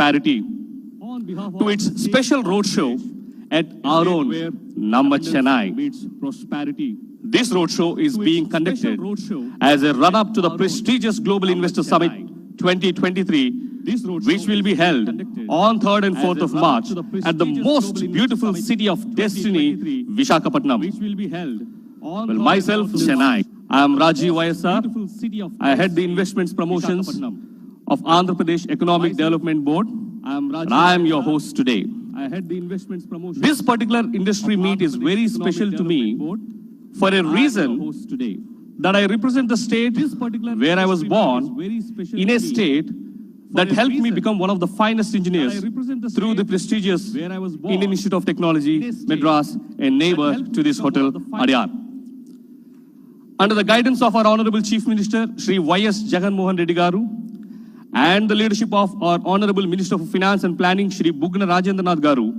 prosperity to its special roadshow at our own Namma Chennai. This roadshow is being conducted as a run-up to the prestigious Global Investor Summit 2023, which will be held on 3rd and 4th of March at the most beautiful city of destiny, Visakhapatnam. Well, myself, Chennai. I am Rajiv YSR. I head the investments promotions of Andhra Pradesh Economic Development Board. And I am your host today. This particular industry meet is very special to me for a reason that I represent the state where I was born, in a state that helped me become one of the finest engineers through the prestigious Indian Institute of Technology, Madras, a neighbor to this hotel, Adyar. Under the guidance of our Honorable Chief Minister, Shri Y.S. Jaganmohan Reddy Garu, and the leadership of our Honorable Minister for Finance and Planning, Shri Bugna Rajendranath Garu,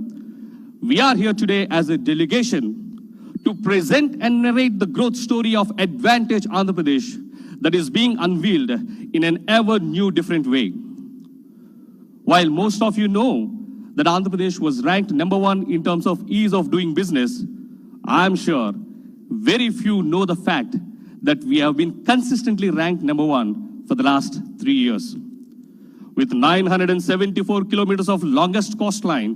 we are here today as a delegation to present and narrate the growth story of Advantage Andhra Pradesh that is being unveiled in an ever new different way. While most of you know that Andhra Pradesh was ranked #1 in terms of ease of doing business, I am sure very few know the fact that we have been consistently ranked #1 for the last 3 years. With 974 kilometers of longest coastline,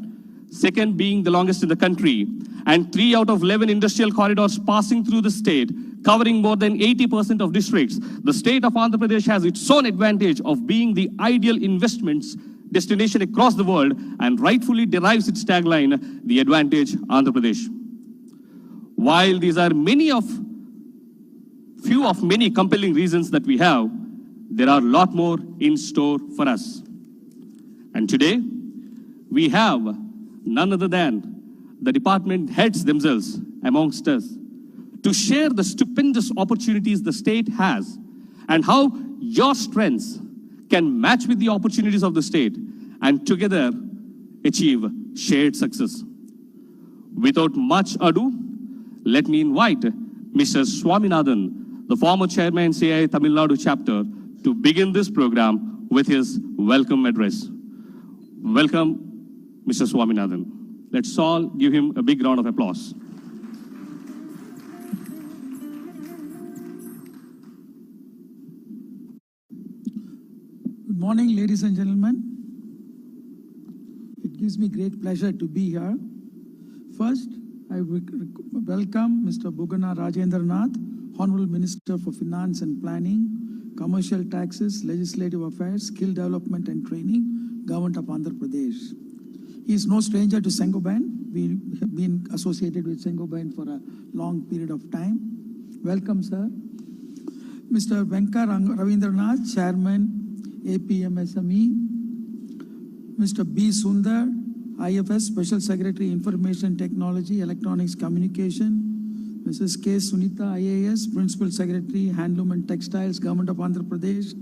second being the longest in the country, and 3 out of 11 industrial corridors passing through the state, covering more than 80% of districts, the state of Andhra Pradesh has its own advantage of being the ideal investments destination across the world and rightfully derives its tagline, the Advantage Andhra Pradesh. While these are few of many compelling reasons that we have, there are a lot more in store for us. And today, we have none other than the department heads themselves amongst us to share the stupendous opportunities the state has and how your strengths can match with the opportunities of the state and together achieve shared success. Without much ado, let me invite Mr. Swaminathan, the former chairman CII Tamil Nadu chapter, to begin this program with his welcome address. Welcome, Mr. Swaminathan. Let's all give him a big round of applause. Good morning, ladies and gentlemen. It gives me great pleasure to be here. First, I welcome Mr. Bugna Rajendranath, Honorable Minister for Finance and Planning, Commercial Taxes, Legislative Affairs, Skill Development and Training, Government of Andhra Pradesh. He is no stranger to Saint-Gobain. We have been associated with Saint-Gobain for a long period of time. Welcome, sir. Mr. Venka Ravindranath, Chairman, APMSME. Mr. B. Sundar, IFS, Special Secretary, Information Technology, Electronics Communication. Mrs. K. Sunita, IAS, Principal Secretary, Handloom and Textiles, Government of Andhra Pradesh.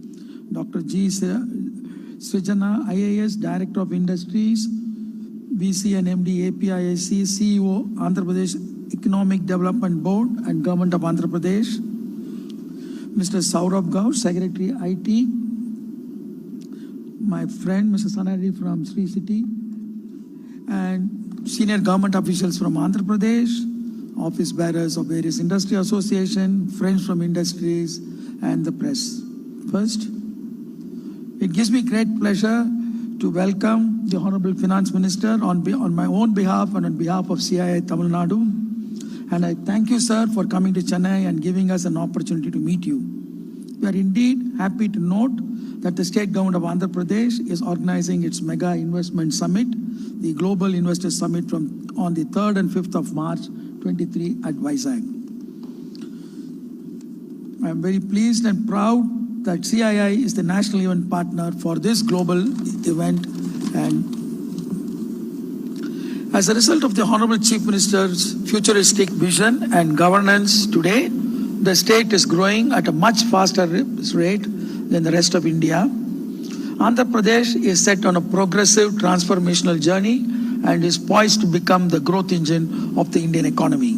Dr. G. Srijana, IAS, Director of Industries, VC and MD, APIIC, CEO, Andhra Pradesh Economic Development Board and Government of Andhra Pradesh. Mr. Saurabh Gaur, Secretary, IT. My friend, Mr. Sanadi from Sri City. And senior government officials from Andhra Pradesh, office bearers of various industry associations, friends from industries, and the press. First, it gives me great pleasure to welcome the Honorable Finance Minister on my own behalf and on behalf of CII Tamil Nadu. And I thank you, sir, for coming to Chennai and giving us an opportunity to meet you. We are indeed happy to note that the state government of Andhra Pradesh is organizing its mega investment summit, the Global Investor Summit on the 3rd and 5th of March 23 at Vizag. I am very pleased and proud that CII is the national event partner for this global event, and as a result of the Honorable Chief Minister's futuristic vision and governance today, the state is growing at a much faster rate than the rest of India. Andhra Pradesh is set on a progressive transformational journey and is poised to become the growth engine of the Indian economy.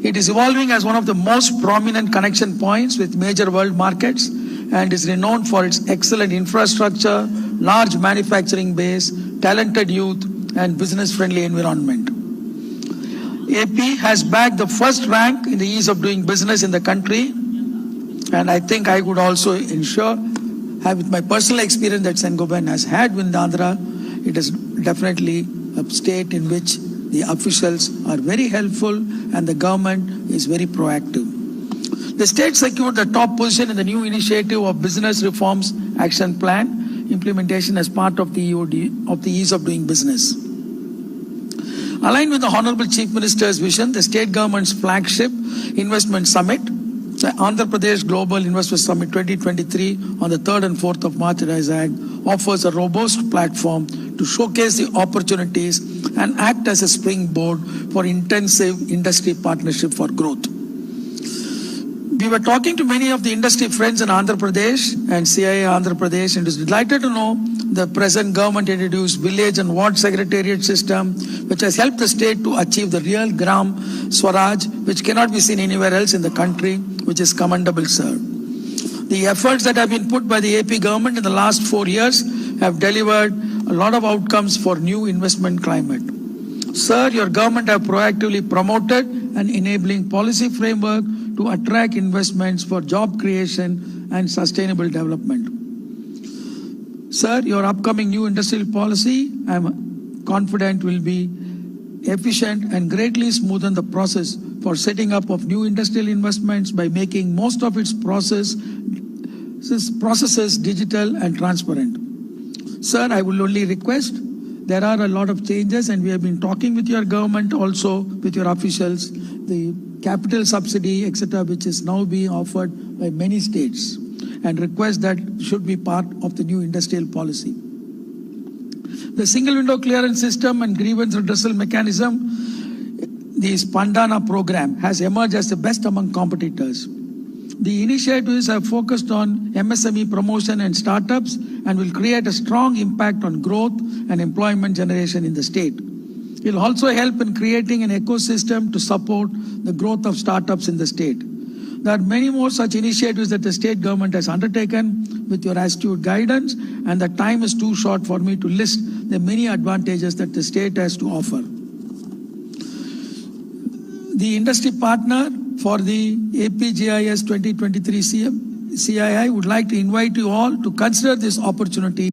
It is evolving as one of the most prominent connection points with major world markets and is renowned for its excellent infrastructure, large manufacturing base, talented youth, and business-friendly environment. AP has bagged the first rank in the ease of doing business in the country, and I think I would also ensure, with my personal experience that Sengoben has had with Andhra, it is definitely a state in which the officials are very helpful and the government is very proactive. The state secured the top position in the new initiative of Business Reforms Action Plan implementation as part of the EOD of the ease of doing business. Aligned with the Honorable Chief Minister's vision, the state government's flagship investment summit, the Andhra Pradesh Global Investor Summit 2023 on the 3rd and 4th of March at ISAG offers a robust platform to showcase the opportunities and act as a springboard for intensive industry partnership for growth. We were talking to many of the industry friends in Andhra Pradesh and CIA Andhra Pradesh, and is delighted to know the present government introduced village and ward secretariat system, which has helped the state to achieve the real Gram Swaraj, which cannot be seen anywhere else in the country, which is commendable, sir. The efforts that have been put by the AP government in the last 4 years have delivered a lot of outcomes for new investment climate. Sir, your government have proactively promoted an enabling policy framework to attract investments for job creation and sustainable development. Sir, your upcoming new industrial policy, I am confident, will be efficient and greatly smoothen the process for setting up of new industrial investments by making most of its processes digital and transparent. Sir, I will only request, there are a lot of changes and we have been talking with your government also, with your officials, the capital subsidy, etc., which is now being offered by many states, and request that should be part of the new industrial policy. The single window clearance system and grievance redressal mechanism, the Spandana program, has emerged as the best among competitors. The initiatives have focused on MSME promotion and startups and will create a strong impact on growth and employment generation in the state. It will also help in creating an ecosystem to support the growth of startups in the state. There are many more such initiatives that the state government has undertaken with your astute guidance, and the time is too short for me to list the many advantages that the state has to offer. The industry partner for the APGIS 2023 CII would like to invite you all to consider this opportunity.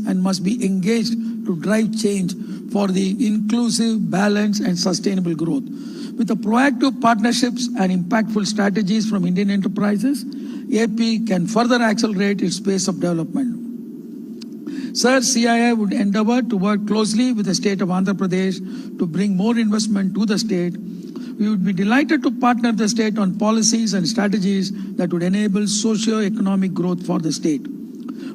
And must be engaged to drive change for the inclusive, balanced, and sustainable growth. With the proactive partnerships and impactful strategies from Indian enterprises, AP can further accelerate its pace of development. Sir, CII would endeavor to work closely with the state of Andhra Pradesh to bring more investment to the state. We would be delighted to partner the state on policies and strategies that would enable socio-economic growth for the state.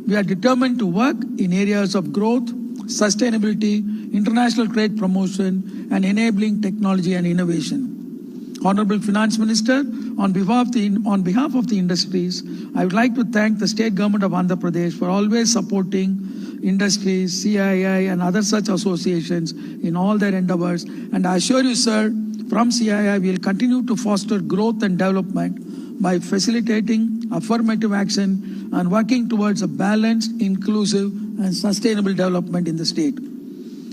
We are determined to work in areas of growth, sustainability, international trade promotion, and enabling technology and innovation. Honorable Finance Minister, on behalf of the industries, I would like to thank the state government of Andhra Pradesh for always supporting industries, CII, and other such associations in all their endeavors. And I assure you, sir, from CII, we will continue to foster growth and development by facilitating affirmative action and working towards a balanced, inclusive, and sustainable development in the state.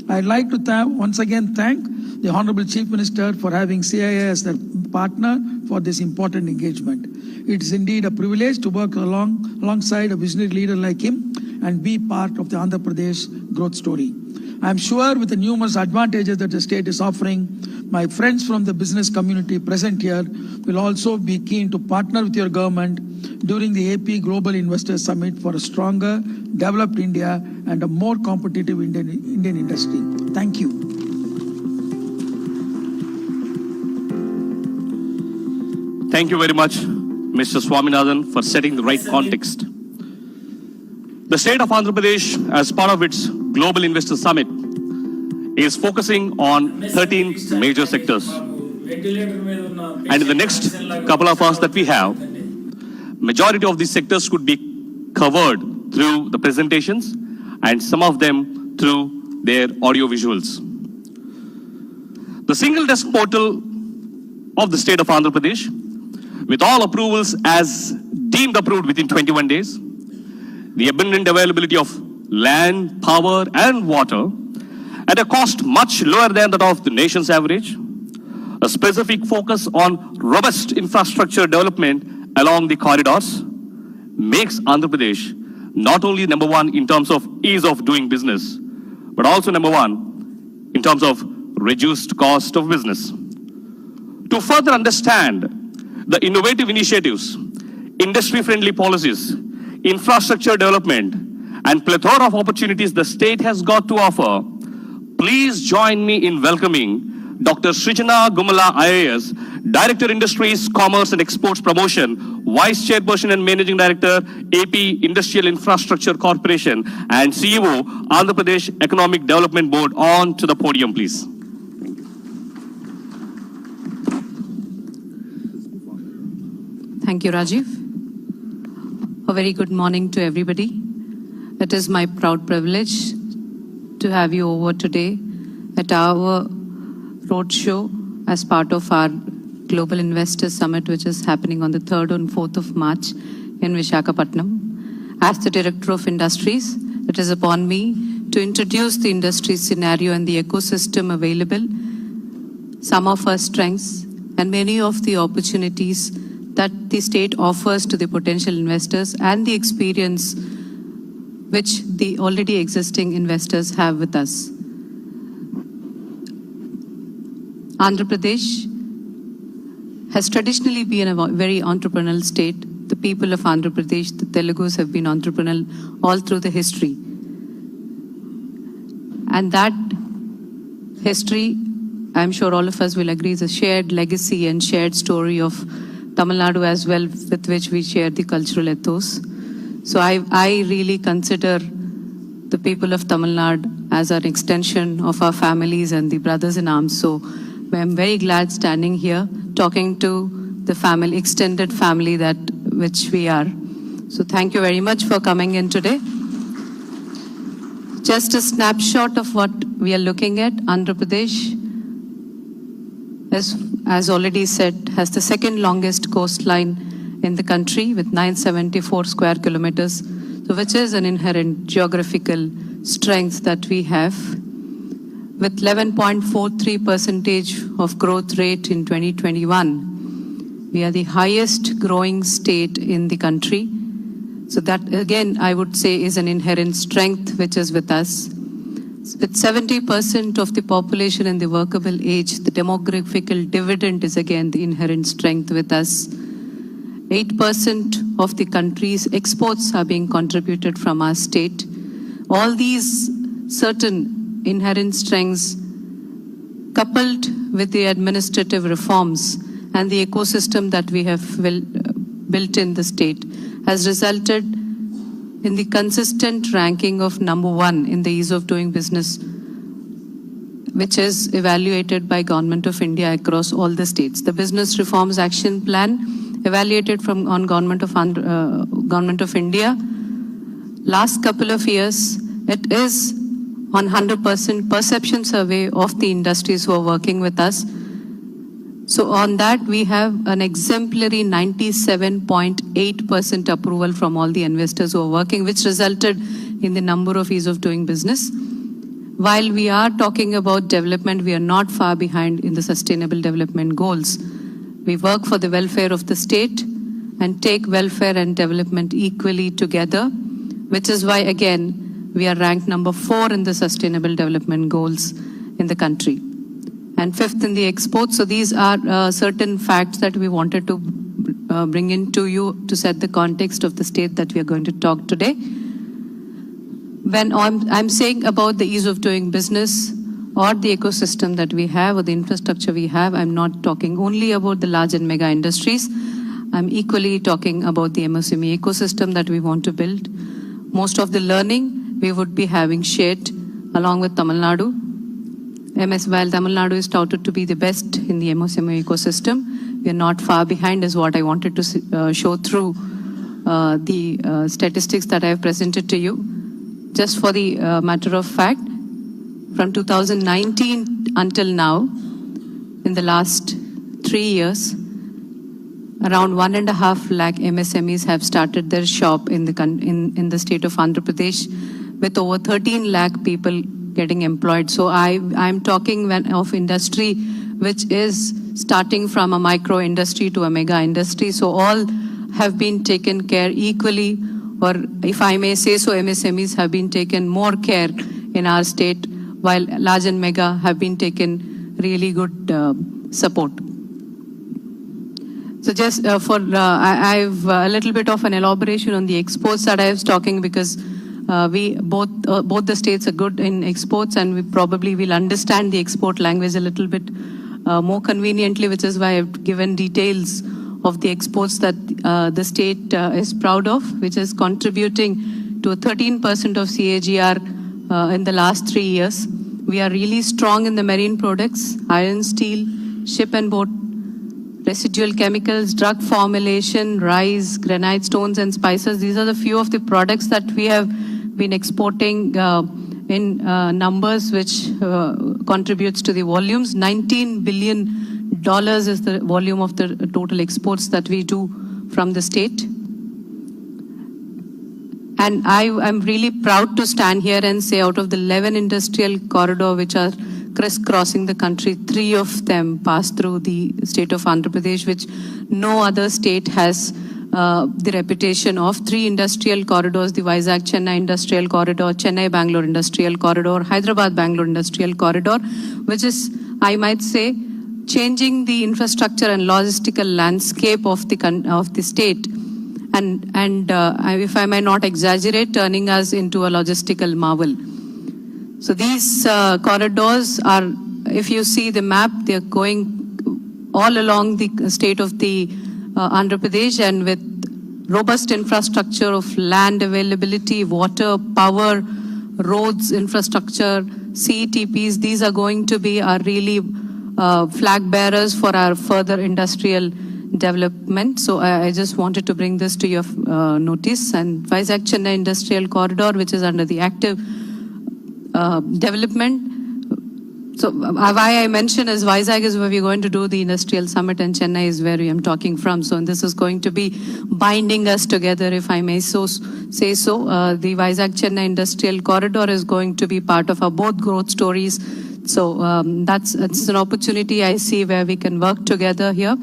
I'd like to once again thank the Honorable Chief Minister for having CII as their partner for this important engagement. It is indeed a privilege to work alongside a visionary leader like him and be part of the Andhra Pradesh growth story. I'm sure with the numerous advantages that the state is offering, my friends from the business community present here will also be keen to partner with your government during the AP Global Investor Summit for a stronger, developed India and a more competitive Indian industry. Thank you. Thank you very much, Mr. Swaminathan, for setting the right context. The state of Andhra Pradesh, as part of its Global Investor Summit, is focusing on 13 major sectors. And in the next couple of hours that we have, majority of these sectors could be covered through the presentations and some of them through their audio visuals. The single desk portal of the state of Andhra Pradesh, with all approvals as deemed approved within 21 days, the abundant availability of land, power and water at a cost much lower than that of the nation's average, a specific focus on robust infrastructure development along the corridors makes Andhra Pradesh not only number one in terms of ease of doing business, but also number one in terms of reduced cost of business. To further understand the innovative initiatives, industry-friendly policies, infrastructure development, and plethora of opportunities the state has got to offer, please join me in welcoming Dr. Srijana Gumala IAS, Director Industries, Commerce and Exports Promotion, Vice Chairperson and Managing Director, AP Industrial Infrastructure Corporation, and CEO, Andhra Pradesh Economic Development Board, on to the podium, please. Thank you, Rajiv. A very good morning to everybody. It is my proud privilege to have you over today at our roadshow as part of our Global Investors Summit, which is happening on the 3rd and 4th of March in Visakhapatnam. As the Director of Industries, it is upon me to introduce the industry scenario and the ecosystem available, some of our strengths and many of the opportunities that the state offers to the potential investors and the experience which the already existing investors have with us. Andhra Pradesh has traditionally been a very entrepreneurial state. The people of Andhra Pradesh, the Telugus, have been entrepreneurial all through the history. And that history, I'm sure all of us will agree, is a shared legacy and shared story of Tamil Nadu as well, with which we share the cultural ethos. So I really consider the people of Tamil Nadu as an extension of our families and the brothers in arms. So I'm very glad standing here talking to the family, extended family that which we are. So thank you very much for coming in today. Just a snapshot of what we are looking at. Andhra Pradesh, as already said, has the second longest coastline in the country with 974 square kilometers, so which is an inherent geographical strength that we have. With 11.43% of growth rate in 2021, we are the highest growing state in the country. So that again, I would say, is an inherent strength which is with us. With 70% of the population in the workable age, the demographical dividend is again the inherent strength with us. 8% of the country's exports are being contributed from our state. All these certain inherent strengths, coupled with the administrative reforms and the ecosystem that we have built in the state, has resulted in the consistent ranking of #1 in the ease of doing business, which is evaluated by Government of India across all the states. The Business Reforms Action Plan, evaluated on Government of India, last couple of years, it is on 100% perception survey of the industries who are working with us. So on that, we have an exemplary 97.8% approval from all the investors who are working, which resulted in the number of ease of doing business. While we are talking about development, we are not far behind in the sustainable development goals. We work for the welfare of the state and take welfare and development equally together, which is why, again, we are ranked #4 in the sustainable development goals in the country, and 5th in the exports. So these are certain facts that we wanted to bring into you to set the context of the state that we are going to talk today. When I'm saying about the ease of doing business or the ecosystem that we have or the infrastructure we have, I'm not talking only about the large and mega industries. I'm equally talking about the MSME ecosystem that we want to build. Most of the learning we would be having shared along with Tamil Nadu. While Tamil Nadu is touted to be the best in the MSME ecosystem, we are not far behind is what I wanted to show through the statistics that I have presented to you. Just for the matter of fact, from 2019 until now, in the last 3 years, around 1.5 lakh MSMEs have started their shop in the state of Andhra Pradesh, with over 13 lakh people getting employed. So I'm talking of industry which is starting from a micro industry to a mega industry. So all have been taken care equally, or if I may say so, MSMEs have been taken more care in our state, while large and mega have been taken really good support. So just I've a little bit of an elaboration on the exports that I was talking, because we both the states are good in exports, and we probably will understand the export language a little bit more conveniently, which is why I've given details of the exports that the state is proud of, which is contributing to a 13% of CAGR in the last 3 years. We are really strong in the marine products, iron, steel, ship and boat, residual chemicals, drug formulation, rice, granite stones and spices. These are the few of the products that we have been exporting in numbers which contributes to the volumes. $19 billion is the volume of the total exports that we do from the state. And I'm really proud to stand here and say, out of the 11 industrial corridors which are crisscrossing the country, 3 of them pass through the state of Andhra Pradesh, which no other state has the reputation of. 3 industrial corridors: the Vizag-Chennai Industrial Corridor, Chennai-Bangalore Industrial Corridor, Hyderabad-Bangalore Industrial Corridor, which is, I might say, changing the infrastructure and logistical landscape of the state, and if I may not exaggerate, turning us into a logistical marvel. So these corridors are, if you see the map, they are going all along the state of the Andhra Pradesh, and with robust infrastructure of land availability, water, power, roads, infrastructure, CETPs, these are going to be our really flag bearers for our further industrial development. So I just wanted to bring this to your notice. And Vizag-Chennai Industrial Corridor, which is under the active development. So why I mention is Vizag is where we're going to do the industrial summit, and Chennai is where I'm talking from. So this is going to be binding us together, if I may say so. The Vizag-Chennai Industrial Corridor is going to be part of our both growth stories. So it's an opportunity I see where we can work together here.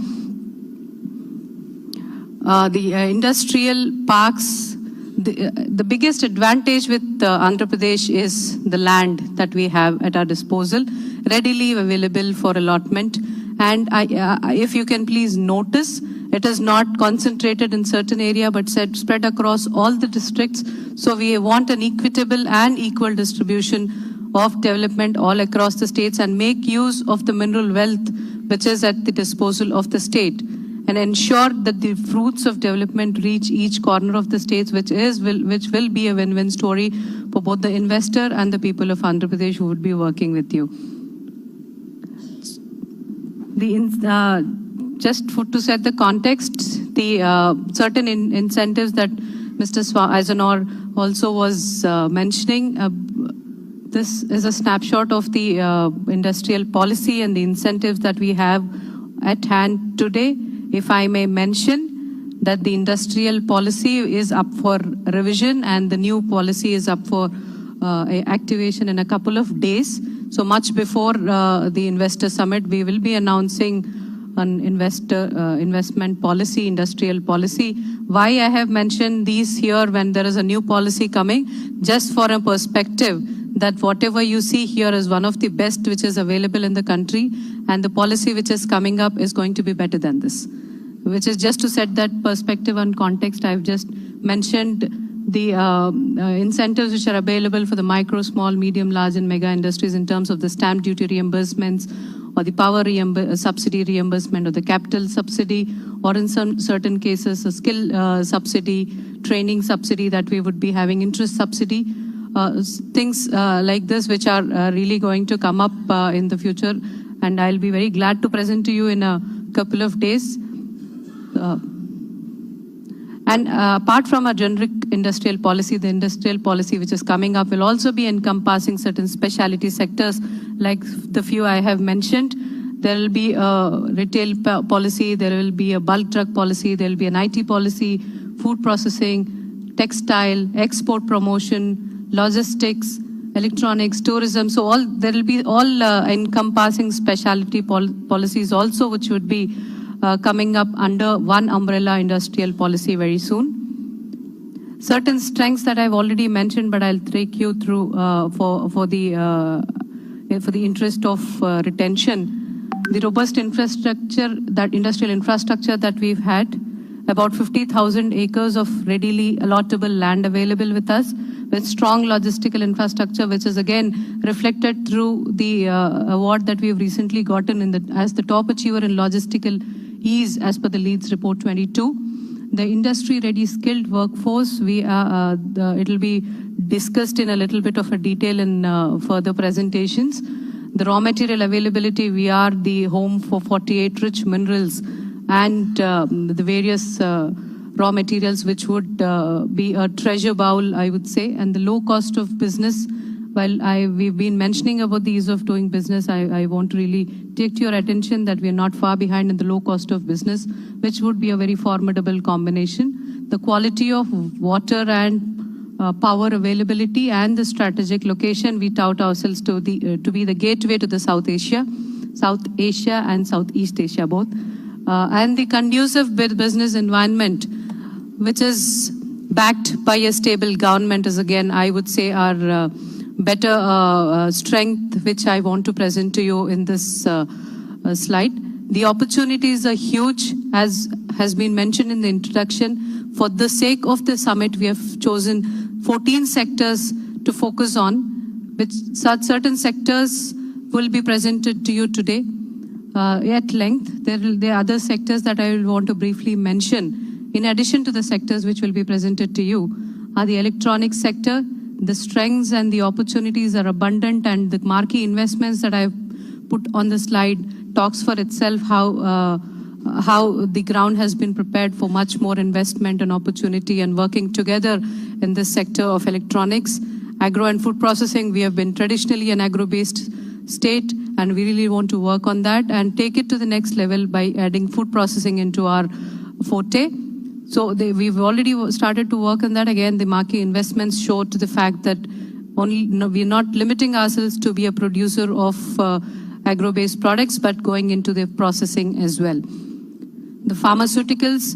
The industrial parks, the biggest advantage with Andhra Pradesh is the land that we have at our disposal, readily available for allotment. And if you can please notice, it is not concentrated in certain area, but spread across all the districts. So we want an equitable and equal distribution of development all across the states, and make use of the mineral wealth which is at the disposal of the state, and ensure that the fruits of development reach each corner of the states, which will be a win-win story for both the investor and the people of Andhra Pradesh who would be working with you. Just to set the context, the certain incentives that Mr. Eisenhower also was mentioning, this is a snapshot of the industrial policy and the incentives that we have at hand today. If I may mention that the industrial policy is up for revision, and the new policy is up for activation in a couple of days. So much before the investor summit, we will be announcing an investment policy, industrial policy. Why I have mentioned these here when there is a new policy coming, just for a perspective that whatever you see here is one of the best which is available in the country, and the policy which is coming up is going to be better than this. Which is just to set that perspective and context. I've just mentioned the incentives which are available for the micro, small, medium, large and mega industries in terms of the stamp duty reimbursements, or the power subsidy reimbursement, or the capital subsidy, or in some certain cases a skill subsidy, training subsidy that we would be having, interest subsidy. things like this which are really going to come up in the future, and I'll be very glad to present to you in a couple of days. And apart from a generic industrial policy, the industrial policy which is coming up will also be encompassing certain specialty sectors like the few I have mentioned. There will be a retail policy, there will be a bulk drug policy, there will be an IT policy, food processing, textile, export promotion, logistics, electronics, tourism. So there will be all encompassing specialty policies also, which would be coming up under one umbrella industrial policy very soon. Certain strengths that I've already mentioned, but I'll take you through for the interest of retention. The robust infrastructure, that industrial infrastructure that we've had, about 50,000 acres of readily allotable land available with us, with strong logistical infrastructure, which is again reflected through the award that we've recently gotten as the top achiever in logistical ease as per the Leeds Report 22. The industry-ready skilled workforce, it will be discussed in a little bit of a detail in further presentations. The raw material availability, we are the home for 48 rich minerals and the various raw materials which would be a treasure bowl, I would say, and the low cost of business. While we've been mentioning about the ease of doing business, I want to really take to your attention that we are not far behind in the low cost of business, which would be a very formidable combination. The quality of water and power availability and the strategic location, we tout ourselves to be the gateway to the South Asia and Southeast Asia both. And the conducive business environment, which is backed by a stable government, is again, I would say, our better strength, which I want to present to you in this slide. The opportunities are huge, as has been mentioned in the introduction. For the sake of the summit, we have chosen 14 sectors to focus on, which certain sectors will be presented to you today at length. There are other sectors that I will want to briefly mention. In addition to the sectors which will be presented to you are the electronics sector. The strengths and the opportunities are abundant, and the marquee investments that I've put on the slide talks for itself how the ground has been prepared for much more investment and opportunity and working together in this sector of electronics. Agro and food processing, we have been traditionally an agro-based state, and we really want to work on that and take it to the next level by adding food processing into our forte. So we've already started to work on that. Again, the marquee investments show to the fact that we're not limiting ourselves to be a producer of agro-based products, but going into the processing as well. The pharmaceuticals,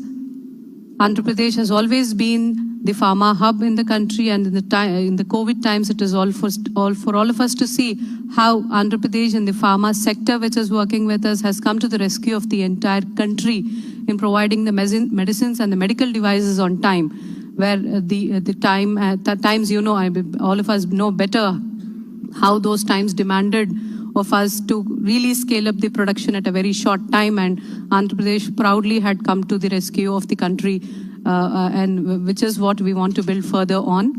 Andhra Pradesh has always been the pharma hub in the country, and in the COVID times, it is all for all of us to see how Andhra Pradesh and the pharma sector, which is working with us, has come to the rescue of the entire country in providing the medicines and the medical devices on time, where the times, all of us know better how those times demanded of us to really scale up the production at a very short time, and Andhra Pradesh proudly had come to the rescue of the country, and which is what we want to build further on.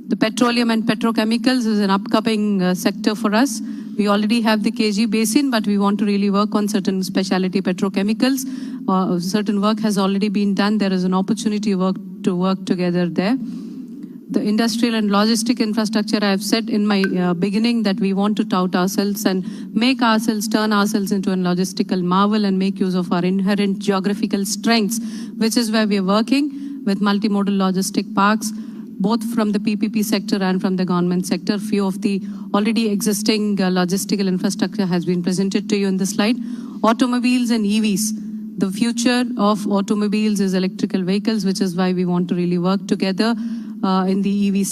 The petroleum and petrochemicals is an upcoming sector for us. We already have the KG basin, but we want to really work on certain specialty petrochemicals. Certain work has already been done. There is an opportunity to work together there. The industrial and logistic infrastructure, I have said in my beginning that we want to tout ourselves and turn ourselves into a logistical marvel and make use of our inherent geographical strengths, which is where we are working with multimodal logistic parks, both from the PPP sector and from the government sector. Few of the already existing logistical infrastructure has been presented to you in the slide. Automobiles and EVs. The future of automobiles is electrical vehicles, which is why we want to really work together in the EV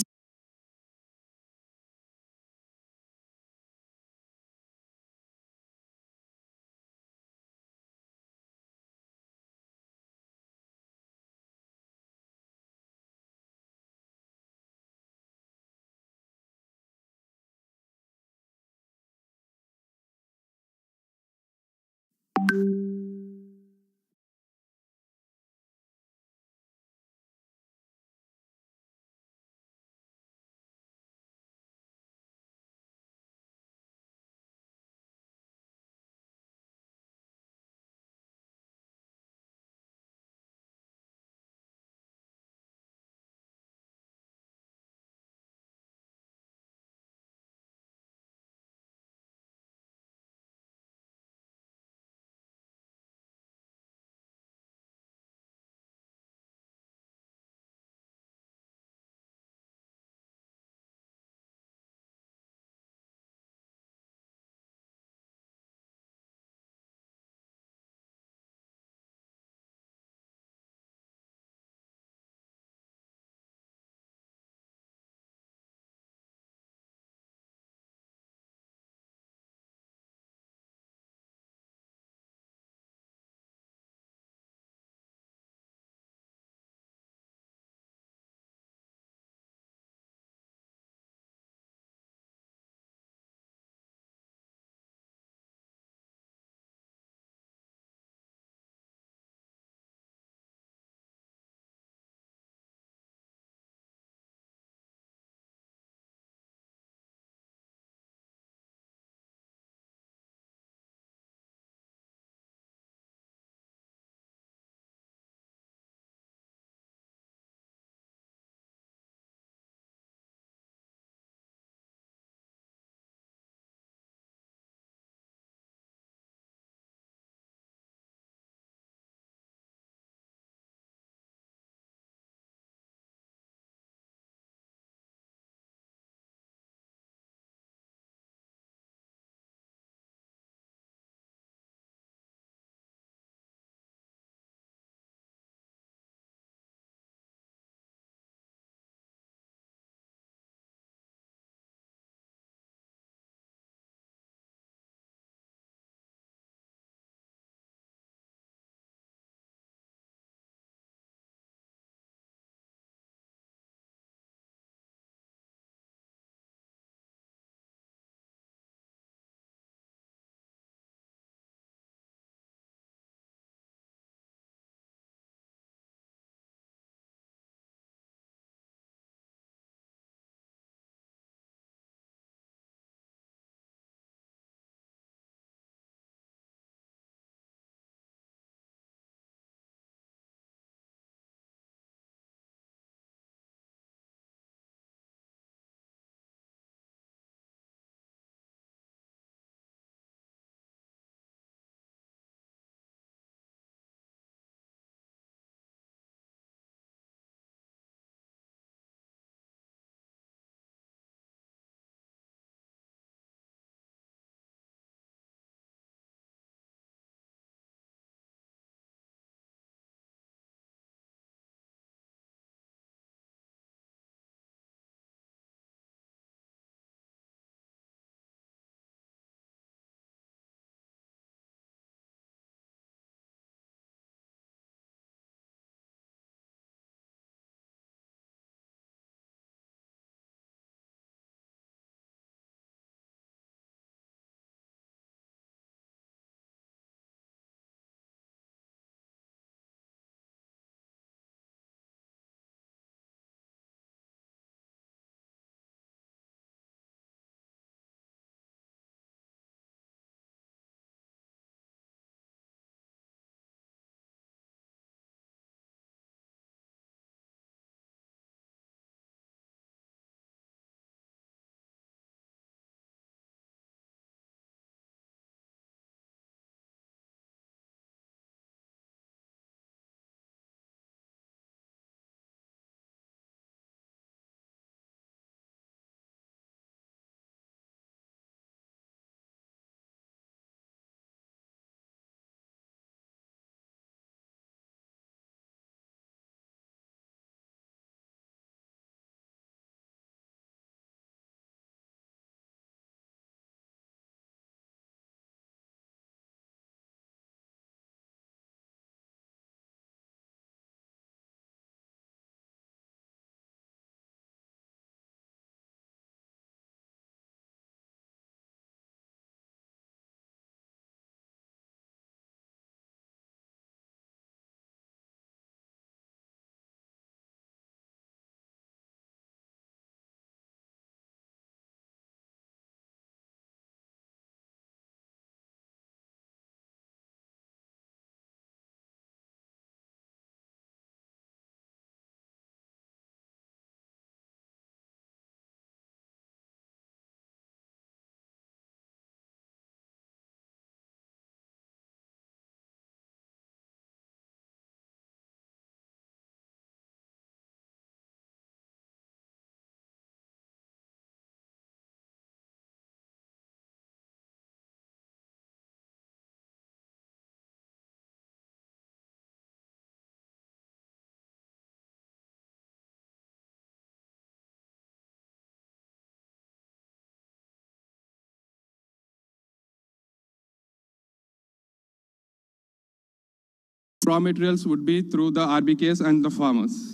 raw materials would be through the RBKs and the farmers.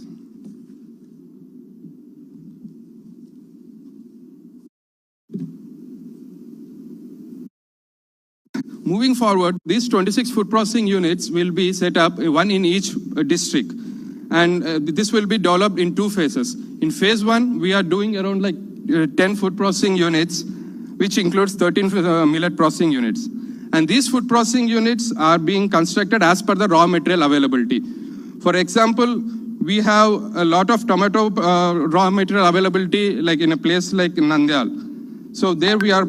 Moving forward, these 26 food processing units will be set up, one in each district. And this will be developed in 2 phases. In phase 1, we are doing around 10 food processing units, which includes 13 millet processing units. And these food processing units are being constructed as per the raw material availability. For example, we have a lot of tomato raw material availability, like in a place like Nandyal. So there we are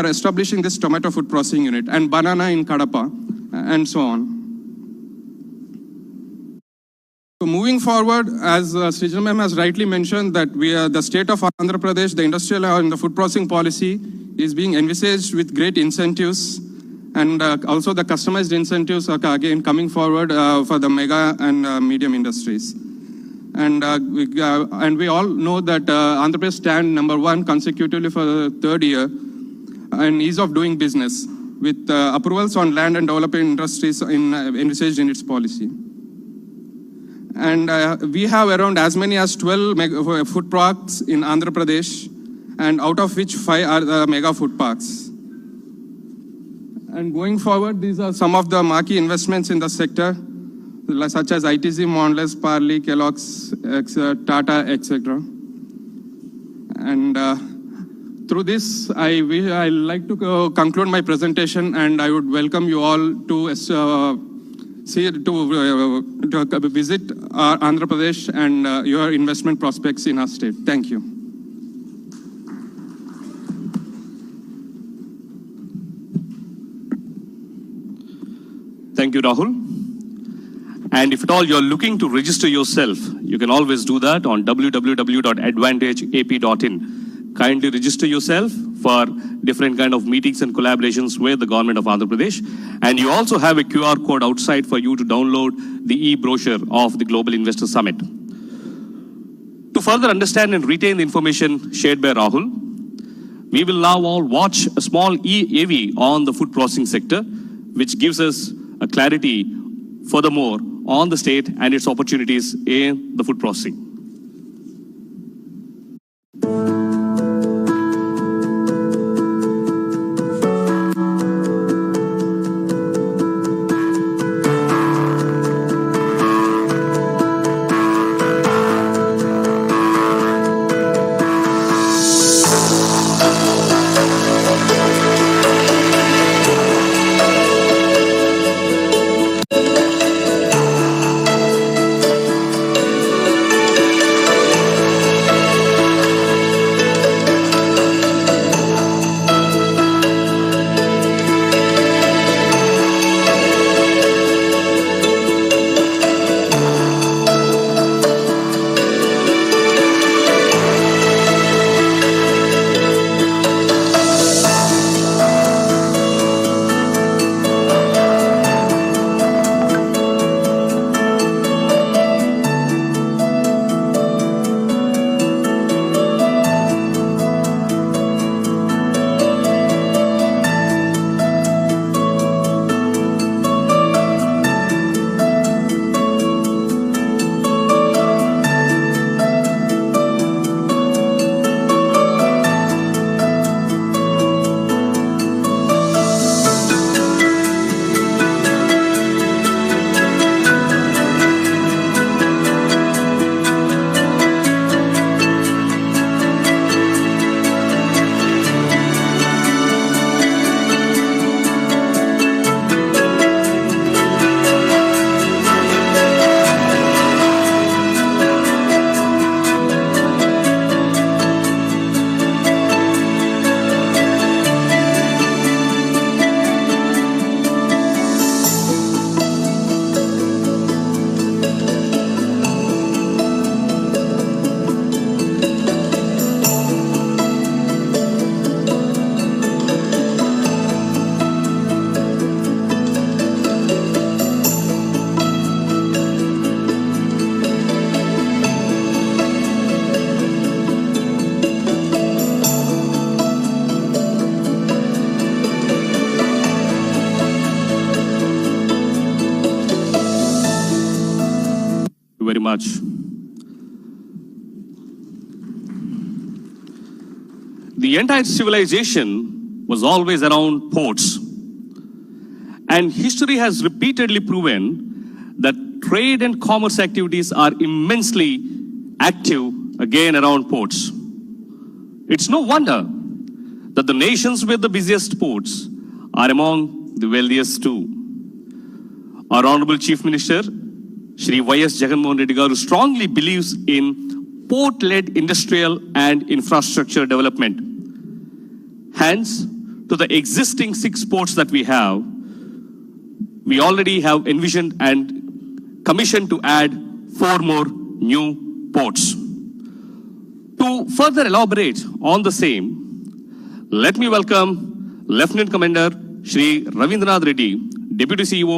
establishing this tomato food processing unit, and banana in Kadapa, and so on. So moving forward, as Srijana ma'am has rightly mentioned, that the state of Andhra Pradesh, the industrial and the food processing policy is being envisaged with great incentives, and also the customized incentives are again coming forward for the mega and medium industries. And we all know that Andhra Pradesh stand number 1 consecutively for the 3rd year in ease of doing business, with approvals on land and developing industries envisaged in its policy. And we have around as many as 12 food parks in Andhra Pradesh, and out of which 5 are the mega food parks. And going forward, these are some of the marquee investments in the sector, such as ITC, Mondelez, Parley, Kellogg's, Tata, etc. And through this, I like to conclude my presentation, and I would welcome you all to visit Andhra Pradesh and your investment prospects in our state. Thank you. Thank you, Rahul. And if at all you're looking to register yourself, you can always do that on www.advantageap.in. Kindly register yourself for different kind of meetings and collaborations with the government of Andhra Pradesh. And you also have a QR code outside for you to download the e-brochure of the Global Investor Summit. To further understand and retain the information shared by Rahul, we will now all watch a small AV on the food processing sector, which gives us a clarity furthermore on the state and its opportunities in the food processing. much. The entire civilization was always around ports. And history has repeatedly proven that trade and commerce activities are immensely active again around ports. It's no wonder that the nations with the busiest ports are among the wealthiest too. Our Honorable Chief Minister, Shri Y.S. Jagannath Reddy Garu, strongly believes in port-led industrial and infrastructure development. Hence, to the existing 6 ports that we have, we already have envisioned and commissioned to add 4 more new ports. To further elaborate on the same, let me welcome Lieutenant Commander Shri Ravindranath Reddy, Deputy CEO,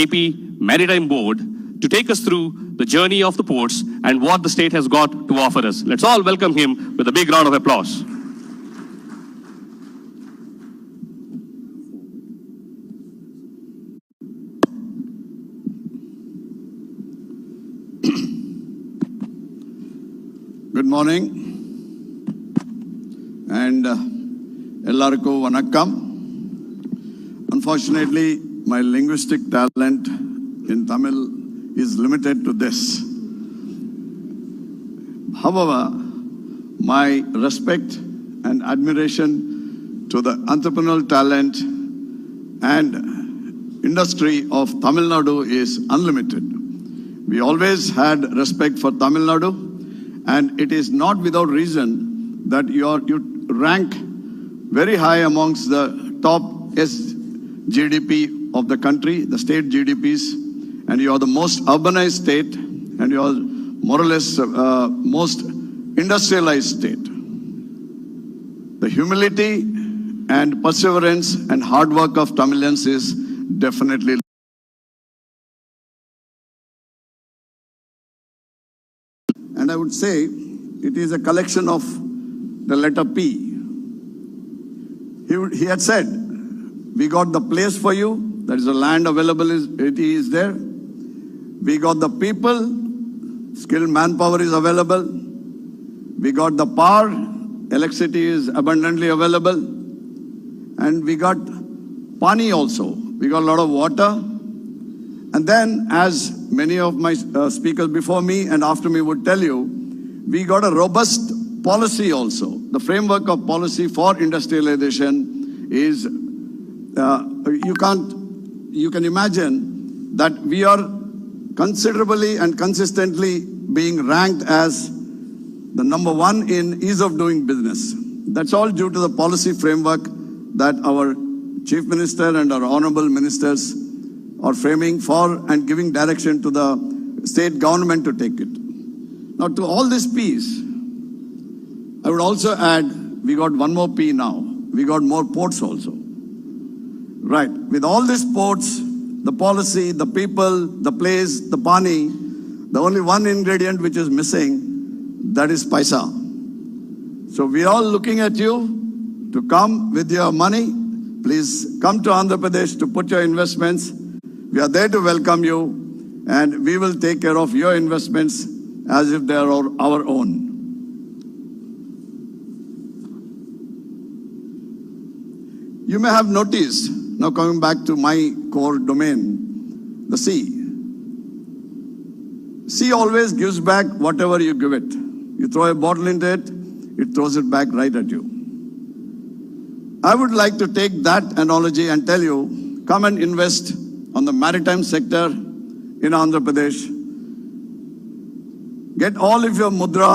AP Maritime Board, to take us through the journey of the ports and what the state has got to offer us. Let's all welcome him with a big round of applause. Good morning and ellarku vanakkam. Unfortunately, my linguistic talent in Tamil is limited to this. However, my respect and admiration to the entrepreneurial talent and industry of Tamil Nadu is unlimited. We always had respect for Tamil Nadu. And it is not without reason that you rank very high amongst the top GDP of the country, the state GDPs, and you are the most urbanized state, and you are more or less most industrialized state. The humility and perseverance and hard work of Tamilians is definitely. And I would say it is a collection of the letter P. He had said, we got the place for you, that is the land available, it is there. We got the people, skilled manpower is available. We got the power, electricity is abundantly available. And we got pani also, we got a lot of water. And then, as many of my speakers before me and after me would tell you, we got a robust policy also. The framework of policy for industrialization is, you can imagine that we are considerably and consistently being ranked as the #1 in ease of doing business. That's all due to the policy framework that our Chief Minister and our Honorable Ministers are framing for and giving direction to the state government to take it. Now, to all this piece, I would also add, we got one more P now. We got more ports also. Right. With all these ports, the policy, the people, the place, the pani, the only one ingredient which is missing, that is paisa. So we are all looking at you to come with your money. Please come to Andhra Pradesh to put your investments. We are there to welcome you, and we will take care of your investments as if they are our own. You may have noticed, now coming back to my core domain, the sea. Sea always gives back whatever you give it. You throw a bottle into it, it throws it back right at you. I would like to take that analogy and tell you, come and invest on the maritime sector in Andhra Pradesh. Get all of your mudra,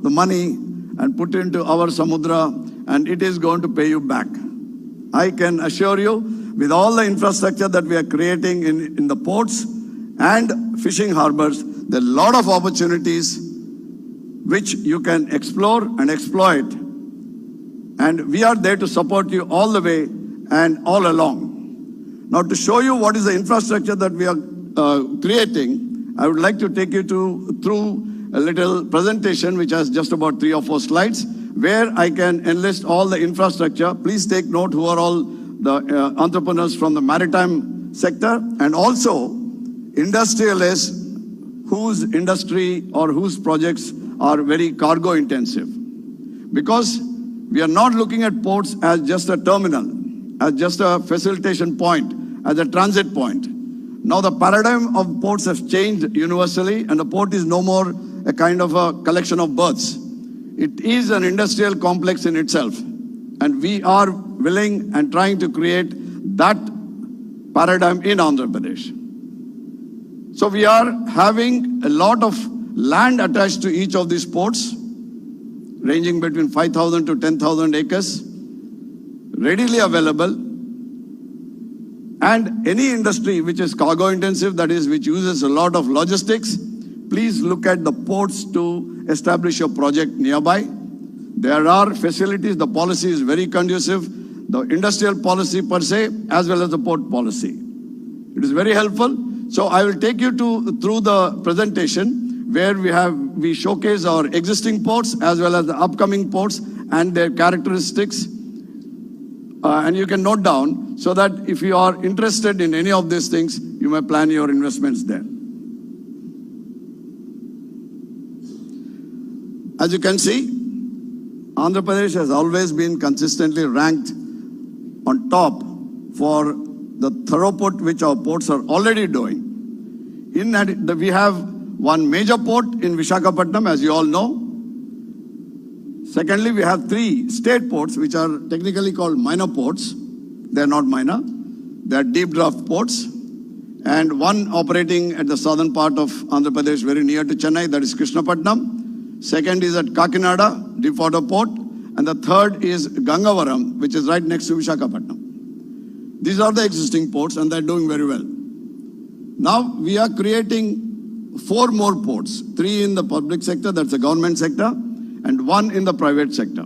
the money, and put into our samudra, and it is going to pay you back. I can assure you, with all the infrastructure that we are creating in the ports and fishing harbors, there are a lot of opportunities which you can explore and exploit. And we are there to support you all the way and all along. Now, to show you what is the infrastructure that we are creating, I would like to take you through a little presentation which has just about 3 or 4 slides, where I can enlist all the infrastructure. Please take note who are all the entrepreneurs from the maritime sector, and also industrialists whose industry or whose projects are very cargo intensive. Because we are not looking at ports as just a terminal, as just a facilitation point, as a transit point. Now the paradigm of ports has changed universally, and the port is no more a kind of a collection of berths. It is an industrial complex in itself. And we are willing and trying to create that paradigm in Andhra Pradesh. So we are having a lot of land attached to each of these ports, ranging between 5,000 to 10,000 acres, readily available. And any industry which is cargo intensive, that is, which uses a lot of logistics, please look at the ports to establish your project nearby. There are facilities, the policy is very conducive, the industrial policy per se, as well as the port policy. It is very helpful. So I will take you through the presentation where we showcase our existing ports as well as the upcoming ports and their characteristics. And you can note down so that if you are interested in any of these things, you may plan your investments there. As you can see, Andhra Pradesh has always been consistently ranked on top for the throughput which our ports are already doing. We have one major port in Visakhapatnam, as you all know. Secondly, we have 3 state ports which are technically called minor ports. They are not minor. They are deep draft ports. And one operating at the southern part of Andhra Pradesh, very near to Chennai, that is Krishnapatnam. Second is at Kakinada, deep water port. And the third is Gangavaram, which is right next to Visakhapatnam. These are the existing ports and they're doing very well. Now we are creating 4 more ports, 3 in the public sector, that's the government sector, and 1 in the private sector.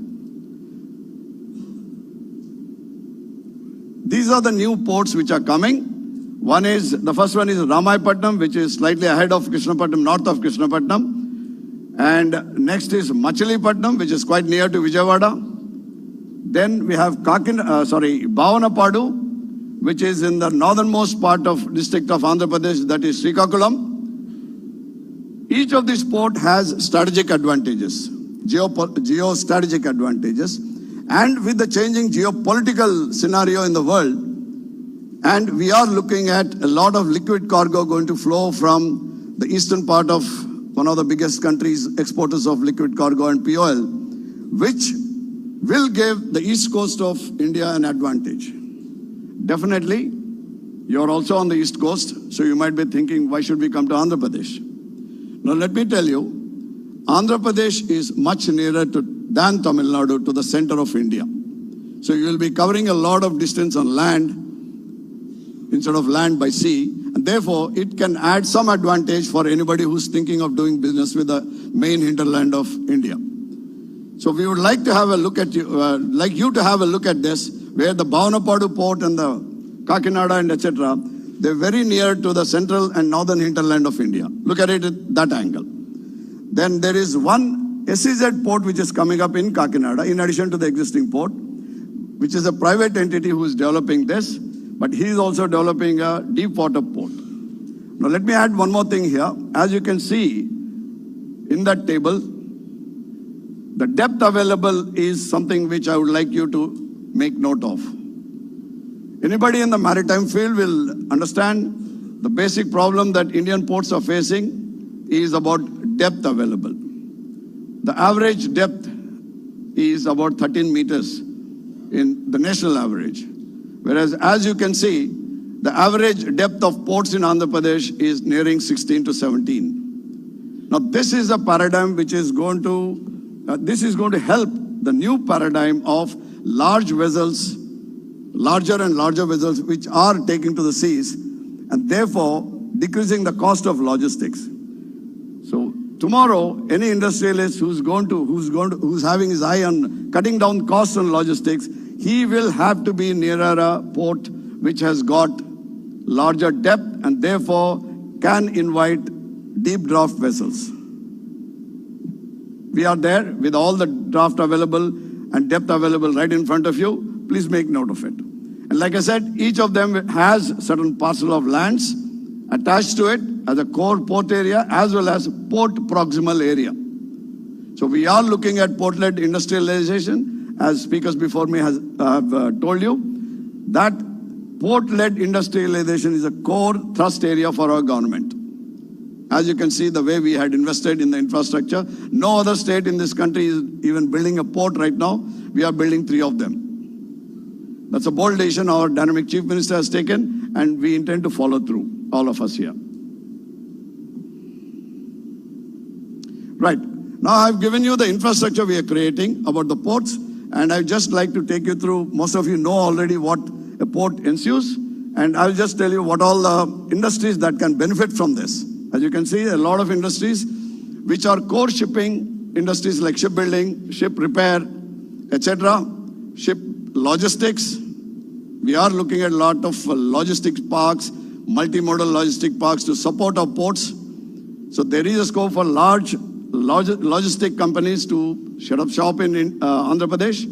These are the new ports which are coming. The first one is Ramayapatnam, which is slightly ahead of Krishnapatnam, north of Krishnapatnam. And next is Machilipatnam, which is quite near to Vijayawada. Then we have Bhavanapadu, which is in the northernmost part of district of Andhra Pradesh, that is Srikakulam. Each of these ports has strategic advantages, geostrategic advantages. And with the changing geopolitical scenario in the world, and we are looking at a lot of liquid cargo going to flow from the eastern part of one of the biggest countries, exporters of liquid cargo and POL, which will give the east coast of India an advantage. Definitely, you're also on the east coast, so you might be thinking, why should we come to Andhra Pradesh? Now let me tell you, Andhra Pradesh is much nearer than Tamil Nadu to the center of India. So you will be covering a lot of distance on land instead of land by sea. And therefore, it can add some advantage for anybody who's thinking of doing business with the main hinterland of India. So we would like to have a look at you to have a look at this, where the Bhavanapadu port and the Kakinada and etc., they're very near to the central and northern hinterland of India. Look at it at that angle. Then there is one SEZ port which is coming up in Kakinada, in addition to the existing port, which is a private entity who is developing this, but he is also developing a deep water port. Now let me add one more thing here. As you can see in that table, the depth available is something which I would like you to make note of. Anybody in the maritime field will understand the basic problem that Indian ports are facing is about depth available. The average depth is about 13 meters in the national average. Whereas, as you can see, the average depth of ports in Andhra Pradesh is nearing 16 to 17. Now, this is a paradigm which is going to help the new paradigm of large vessels, larger and larger vessels which are taking to the seas, and therefore decreasing the cost of logistics. So tomorrow, any industrialist who's having his eye on cutting down costs on logistics, he will have to be nearer a port which has got larger depth and therefore can invite deep draft vessels. We are there with all the draft available and depth available right in front of you. Please make note of it. And like I said, each of them has certain parcel of lands attached to it as a core port area as well as port proximal area. So we are looking at port-led industrialization, as speakers before me have told you, that port-led industrialization is a core thrust area for our government. As you can see, the way we had invested in the infrastructure, no other state in this country is even building a port right now. We are building 3 of them. That's a bold decision our dynamic chief minister has taken, and we intend to follow through, all of us here. Right. Now I've given you the infrastructure we are creating about the ports, and I'd just like to take you through, most of you know already what a port ensues, and I'll just tell you what all the industries that can benefit from this. As you can see, a lot of industries which are core shipping industries like shipbuilding, ship repair, etc., ship logistics. We are looking at a lot of logistics parks, multimodal logistic parks to support our ports. So there is a scope for large logistic companies to set up shop in Andhra Pradesh.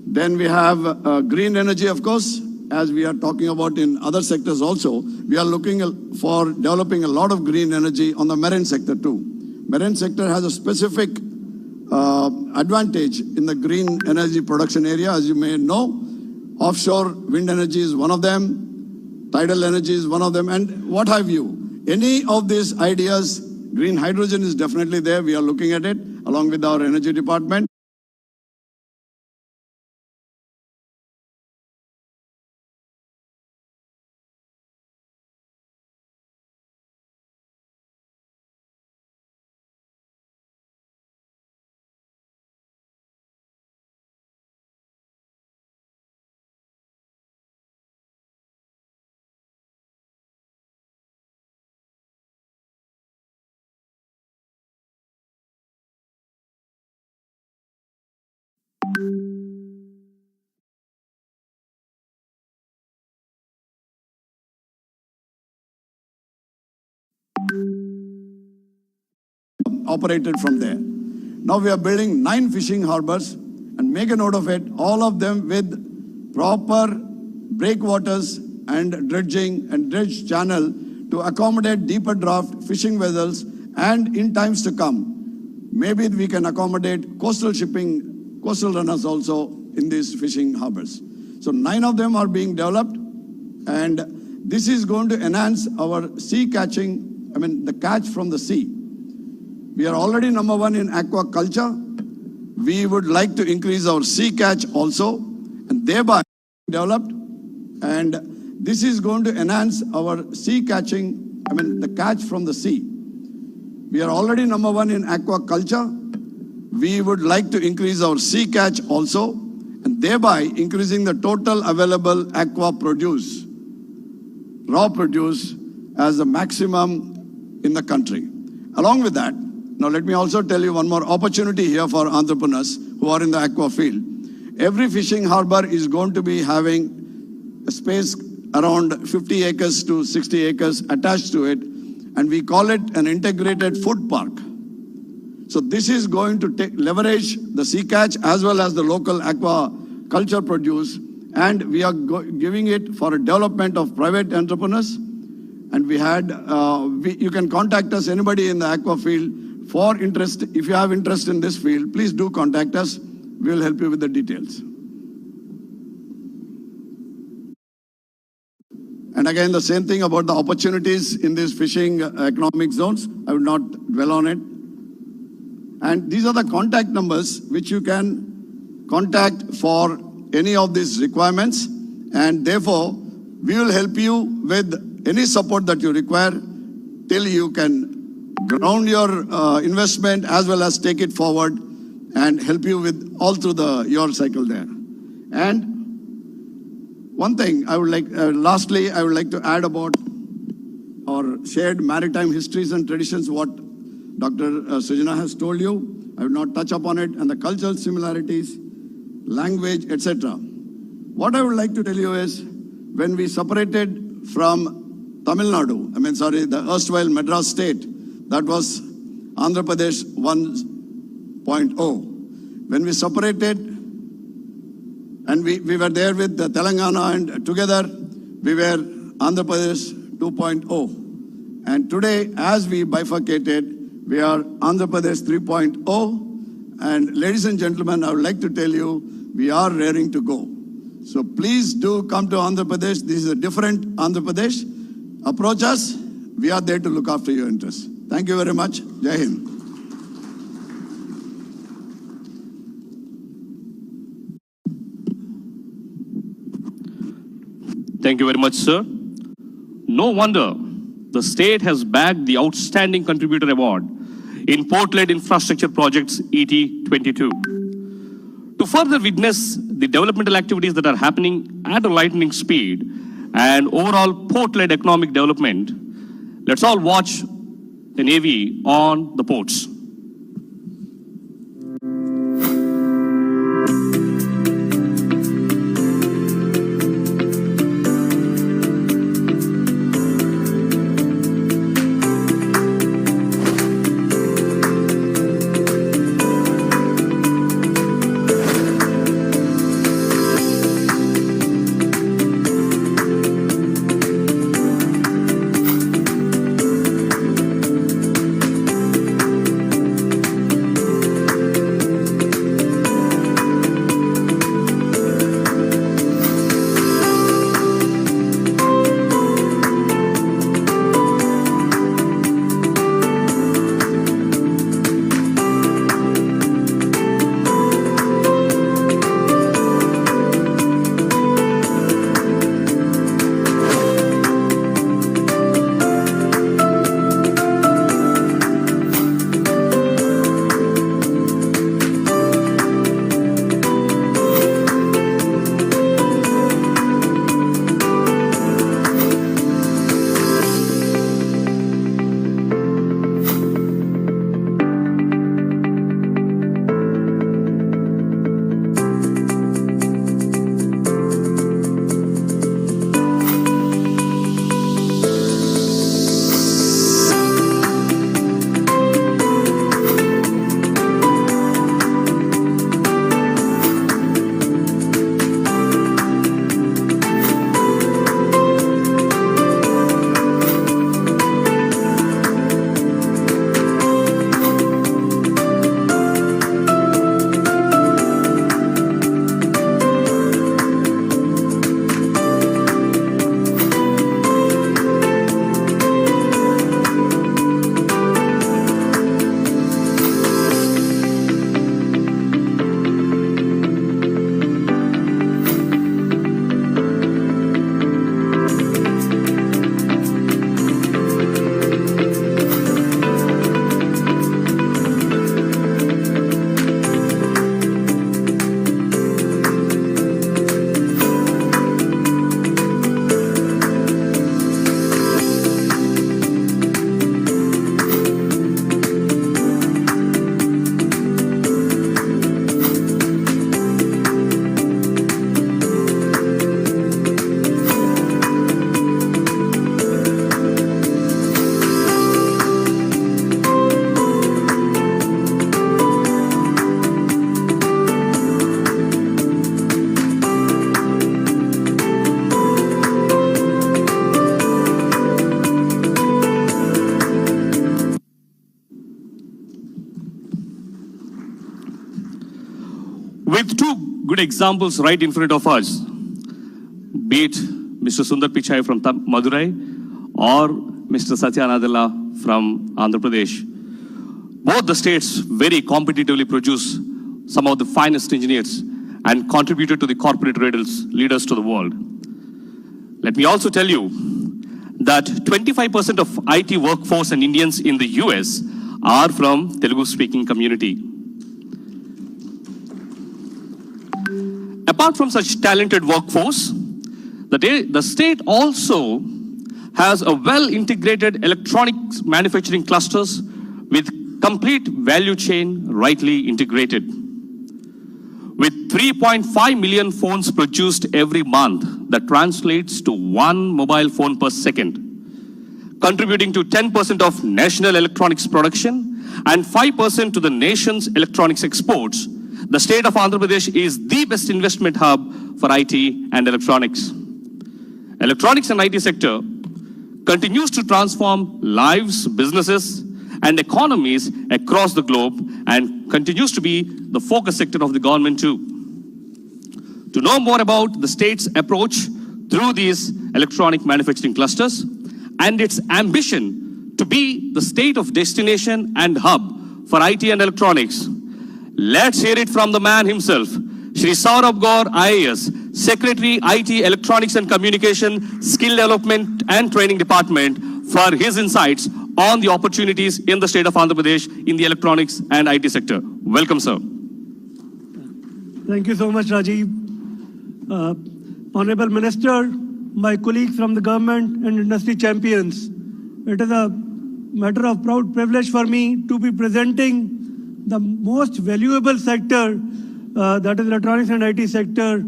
Then we have green energy, of course, as we are talking about in other sectors also. We are looking for developing a lot of green energy on the marine sector too. Marine sector has a specific advantage in the green energy production area. As you may know, offshore wind energy is one of them, tidal energy is one of them, and what have you. Any of these ideas, green hydrogen is definitely there. We are looking at it along with our energy department. Operated from there. Now we are building 9 fishing harbors, and make a note of it, all of them with proper breakwaters and dredging and dredge channel to accommodate deeper draft fishing vessels, and in times to come, maybe we can accommodate coastal shipping, coastal runners also in these fishing harbors. So 9 of them are being developed, and this is going to enhance our sea catching, the catch from the sea. We are already number 1 in aquaculture. We would like to increase our sea catch also, and thereby developed. And this is going to enhance our sea catching, the catch from the sea. We are already number 1 in aquaculture. We would like to increase our sea catch also, and thereby increasing the total available aqua produce, raw produce, as the maximum in the country. Along with that, now let me also tell you one more opportunity here for entrepreneurs who are in the aqua field. Every fishing harbor is going to be having a space around 50 acres to 60 acres attached to it, and we call it an integrated food park. So this is going to leverage the sea catch as well as the local aquaculture produce, and we are giving it for a development of private entrepreneurs. And we had, you can contact us, anybody in the aqua field, for interest. If you have interest in this field, please do contact us. We will help you with the details. And again, the same thing about the opportunities in these fishing economic zones. I will not dwell on it. And these are the contact numbers which you can contact for any of these requirements. And therefore, we will help you with any support that you require till you can ground your investment as well as take it forward and help you with all through your cycle there. And one thing I would like, lastly, I would like to add about our shared maritime histories and traditions, what Dr. Srijana has told you. I will not touch upon it, and the cultural similarities, language, etc. What I would like to tell you is, when we separated from Tamil Nadu, the erstwhile Madras state, that was Andhra Pradesh 1.0. When we separated, and we were there with the Telangana, and together we were Andhra Pradesh 2.0. And today, as we bifurcated, we are Andhra Pradesh 3.0. And ladies and gentlemen, I would like to tell you, we are raring to go. So please do come to Andhra Pradesh. This is a different Andhra Pradesh. Approach us. We are there to look after your interests. Thank you very much. Jai Hind. Thank you very much, sir. No wonder the state has bagged the Outstanding Contributor Award in Port-led Infrastructure Projects ET22. To further witness the developmental activities that are happening at a lightning speed and overall port-led economic development, let's all watch an AV on the ports. With two good examples right in front of us, be it Mr. Sundar Pichai from Madurai or Mr. Satyanadella from Andhra Pradesh. Both the states very competitively produce some of the finest engineers and contributed to the corporate leaders to the world. Let me also tell you that 25% of IT workforce and Indians in the US are from Telugu-speaking community. Apart from such talented workforce, the state also has a well-integrated electronics manufacturing clusters with complete value chain rightly integrated. With 3.5 million phones produced every month, that translates to 1 mobile phone per second, contributing to 10% of national electronics production and 5% to the nation's electronics exports. The state of Andhra Pradesh is the best investment hub for IT and electronics. Electronics and IT sector continues to transform lives, businesses, and economies across the globe and continues to be the focus sector of the government too. To know more about the state's approach through these electronic manufacturing clusters and its ambition to be the state of destination and hub for IT and electronics, let's hear it from the man himself, Shri Saurabh Gaur, IAS, Secretary, IT, Electronics and Communication, Skill Development and Training Department, for his insights on the opportunities in the state of Andhra Pradesh in the electronics and IT sector. Welcome, sir. Thank you so much, Rajiv. Honorable Minister, my colleagues from the government and industry champions, it is a matter of proud privilege for me to be presenting the most valuable sector, that is electronics and IT sector,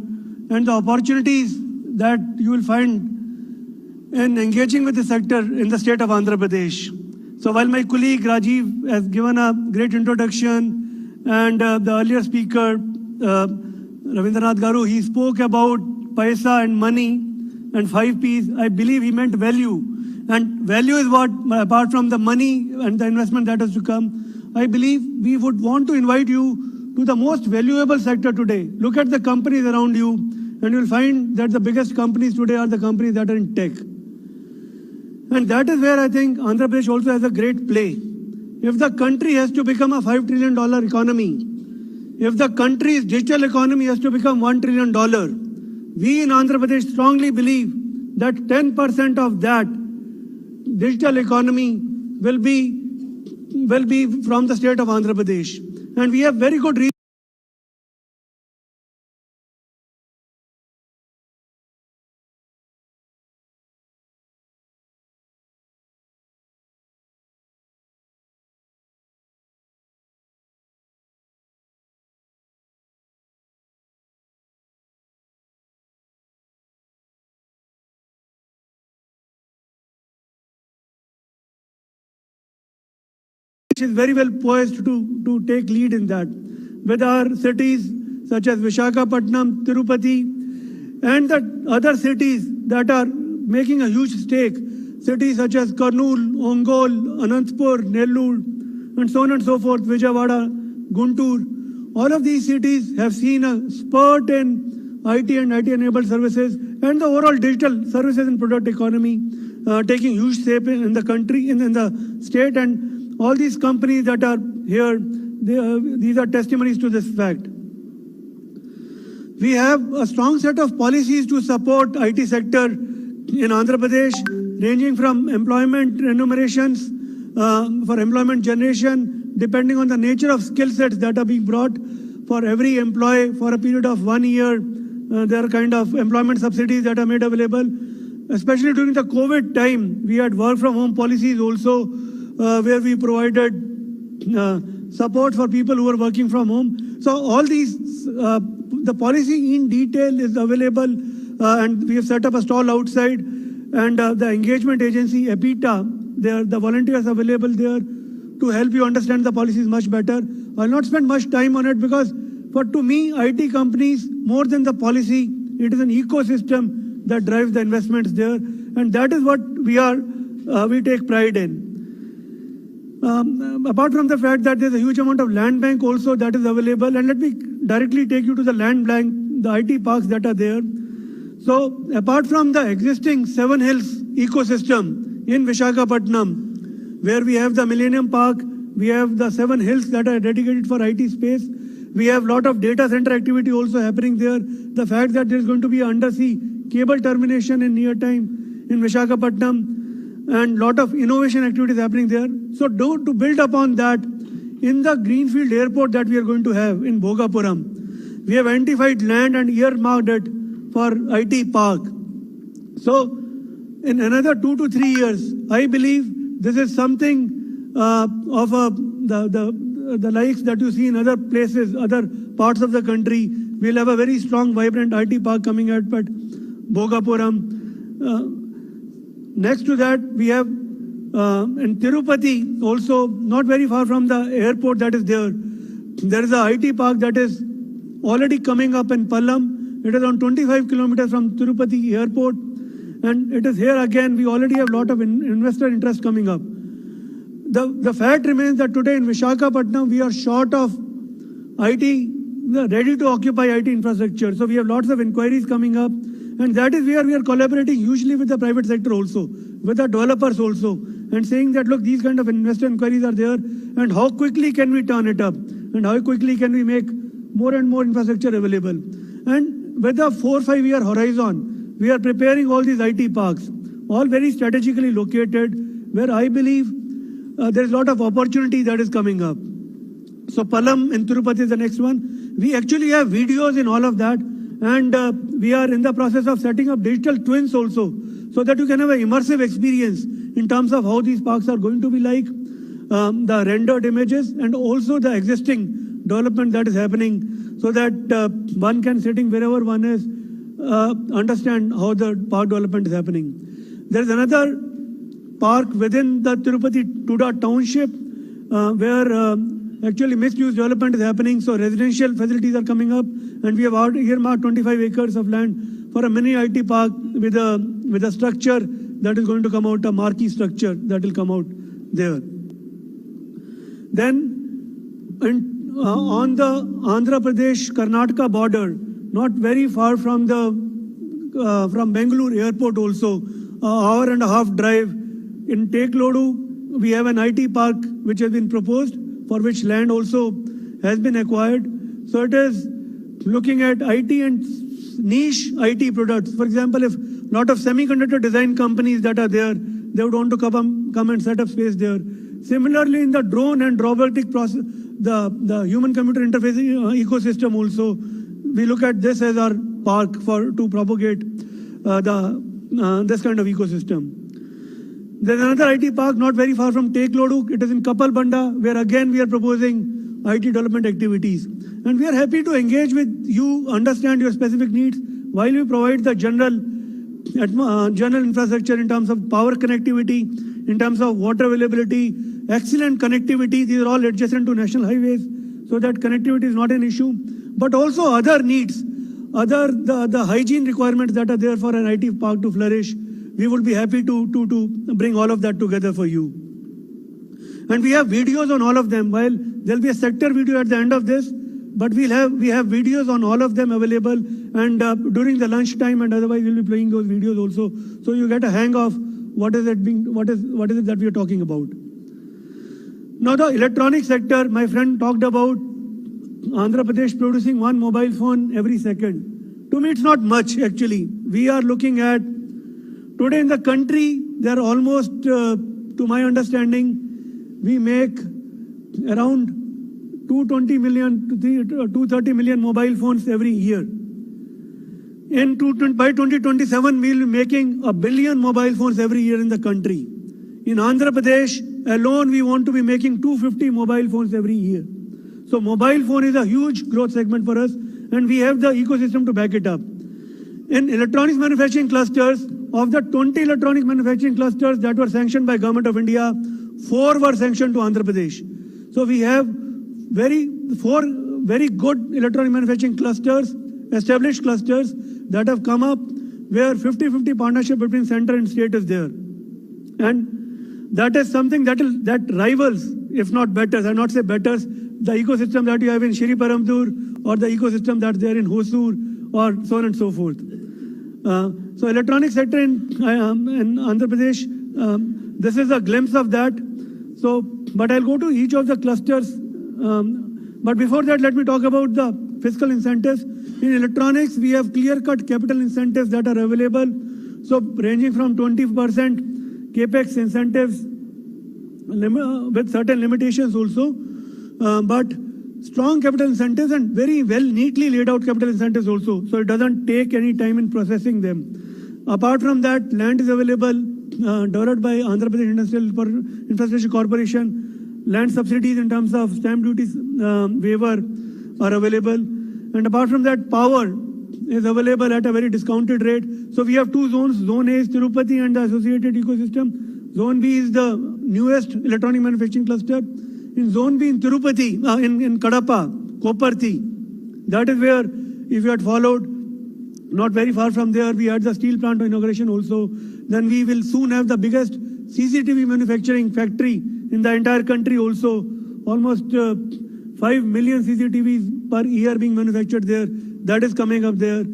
and the opportunities that you will find in engaging with the sector in the state of Andhra Pradesh. So while my colleague Rajiv has given a great introduction, and the earlier speaker, Ravindranath Garu, he spoke about paisa and money and 5 Ps. I believe he meant value. And value is what, apart from the money and the investment that has to come, I believe we would want to invite you to the most valuable sector today. Look at the companies around you, and you'll find that the biggest companies today are the companies that are in tech. And that is where I think Andhra Pradesh also has a great play. If the country has to become a $5 trillion economy, if the country's digital economy has to become $1 trillion, we in Andhra Pradesh strongly believe that 10% of that digital economy will be from the state of Andhra Pradesh. And we have very good reason. Is very well poised to take lead in that, with our cities such as Visakhapatnam, Tirupati, and the other cities that are making a huge stake, cities such as Kurnool, Ongole, Anantapur, Nellore, and so on and so forth, Vijayawada, Guntur. All of these cities have seen a spurt in IT and IT-enabled services and the overall digital services and product economy taking huge shape in the country, in the state, and all these companies that are here, these are testimonies to this fact. We have a strong set of policies to support IT sector in Andhra Pradesh, ranging from employment remunerations for employment generation, depending on the nature of skill sets that are being brought for every employee for a period of 1 year. There are kind of employment subsidies that are made available. Especially during the COVID time, we had work from home policies also, where we provided support for people who are working from home. So all these, the policy in detail is available, and we have set up a stall outside, and the engagement agency, EPITA, the volunteers available there to help you understand the policies much better. I'll not spend much time on it because to me, IT companies, more than the policy, it is an ecosystem that drives the investments there, and that is what we take pride in. Apart from the fact that there's a huge amount of land bank also that is available, and let me directly take you to the land bank, the IT parks that are there. So apart from the existing Seven Hills ecosystem in Visakhapatnam, where we have the Millennium Park, we have the Seven Hills that are dedicated for IT space, we have a lot of data center activity also happening there. The fact that there's going to be an undersea cable termination in near time in Visakhapatnam, and lot of innovation activities happening there. So to build upon that, in the Greenfield airport that we are going to have in Bhogapuram, we have identified land and earmarked it for IT park. So in another 2 to 3 years, I believe this is something of the likes that you see in other places, other parts of the country. We'll have a very strong, vibrant IT park coming at Bhogapuram. Next to that, we have in Tirupati, also not very far from the airport that is there. There is a IT park that is already coming up in Pallam. It is around 25 kilometers from Tirupati airport. And it is here again, we already have a lot of investor interest coming up. The fact remains that today in Visakhapatnam, we are short of IT, ready to occupy IT infrastructure. So we have lots of inquiries coming up. And that is where we are collaborating usually with the private sector also, with the developers also, and saying that, look, these kind of investor inquiries are there, and how quickly can we turn it up? And how quickly can we make more and more infrastructure available? And with a 4 or 5 year horizon, we are preparing all these IT parks, all very strategically located, where I believe there is a lot of opportunity that is coming up. So Palam in Tirupati is the next one. We actually have videos in all of that, and we are in the process of setting up digital twins also, so that you can have an immersive experience in terms of how these parks are going to be like, the rendered images, and also the existing development that is happening, so that one can, sitting wherever one is, understand how the park development is happening. There is another park within the Tirupati Thoduga township where actually mixed-use development is happening. So residential facilities are coming up, and we have earmarked 25 acres of land for a mini IT park with a structure that is going to come out, a marquee structure that will come out there. Then on the Andhra Pradesh-Karnataka border, not very far from Bengaluru airport also, an hour and a half drive, in Teklodu, we have an IT park which has been proposed, for which land also has been acquired. So it is looking at IT and niche IT products. For example, if a lot of semiconductor design companies that are there, they would want to come and set up space there. Similarly, in the drone and robotic process, the human-computer interface ecosystem also, we look at this as our park to propagate this kind of ecosystem. There's another IT park not very far from Teklodu. It is in Kapalbanda, where again we are proposing IT development activities. And we are happy to engage with you, understand your specific needs, while we provide the general infrastructure in terms of power connectivity, in terms of water availability, excellent connectivity. These are all adjacent to national highways, so that connectivity is not an issue. But also other needs, the hygiene requirements that are there for an IT park to flourish. We would be happy to bring all of that together for you. And we have videos on all of them. While there'll be a sector video at the end of this, but we have videos on all of them available, and during the lunch time and otherwise we'll be playing those videos also, so you get a hang of what is it that we are talking about. Now the electronic sector, my friend talked about Andhra Pradesh producing 1 mobile phone every second. To me, it's not much actually. We are looking at today in the country, there are almost, to my understanding, we make around 220 million to 230 million mobile phones every year. By 2027, we will be making 1 billion mobile phones every year in the country. In Andhra Pradesh alone, we want to be making 250 mobile phones every year. So mobile phone is a huge growth segment for us, and we have the ecosystem to back it up. In electronics manufacturing clusters, of the 20 electronic manufacturing clusters that were sanctioned by Government of India, 4 were sanctioned to Andhra Pradesh. So we have 4 very good electronic manufacturing clusters, established clusters that have come up, where 50-50 partnership between center and state is there. And that is something that rivals, if not betters, I not say betters, the ecosystem that you have in Shri Paramdur, or the ecosystem that's there in Hosur, or so on and so forth. So electronic sector in Andhra Pradesh, this is a glimpse of that. So, but I'll go to each of the clusters. But before that, let me talk about the fiscal incentives. In electronics, we have clear-cut capital incentives that are available. So ranging from 20% capex incentives with certain limitations also. But strong capital incentives and very well neatly laid out capital incentives also. So it doesn't take any time in processing them. Apart from that, land is available, developed by Andhra Pradesh Industrial Infrastructure Corporation. Land subsidies in terms of stamp duties waiver are available. And apart from that, power is available at a very discounted rate. So we have 2 zones. Zone A is Tirupati and the associated ecosystem. Zone B is the newest electronic manufacturing cluster. In Zone B in Tirupati, in Kadapa, Koparthi, that is where, if you had followed, Not very far from there, we had the steel plant inauguration also. Then we will soon have the biggest CCTV manufacturing factory in the entire country also. Almost 5 million CCTVs per year being manufactured there. That is coming up there.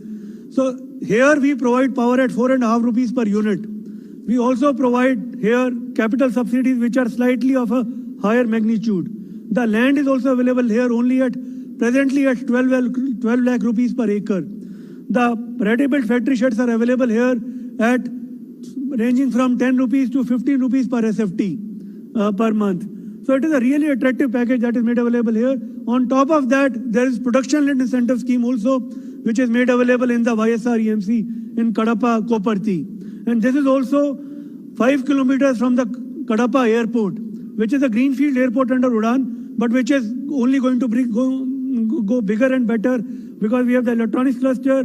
So here we provide power at 4.5 rupees per unit. We also provide here capital subsidies which are slightly of a higher magnitude. The land is also available here only presently at 12 lakh rupees per acre. The ready-built factory sheds are available here at ranging from 10 rupees to 15 rupees per SFT per month. So it is a really attractive package that is made available here. On top of that, there is production-linked incentive scheme also, which is made available in the YSR EMC in Kadapa, Koparthi. And this is also 5 kilometers from the Kadapa airport, which is a greenfield airport under Udan, but which is only going to go bigger and better because we have the electronics cluster,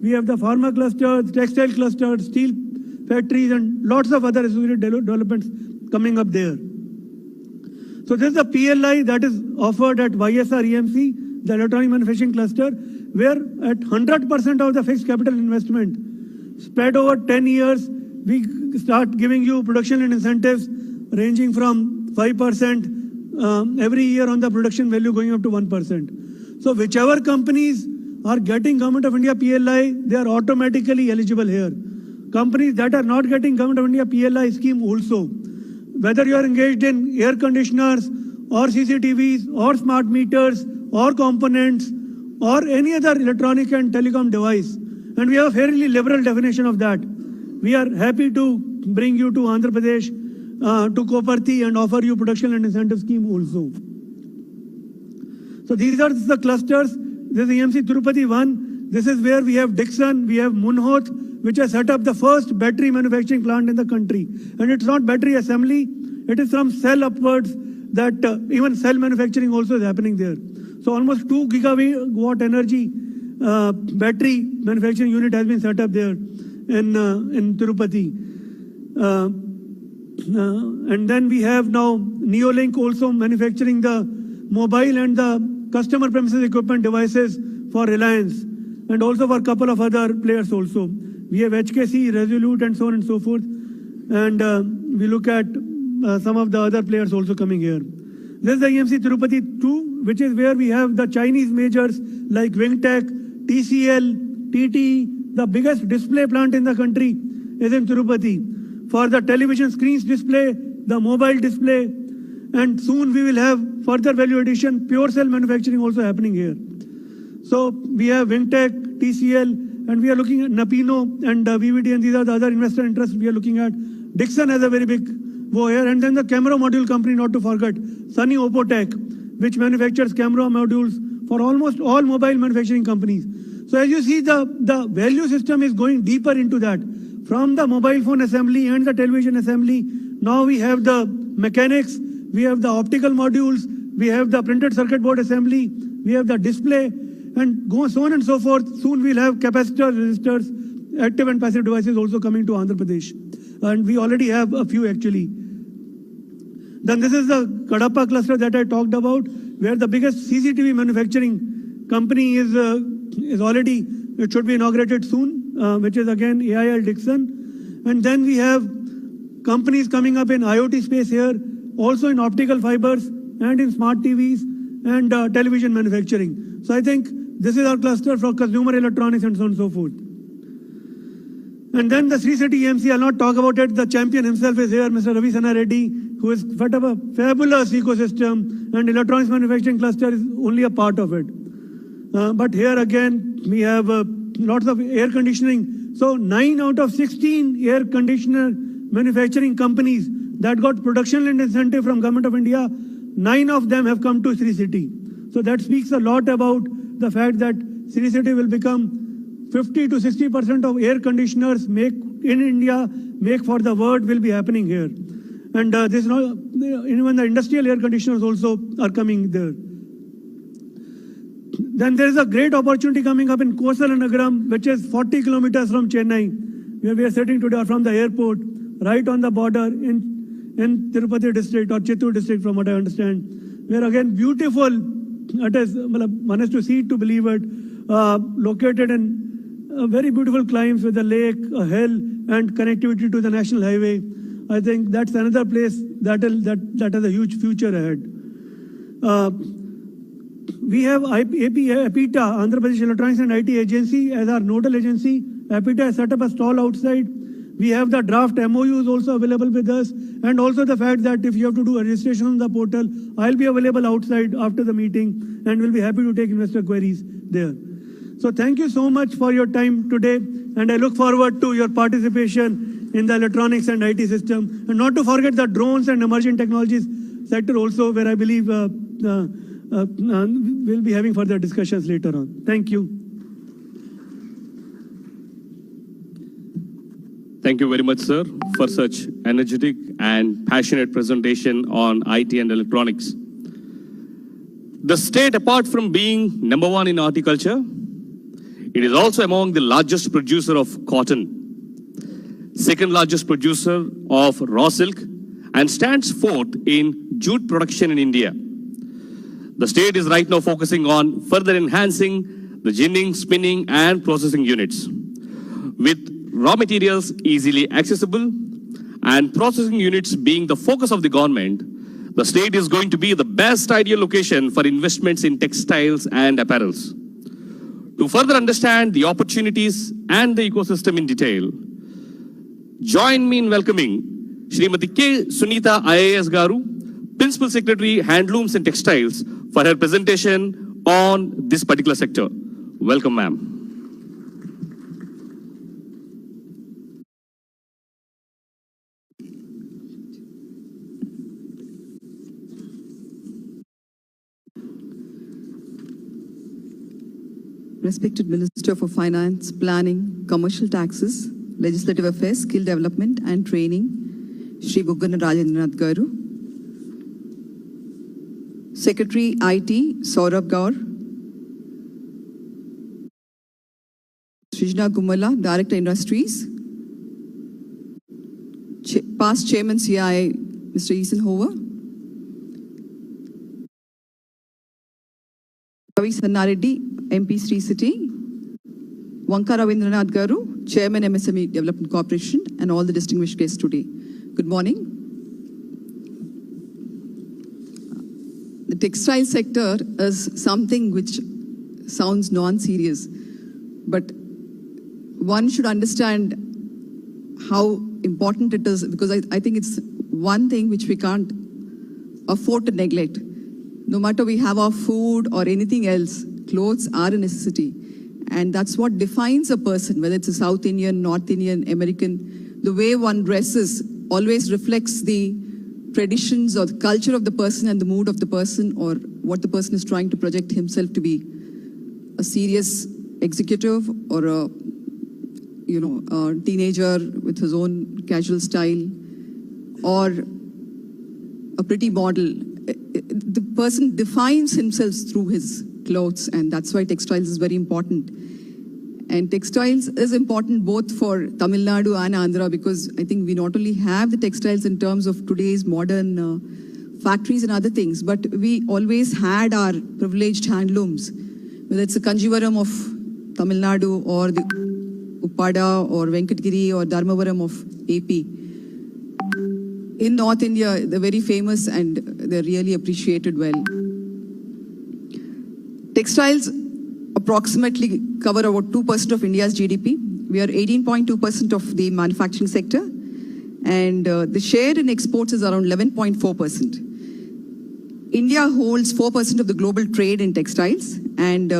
we have the pharma cluster, textile cluster, steel factories, and lots of other associated developments coming up there. So this is the PLI that is offered at YSR EMC, the electronic manufacturing cluster, where at 100% of the fixed capital investment spread over 10 years, we start giving you production and incentives ranging from 5% every year on the production value going up to 1%. So whichever companies are getting Government of India PLI, they are automatically eligible here. Companies that are not getting Government of India PLI scheme also, whether you are engaged in air conditioners or CCTVs or smart meters or components or any other electronic and telecom device. And we have a fairly liberal definition of that. We are happy to bring you to Andhra Pradesh, to Koparthi and offer you production and incentive scheme also. So these are the clusters. This is EMC Tirupati 1. This is where we have Dixon, we have Munhoth, which has set up the first battery manufacturing plant in the country. And it's not battery assembly, it is from cell upwards that even cell manufacturing also is happening there. So almost 2 gigawatt energy battery manufacturing unit has been set up there in Tirupati. And then we have now Neolink also manufacturing the mobile and the customer premises equipment devices for Reliance and also for a couple of other players also. We have HKC, Resolute and so on and so forth. And we look at some of the other players also coming here. This is the EMC Tirupati 2, which is where we have the Chinese majors like Wingtech, TCL, TT. The biggest display plant in the country is in Tirupati. For the television screens display, the mobile display, and soon we will have further value addition, pure cell manufacturing also happening here. So we have Wingtech, TCL, and we are looking at Napino and VVD, and these are the other investor interests we are looking at. Dixon has a very big go here, and then the camera module company, not to forget, Sunny Opotech, which manufactures camera modules for almost all mobile manufacturing companies. So as you see, the value system is going deeper into that. From the mobile phone assembly and the television assembly, now we have the mechanics, we have the optical modules, we have the printed circuit board assembly, we have the display, and so on and so forth. Soon we'll have capacitors, resistors, active and passive devices also coming to Andhra Pradesh. And we already have a few actually. Then this is the Kadapa cluster that I talked about, where the biggest CCTV manufacturing company is already, it should be inaugurated soon, which is again AIL Dixon. And then we have companies coming up in IoT space here, also in optical fibers and in smart TVs and television manufacturing. So I think this is our cluster for consumer electronics and so on and so forth. And then the Sri City EMC, I'll not talk about it. The champion himself is here, Mr. Ravi Sana Reddy, who has set up a fabulous ecosystem, and electronics manufacturing cluster is only a part of it. But here again, we have lots of air conditioning. So 9 out of 16 air conditioner manufacturing companies that got production and incentive from Government of India, 9 of them have come to Sri City. So that speaks a lot about the fact that Sri City will become 50 to 60% of air conditioners make in India, make for the world, will be happening here. And this now, even the industrial air conditioners also are coming there. Then there is a great opportunity coming up in Kosalanagaram, which is 40 kilometers from Chennai, where we are sitting today from the airport, right on the border in Tirupati district or Chittoor district, from what I understand. Where again, beautiful, it is, one has to see it to believe it, located in very beautiful climbs with a lake, a hill, and connectivity to the national highway. I think that's another place that has a huge future ahead. We have APITA, Andhra Pradesh Electronics and IT Agency, as our nodal agency. APITA has set up a stall outside. We have the draft MOUs also available with us, and also the fact that if you have to do a registration on the portal, I'll be available outside after the meeting, and we'll be happy to take investor queries there. So thank you so much for your time today, and I look forward to your participation in the electronics and IT system, and not to forget the drones and emerging technologies sector also, where I believe we'll be having further discussions later on. Thank you. Thank you very much, sir, for such energetic and passionate presentation on IT and electronics. The state, apart from being #1 in horticulture, it is also among the largest producer of cotton, second largest producer of raw silk, and stands fourth in jute production in India. The state is right now focusing on further enhancing the ginning, spinning, and processing units. With raw materials easily accessible and processing units being the focus of the government, the state is going to be the best ideal location for investments in textiles and apparels. To further understand the opportunities and the ecosystem in detail, join me in welcoming Srimati K. Sunita IAS Garu, Principal Secretary, Handlooms and Textiles, for her presentation on this particular sector. Welcome, ma'am. Respected Minister for Finance, Planning, Commercial Taxes, Legislative Affairs, Skill Development and Training, Shri Jagananna Rajendranath Garu. Secretary IT, Saurabh Gaur. Srijna Gumala, Director Industries. Past Chairman CI, Mr. Ethan Hover. Ravi Sannareddy, MP Sri City. Vanka Ravindranath Garu, Chairman MSME Development Corporation, and all the distinguished guests today. Good morning. The textile sector is something which sounds non-serious, but one should understand how important it is, because I think it's one thing which we can't afford to neglect. No matter we have our food or anything else, clothes are a necessity. And that's what defines a person, whether it's a South Indian, North Indian, American. The way one dresses always reflects the traditions or the culture of the person and the mood of the person, or what the person is trying to project himself to be. A serious executive or a teenager with his own casual style, or a pretty model. The person defines himself through his clothes, and that's why textiles is very important. And textiles is important both for Tamil Nadu and Andhra, because I think we not only have the textiles in terms of today's modern factories and other things, but we always had our privileged handlooms, whether it's a Kanjivaram of Tamil Nadu or the Uppada or Venkatgiri or Dharmavaram of AP. In North India, they're very famous and they're really appreciated well. Textiles approximately cover about 2% of India's GDP. We are 18.2% of the manufacturing sector, and the share in exports is around 11.4%. India holds 4% of the global trade in textiles, and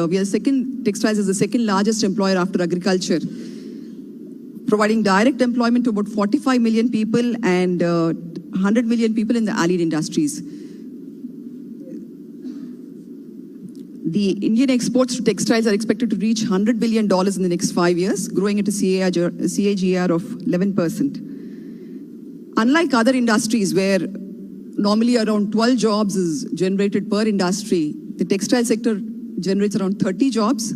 textiles is the second largest employer after agriculture, providing direct employment to about 45 million people and 100 million people in the allied industries. The Indian exports to textiles are expected to reach $100 billion in the next 5 years, growing at a CAGR of 11%. Unlike other industries where normally around 12 jobs is generated per industry, the textile sector generates around 30 jobs.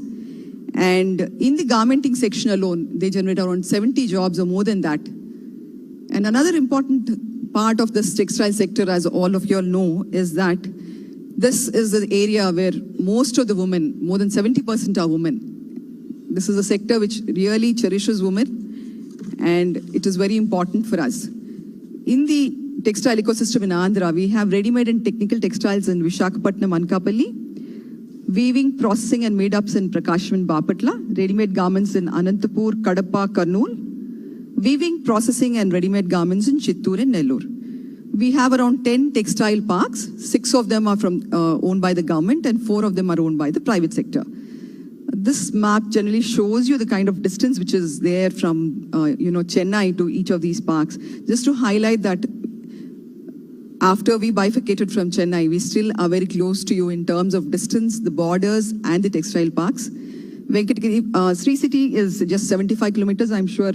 And in the garmenting section alone, they generate around 70 jobs or more than that. And another important part of this textile sector, as all of you all know, is that this is the area where most of the women, more than 70% are women. this is a sector which really cherishes women, and it is very important for us. In the textile ecosystem in Andhra, we have ready-made and technical textiles in Visakhapatnam, Anakapalli, weaving, processing and made-ups in Prakasham and Bapatla, ready-made garments in Anantapur, Kadapa, Kurnool, weaving, processing and ready-made garments in Chittoor and Nellore. We have around 10 textile parks. 6 of them are owned by the government and 4 of them are owned by the private sector. This map generally shows you the kind of distance which is there from Chennai to each of these parks. Just to highlight that after we bifurcated from Chennai, we still are very close to you in terms of distance, the borders and the textile parks. Venkatagiri, Sri City is just 75 kilometers. I'm sure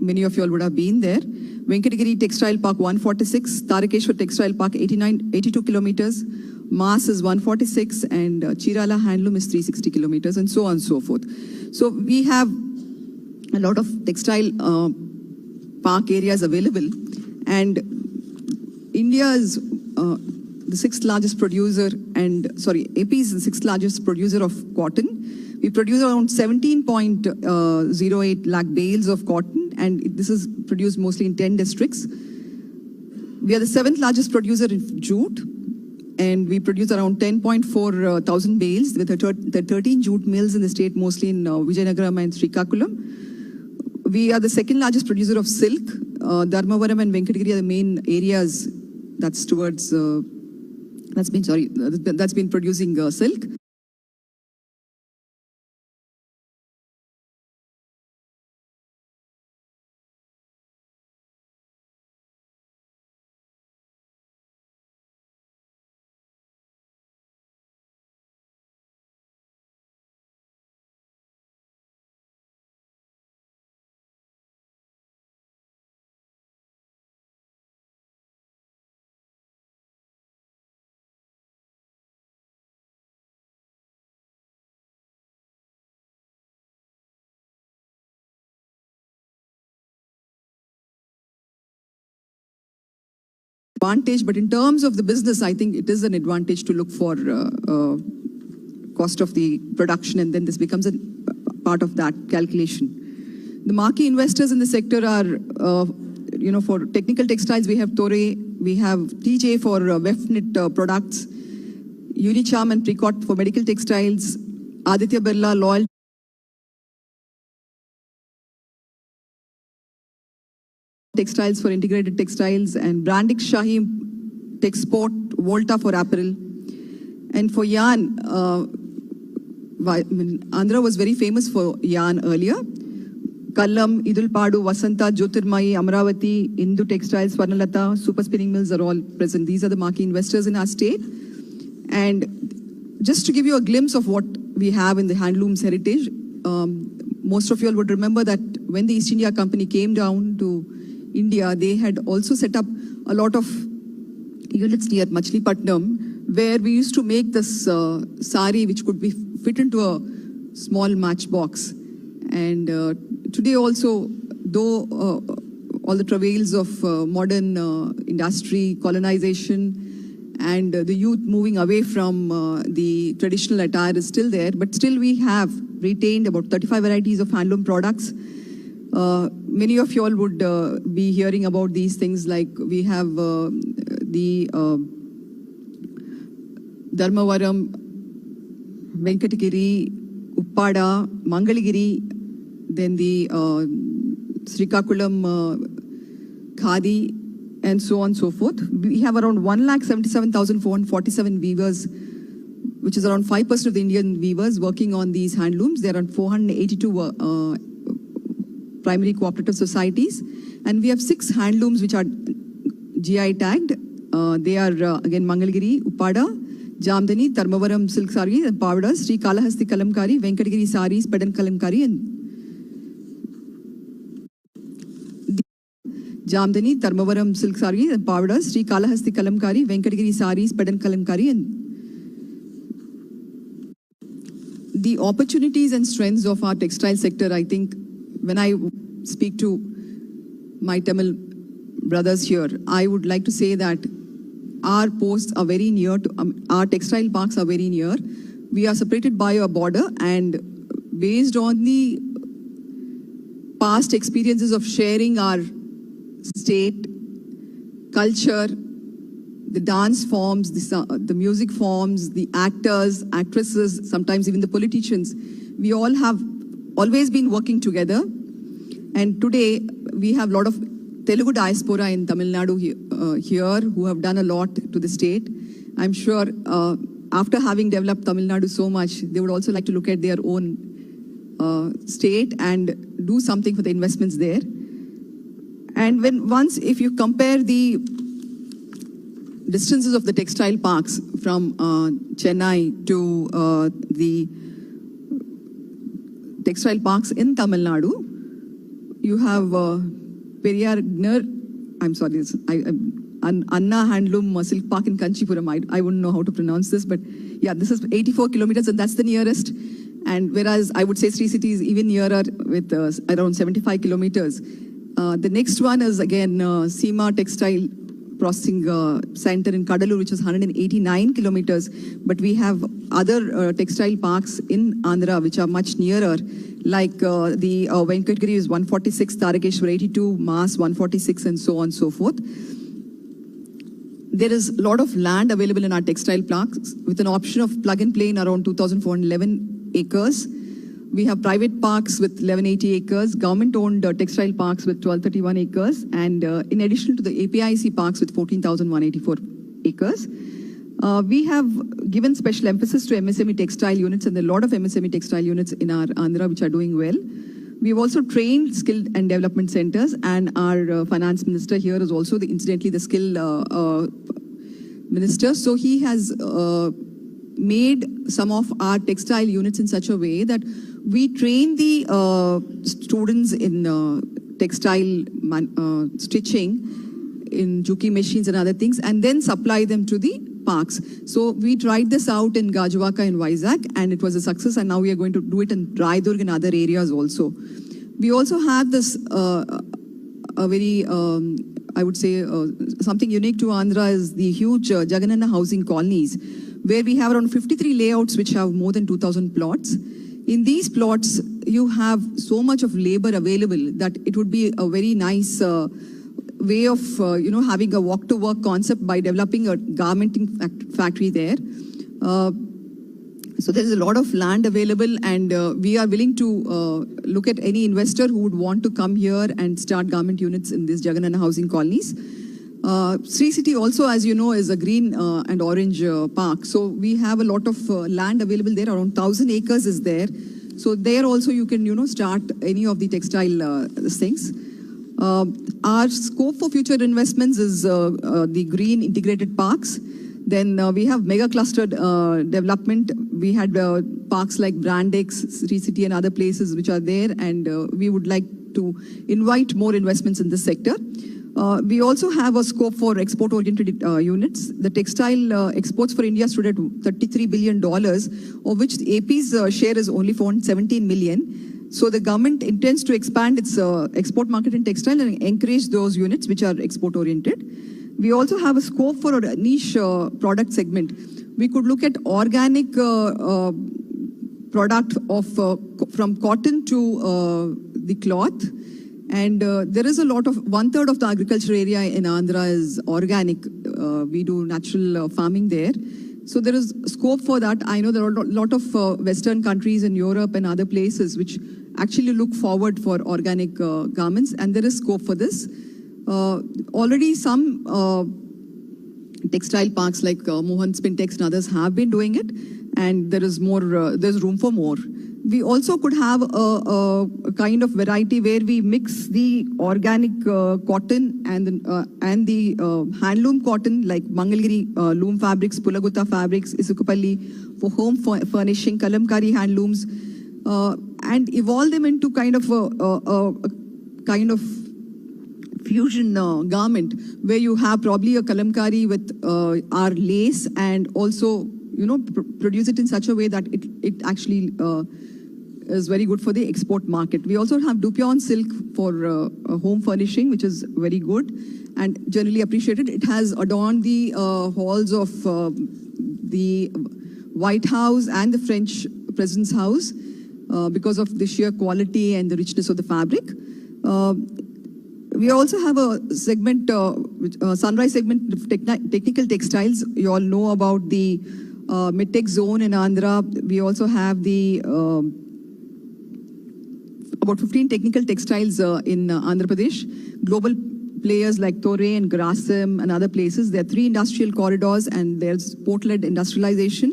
many of you all would have been there. Venkatagiri Textile Park 146, Tarakeshwar Textile Park 82 kilometers, Maas is 146 and Chirala Handloom is 360 kilometers and so on and so forth. So we have a lot of textile park areas available, and India is the 6th largest producer AP is the 6th largest producer of cotton. We produce around 17.08 lakh bales of cotton, and this is produced mostly in 10 districts. We are the 7th largest producer in jute, and we produce around 10.4 thousand bales with the 13 jute mills in the state, mostly in Vijayanagaram and Srikakulam. We are the 2nd largest producer of silk. Dharmavaram and Venkatagiri are the main areas that's been producing silk. Advantage, but in terms of the business, I think it is an advantage to look for cost of the production, and then this becomes a part of that calculation. The marquee investors in the sector are, for technical textiles, we have Torre, we have TJ for weft knit products, Unicharm and Precot for medical textiles, Aditya Birla, Loyal Textiles for integrated textiles, and Brandic Shahi Texport, Volta for apparel. And for yarn, Andhra was very famous for yarn earlier. Kallam, Idulpadu, Vasanta, Jyotirmai, Amravati, Indu Textiles, Swarnalata, Super Spinning Mills are all present. These are the marquee investors in our state. And just to give you a glimpse of what we have in the handlooms heritage, most of you all would remember that when the East India Company came down to India, they had also set up a lot of units near Machilipatnam, where we used to make this sari which could be fit into a small matchbox. And today also, though all the travails of modern industry, colonization, and the youth moving away from the traditional attire is still there, but still we have retained about 35 varieties of handloom products. Many of you all would be hearing about these things, like we have the Dharmavaram, Venkatagiri, Uppada, Mangalagiri, then the Srikakulam Khadi, and so on and so forth. We have around 1,77,447 weavers, which is around 5% of the Indian weavers working on these handlooms. There are 482 primary cooperative societies, and we have 6 handlooms which are GI tagged. They are again Mangalagiri, Uppada, Jamdani, Dharmavaram silk sarees and Pavadas, Sri Kalahasti Kalamkari, Venkatagiri sarees, Pedan Kalamkari, and Jamdani, Dharmavaram silk sarees and Pavadas, Sri Kalahasti Kalamkari, Venkatagiri sarees, Pedan Kalamkari, and the opportunities and strengths of our textile sector. I think when I speak to my Tamil brothers here, I would like to say that our posts are very near to, our textile parks are very near. We are separated by a border, and based on the past experiences of sharing our state, culture, the dance forms, the music forms, the actors, actresses, sometimes even the politicians. We all have always been working together. And today, we have a lot of Telugu diaspora in Tamil Nadu here who have done a lot to the state. I'm sure after having developed Tamil Nadu so much, they would also like to look at their own state and do something for the investments there. And if you compare the distances of the textile parks from Chennai to the textile parks in Tamil Nadu, you have Anna Handloom Silk Park in Kanchipuram. I wouldn't know how to pronounce this, but yeah, this is 84 kilometers and that's the nearest. And whereas I would say Sri City is even nearer with around 75 kilometers. The next one is again Seema Textile Processing Center in Kadalur, which is 189 kilometers. But we have other textile parks in Andhra, which are much nearer, like the Venkatgiri is 146, Tarakeshwar 82, Maas 146, and so on and so forth. There is a lot of land available in our textile parks with an option of plug and play in around 2,411 acres. We have private parks with 1180 acres, government-owned textile parks with 1231 acres, and in addition to the APIC parks with 14,184 acres. We have given special emphasis to MSME textile units, and there are a lot of MSME textile units in our Andhra which are doing well. We've also trained skill and development centers, and our finance minister here is also incidentally the skill minister. So he has made some of our textile units in such a way that we train the students in textile stitching, in juki machines and other things, and then supply them to the parks. So we tried this out in Gajwaka in Vizag, and it was a success, and now we are going to do it in Raidurg and other areas also. We also have this a very, I would say, something unique to Andhra is the huge Jagananna housing colonies, where we have around 53 layouts which have more than 2,000 plots. In these plots, you have so much of labor available that it would be a very nice way of, having a walk-to-work concept by developing a garmenting factory there. So there is a lot of land available, and we are willing to look at any investor who would want to come here and start garment units in these Jagananna housing colonies. Sri City also, as you know, is a green and orange park. So we have a lot of land available there. Around 1,000 acres is there. So there also you can, start any of the textile things. Our scope for future investments is the green integrated parks. Then we have mega clustered development. We had parks like Brandex, Sri City and other places which are there, and we would like to invite more investments in this sector. We also have a scope for export-oriented units. The textile exports for India stood at $33 billion, of which the AP's share is only $417 million. So the government intends to expand its export market in textile and encourage those units which are export-oriented. We also have a scope for a niche product segment. We could look at organic product of from cotton to the cloth. And there is a lot of, 1/3 of the agriculture area in Andhra is organic. We do natural farming there. So there is scope for that. I know there are a lot of Western countries in Europe and other places which actually look forward for organic garments, and there is scope for this. Already some textile parks like Mohan Spintex and others have been doing it, and there is more. There's room for more. We also could have a kind of variety where we mix the organic cotton and the handloom cotton like Mangalgiri loom fabrics, Pulagutta fabrics, Isukupalli for home furnishing, Kalamkari handlooms, and evolve them into kind of a fusion garment where you have probably a Kalamkari with our lace, and also produce it in such a way that it actually is very good for the export market. We also have Dupion silk for home furnishing, which is very good and generally appreciated. It has adorned the halls of the White House and the French President's house. because of the sheer quality and the richness of the fabric. We also have a segment, sunrise segment of technical textiles. You all know about the mid-tech zone in Andhra. We also have the about 15 technical textiles in Andhra Pradesh. Global players like Torre and Grasim and other places. There are 3 industrial corridors and there's port-led industrialization.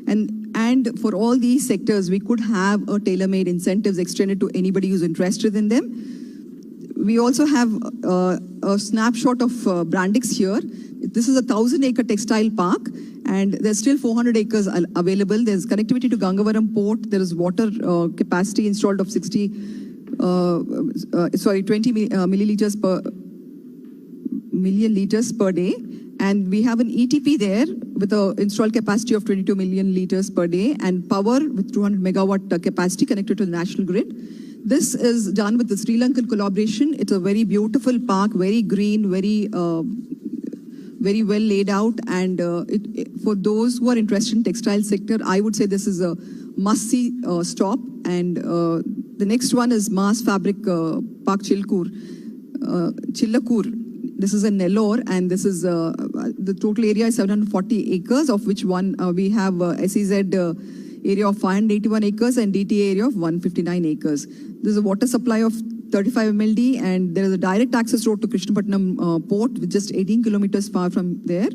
And for all these sectors, we could have a tailor-made incentives extended to anybody who's interested in them. We also have a snapshot of Brandix here. This is a 1,000-acre textile park, and there's still 400 acres available. There's connectivity to Gangavaram port. There is water capacity installed of 20 million liters per day. And we have an ETP there with an installed capacity of 22 million liters per day and power with 200 megawatt capacity connected to the national grid. This is done with the Sri Lankan collaboration. It's a very beautiful park, very green, very well laid out. And for those who are interested in textile sector, I would say this is a must-see stop. And the next one is Mass Fabric Park Chillakur. This is in Nellore, and this is the total area is 740 acres, of which we have SEZ area of 581 acres and DTA area of 159 acres. There's a water supply of 35 MLD, and there is a direct access road to Krishnapatnam port, with just 18 kilometers far from there.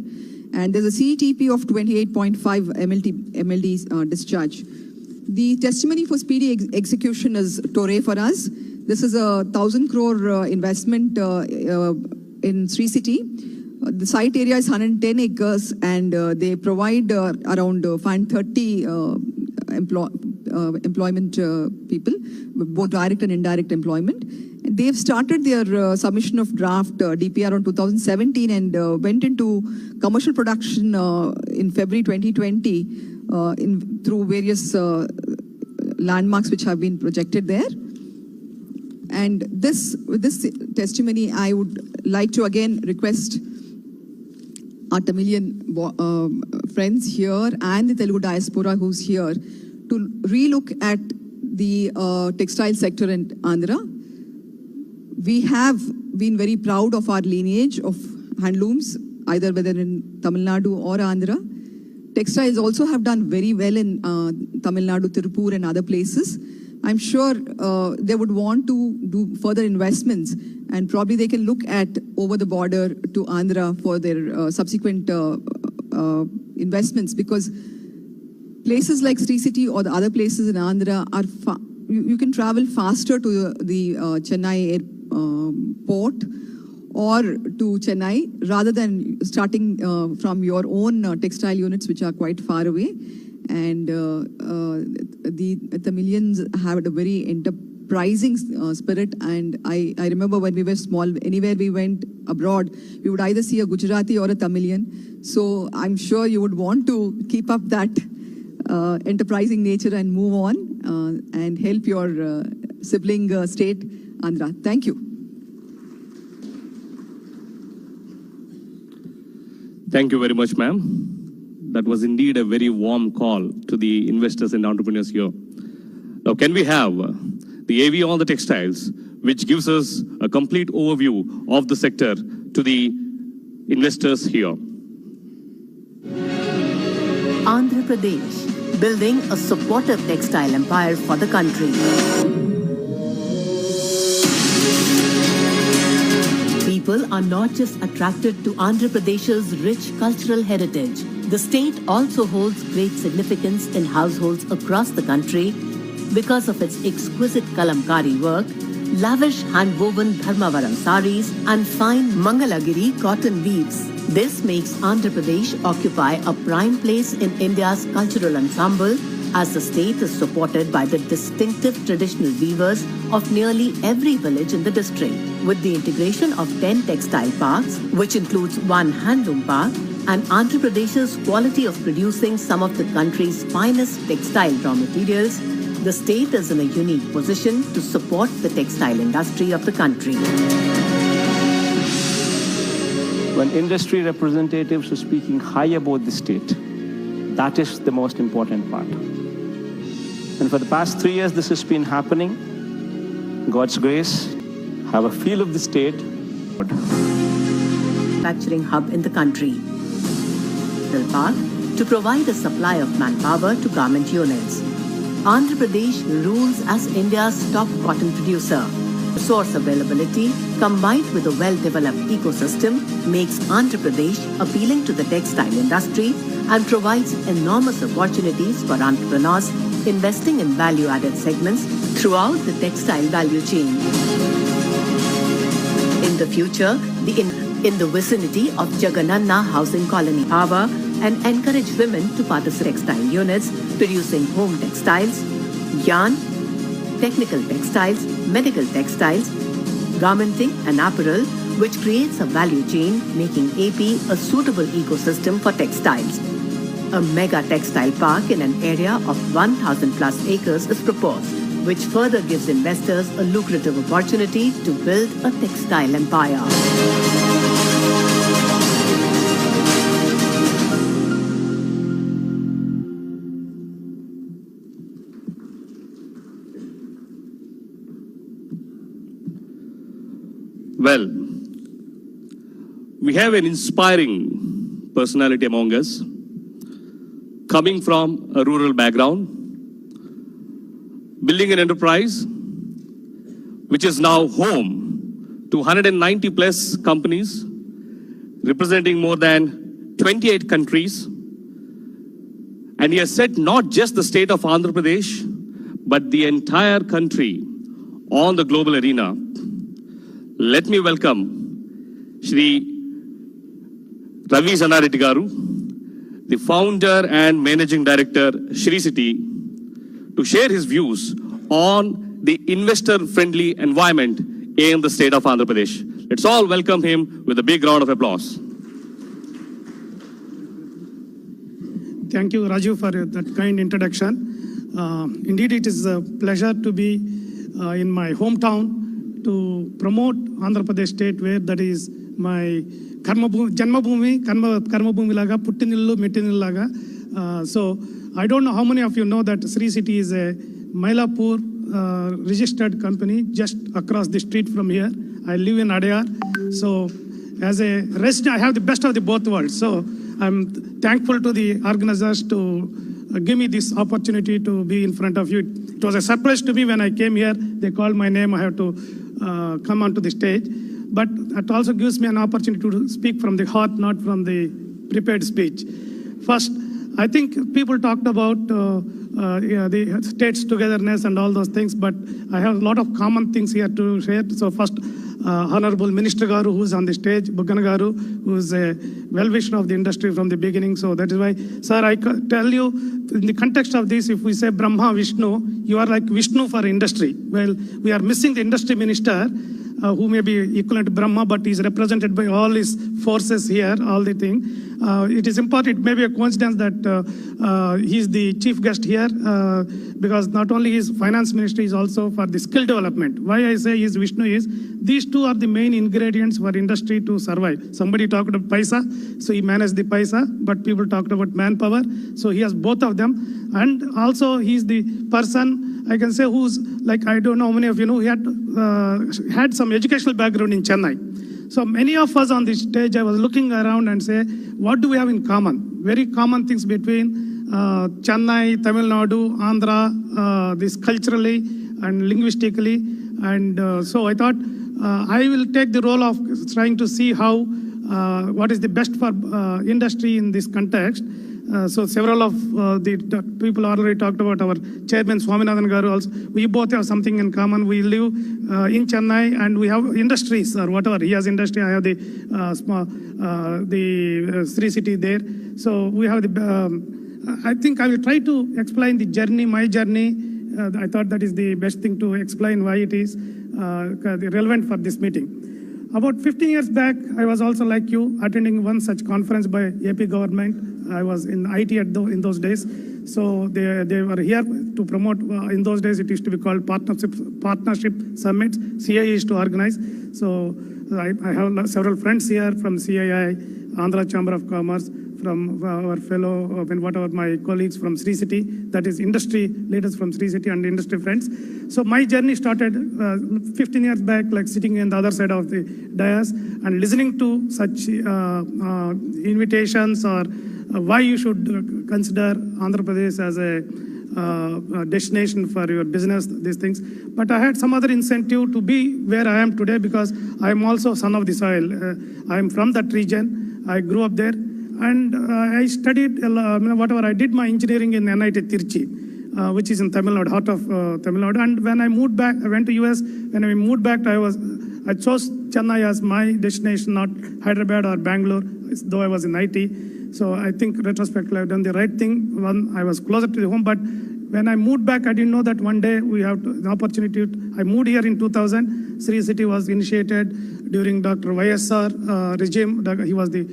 And there's a CETP of 28.5 MLD discharge. The testimony for speedy execution is Torre for us. This is a 1,000 crore investment in Sri City. The site area is 110 acres, and they provide around 530 employment people, both direct and indirect employment. And they've started their submission of draft DPR on 2017 and went into commercial production in February 2020 through various landmarks which have been projected there. And with this testimony, I would like to again request our Tamilian friends here and the Telugu diaspora who's here to relook at the textile sector in Andhra. We have been very proud of our lineage of handlooms, either whether in Tamil Nadu or Andhra. Textiles also have done very well in Tamil Nadu, Tirupur and other places. I'm sure they would want to do further investments, and probably they can look at over the border to Andhra for their subsequent investments, because places like Sri City or the other places in Andhra are you can travel faster to the Chennai port or to Chennai rather than starting from your own textile units, which are quite far away. And the Tamilians have a very enterprising spirit. And I remember when we were small, anywhere we went abroad, we would either see a Gujarati or a Tamilian. So I'm sure you would want to keep up that enterprising nature and move on and help your sibling state, Andhra. Thank you. Thank you very much, ma'am. That was indeed a very warm call to the investors and entrepreneurs here. Now, can we have the AV on the textiles, which gives us a complete overview of the sector to the investors here? Andhra Pradesh, building a supportive textile empire for the country. People are not just attracted to Andhra Pradesh's rich cultural heritage. The state also holds great significance in households across the country because of its exquisite kalamkari work, lavish hand-woven dharmavaram saris, and fine Mangalagiri cotton weaves. This makes Andhra Pradesh occupy a prime place in India's cultural ensemble, as the state is supported by the distinctive traditional weavers of nearly every village in the district. With the integration of 10 textile parks, which includes 1 handloom park, and Andhra Pradesh's quality of producing some of the country's finest textile raw materials, the state is in a unique position to support the textile industry of the country. When industry representatives are speaking high about the state, that is the most important part. And for the past 3 years, this has been happening. God's grace, have a feel of the state. Manufacturing hub in the country. Park to provide a supply of manpower to garment units. Andhra Pradesh rules as India's top cotton producer. Resource availability combined with a well-developed ecosystem makes Andhra Pradesh appealing to the textile industry and provides enormous opportunities for entrepreneurs investing in value-added segments throughout the textile value chain. In the future, in the vicinity of Jagananna housing colony power and encourage women to participate in textile units producing home textiles, yarn, technical textiles, medical textiles, garmenting and apparel, which creates a value chain making AP a suitable ecosystem for textiles. A mega textile park in an area of 1,000 plus acres is proposed, which further gives investors a lucrative opportunity to build a textile empire. Well, we have an inspiring personality among us, coming from a rural background, building an enterprise which is now home to 190 plus companies, representing more than 28 countries. And he has set not just the state of Andhra Pradesh, but the entire country on the global arena. Let me welcome Shri Ravi Zannareddy Garu, the founder and managing director, Shri City, to share his views on the investor-friendly environment in the state of Andhra Pradesh. Let's all welcome him with a big round of applause. Thank you, Raju, for that kind introduction. Indeed, it is a pleasure to be in my hometown to promote Andhra Pradesh state, where that is my Janmabhumi, Karmabhumi laga, Puttinillu, Mettinillu laga. So I don't know how many of you know that Sri City is a Mylapore registered company just across the street from here. I live in Adyar. So as a resident, I have the best of the both worlds. So I'm thankful to the organizers to give me this opportunity to be in front of you. It was a surprise to me when I came here. They called my name. I have to come onto the stage. But it also gives me an opportunity to speak from the heart, not from the prepared speech. First, I think people talked about the state's togetherness and all those things, but I have a lot of common things here to share. So first, Honorable Minister Garu, who's on the stage, Bugana Garu, who's a well-wisher of the industry from the beginning. So that is why, sir, I tell you, in the context of this, if we say Brahma, Vishnu, you are like Vishnu for industry. Well, we are missing the industry minister, who may be equivalent to Brahma, but is represented by all his forces here, all the thing. It is important, it may be a coincidence that he is the chief guest here, because not only his finance ministry is also for the skill development. Why I say is Vishnu is, these two are the main ingredients for industry to survive. Somebody talked about paisa, so he managed the paisa, but people talked about manpower, so he has both of them. And also he is the person, I can say, who's like, I don't know how many of you know, he had some educational background in Chennai. So many of us on this stage, I was looking around and say, what do we have in common? Very common things between Chennai, Tamil Nadu, Andhra, this culturally and linguistically. And so I thought I will take the role of trying to see how, what is the best for industry in this context. So several of the people already talked about our chairman Swaminathan Garu also. We both have something in common. We live in Chennai and we have industries or whatever. He has industry, I have the Sri City there. So we have the, I think I will try to explain the journey, my journey. I thought that is the best thing to explain why it is relevant for this meeting. About 15 years back, I was also like you, attending one such conference by AP government. I was in IT in those days. So they were here to promote, in those days it used to be called partnership summits, CII used to organize. So I have several friends here from CII Andhra Chamber of Commerce, from our fellow, whatever my colleagues from Sri City, that is industry leaders from Sri City and industry friends. So my journey started 15 years back, like sitting in the other side of the dais and listening to such invitations or why you should consider Andhra Pradesh as a destination for your business, these things. But I had some other incentive to be where I am today because I am also son of the soil. I am from that region. I grew up there. And I studied, whatever, I did my engineering in NIT Tirchi, which is in Tamil Nadu, heart of Tamil Nadu. And when I moved back, I went to US. When I moved back, I chose Chennai as my destination, not Hyderabad or Bangalore, though I was in IT. So I think retrospectively, I've done the right thing. One, I was closer to the home, but when I moved back, I didn't know that one day we have an opportunity. I moved here in 2000. Sri City was initiated during Dr. YSR regime. He was the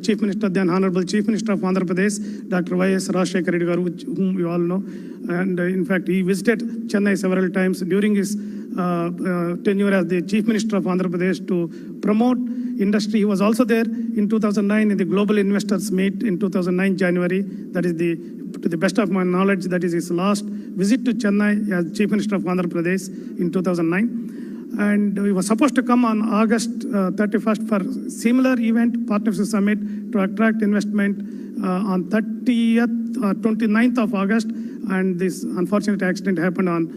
Chief Minister, then Honorable Chief Minister of Andhra Pradesh, Dr. Y.S. Rajshekara Reddy garu, whom you all know. And in fact, he visited Chennai several times during his tenure as the Chief Minister of Andhra Pradesh to promote industry. He was also there in 2009 in the Global Investors Meet in 2009 January. That is to the best of my knowledge, that is his last visit to Chennai as Chief Minister of Andhra Pradesh in 2009. And we were supposed to come on August 31st for similar event, Partnership Summit, to attract investment on 30th or 29th of August. And this unfortunate accident happened on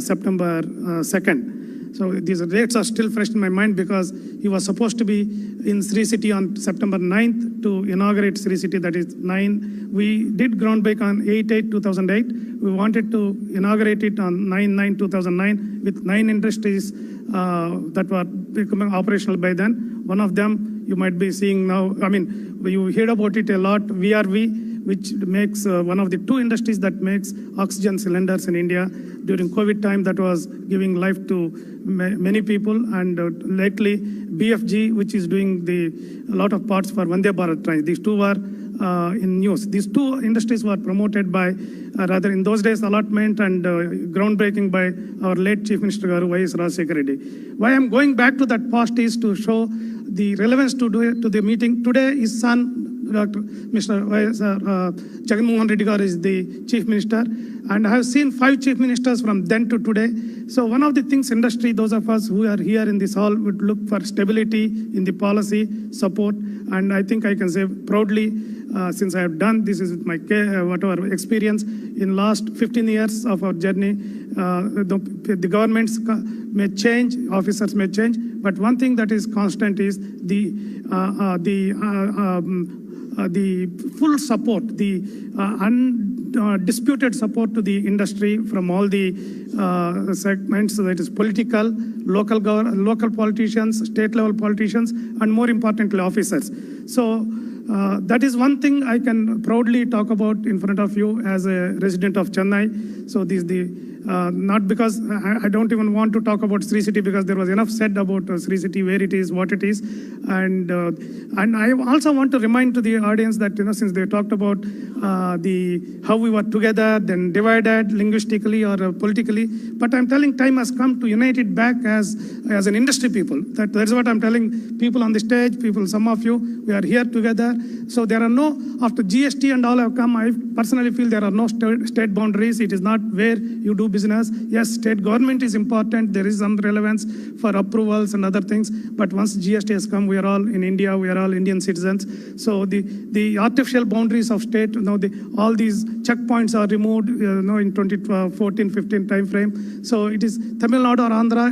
September 2nd. So these dates are still fresh in my mind because he was supposed to be in Sri City on September 9th to inaugurate Sri City, that is 9. We did groundbreak on 8/8/2008. We wanted to inaugurate it on 9/9/2009 with 9 industries that were becoming operational by then. One of them you might be seeing now, you heard about it a lot, VRV, which makes one of the 2 industries that makes oxygen cylinders in India. During COVID time, that was giving life to many people. And lately, BFG, which is doing a lot of parts for Vande Bharat trains. These 2 were in news. These 2 industries were promoted by, rather in those days, allotment and groundbreaking by our late Chief Minister garu, Y.S. Rajshekara Reddy. Why I'm going back to that past is to show the relevance to the meeting. Today, his son, Dr. Mr. Jagananna Reddy garu is the Chief Minister. And I have seen 5 Chief Ministers from then to today. So one of the things industry, those of us who are here in this hall would look for stability in the policy support. And I think I can say proudly, since I have done this is with my whatever experience in last 15 years of our journey, the governments may change, officers may change, but one thing that is constant is the full support, the undisputed support to the industry from all the segments, so that is political, local politicians, state level politicians, and more importantly, officers. So that is one thing I can proudly talk about in front of you as a resident of Chennai. So this not because I don't even want to talk about Sri City because there was enough said about Sri City, where it is, what it is. And I also want to remind to the audience that, since they talked about how we were together, then divided linguistically or politically, but I'm telling time has come to unite it back as an industry people. That's what I'm telling people on the stage, people, some of you, we are here together. So there are no, after GST and all have come, I personally feel there are no state boundaries. It is not where you do business. Yes, state government is important. There is some relevance for approvals and other things. But once GST has come, we are all in India. We are all Indian citizens. So the artificial boundaries of state, all these checkpoints are removed, in 2014-15 time frame. So it is Tamil Nadu or Andhra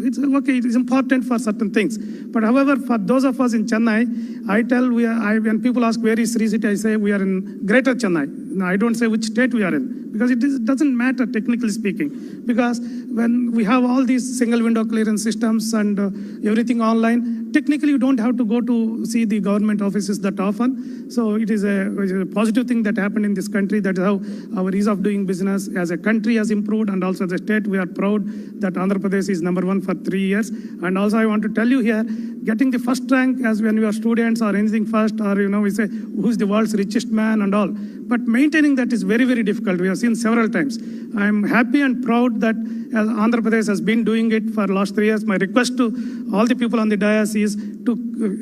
it's okay. It is important for certain things. But however, for those of us in Chennai, I tell when people ask where is Sri City, I say we are in Greater Chennai. No, I don't say which state we are in because it doesn't matter technically speaking. Because when we have all these single window clearance systems and everything online, technically you don't have to go to see the government offices that often. So it is a positive thing that happened in this country. That is how our ease of doing business as a country has improved, and also as a state we are proud that Andhra Pradesh is #1 for 3 years. And also I want to tell you here, getting the first rank as when we are students or anything first, or we say who's the world's richest man and all. But maintaining that is very, very difficult. We have seen several times. I'm happy and proud that Andhra Pradesh has been doing it for the last 3 years. My request to all the people on the dais is to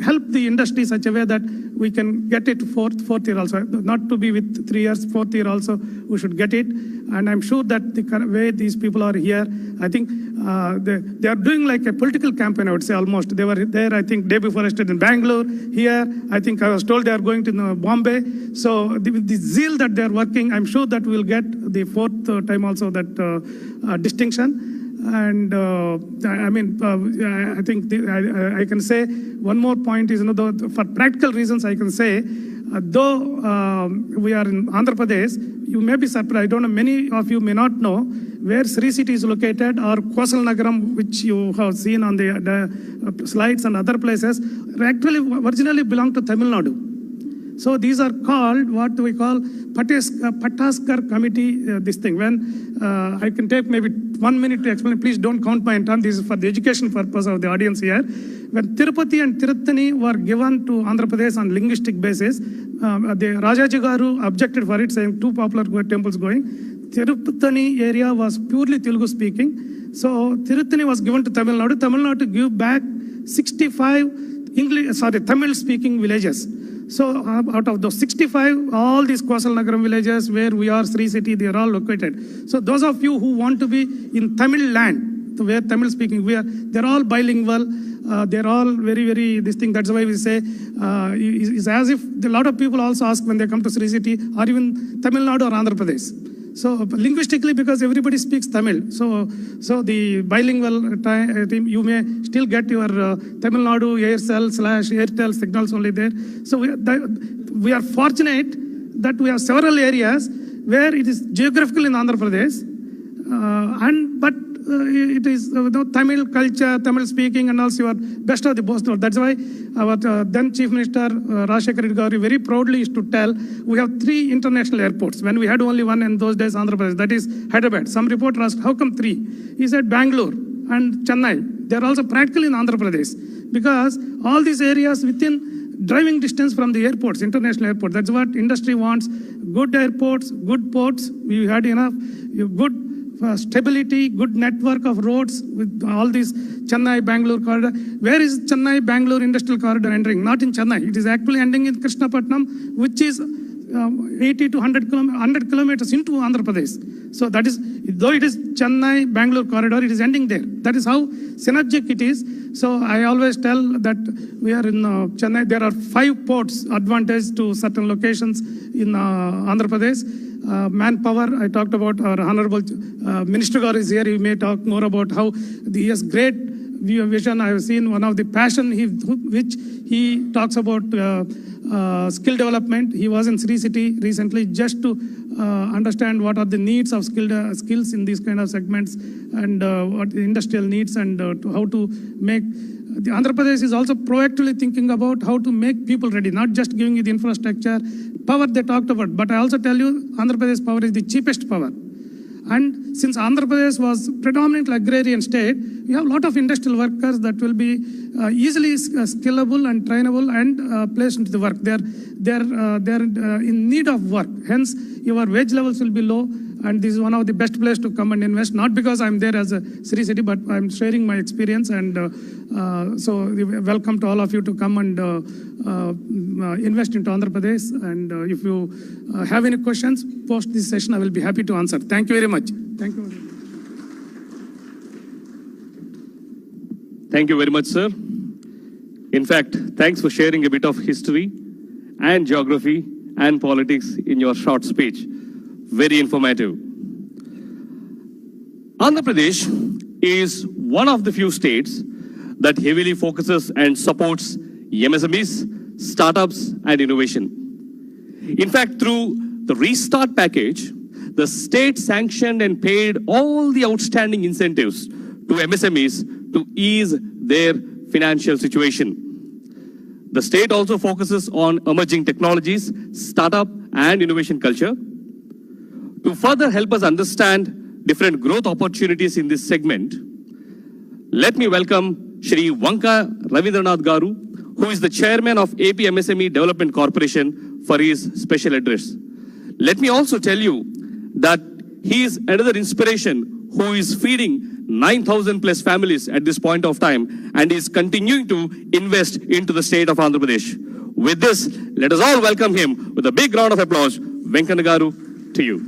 help the industry such a way that we can get it fourth year also. Not to be with 3 years, fourth year also, we should get it. And I'm sure that the way these people are here, I think they are doing like a political campaign, I would say almost. They were there, I think, day before yesterday in Bangalore. Here, I think I was told they are going to Bombay. So the zeal that they are working, I'm sure that we'll get the fourth time also that distinction. And I think I can say one more point is, for practical reasons, I can say, though we are in Andhra Pradesh, you may be surprised. I don't know, many of you may not know where Sri City is located, or Kosal Nagaram, which you have seen on the slides and other places, actually originally belong to Tamil Nadu. So these are called what we call Pataskar committee, this thing. When I can take maybe 1 minute to explain, please don't count my time. This is for the education purpose of the audience here. When Tirupati and Tirutani were given to Andhra Pradesh on linguistic basis, the Rajaji Garu objected for it, saying two popular temples going. Tirupati area was purely Telugu speaking. So Tirutani was given to Tamil Nadu. Tamil Nadu give back 65 Tamil speaking villages. So out of those 65, all these Kosal Nagaram villages where we are, Sri City, they are all located. So those of you who want to be in Tamil land, where Tamil speaking, they're all bilingual. They're all very, very, this thing, that's why we say, it's as if a lot of people also ask when they come to Sri City, or even Tamil Nadu or Andhra Pradesh. So linguistically, because everybody speaks Tamil, so the bilingual team, you may still get your Tamil Nadu Aircel/Airtel signals only there. So we are fortunate that we have several areas where it is geographical in Andhra Pradesh, but it is Tamil culture, Tamil speaking, and also your best of the best. That's why our then Chief Minister Rajshekar Reddy Garu very proudly used to tell, we have 3 international airports. When we had only one in those days, Andhra Pradesh, that is Hyderabad. Some reporter asked, how come 3? He said Bangalore and Chennai. They are also practical in Andhra Pradesh, because all these areas within driving distance from the airports, international airports. That's what industry wants. Good airports, good ports. We had enough. Good stability, good network of roads with all these Chennai-Bangalore corridor. Where is Chennai-Bangalore industrial corridor ending? Not in Chennai. It is actually ending in Krishnapatnam, which is 80 to 100 kilometers into Andhra Pradesh. So that is, though it is Chennai-Bangalore corridor, it is ending there. That is how synergic it is. So I always tell that we are in Chennai. There are 5 ports advantage to certain locations in Andhra Pradesh. Manpower, I talked about. Our Honorable Minister Garu is here. He may talk more about how he has great vision. I have seen one of the passion which he talks about skill development. He was in Sri City recently just to understand what are the needs of skills in these kind of segments, and what the industrial needs, and how to make. The Andhra Pradesh is also proactively thinking about how to make people ready, not just giving you the infrastructure. Power they talked about, but I also tell you, Andhra Pradesh power is the cheapest power. And since Andhra Pradesh was predominantly agrarian state, we have a lot of industrial workers that will be easily scalable and trainable and placed into the work. They're in need of work. Hence, your wage levels will be low, and this is one of the best places to come and invest. Not because I'm there as a Sri City, but I'm sharing my experience. And so welcome to all of you to come and invest into Andhra Pradesh. And if you have any questions post this session, I will be happy to answer. Thank you very much. Thank you. Thank you very much, sir. In fact, thanks for sharing a bit of history and geography and politics in your short speech. Very informative. Andhra Pradesh is one of the few states that heavily focuses and supports MSMEs, startups, and innovation. In fact, through the Restart package, the state sanctioned and paid all the outstanding incentives to MSMEs to ease their financial situation. The state also focuses on emerging technologies, startup, and innovation culture. To further help us understand different growth opportunities in this segment, let me welcome Shri Vanka Ravindranath Garu, who is the chairman of AP MSME Development Corporation, for his special address. Let me also tell you that he is another inspiration who is feeding 9,000 plus families at this point of time and is continuing to invest into the state of Andhra Pradesh. With this, let us all welcome him with a big round of applause. Venkana Garu, to you.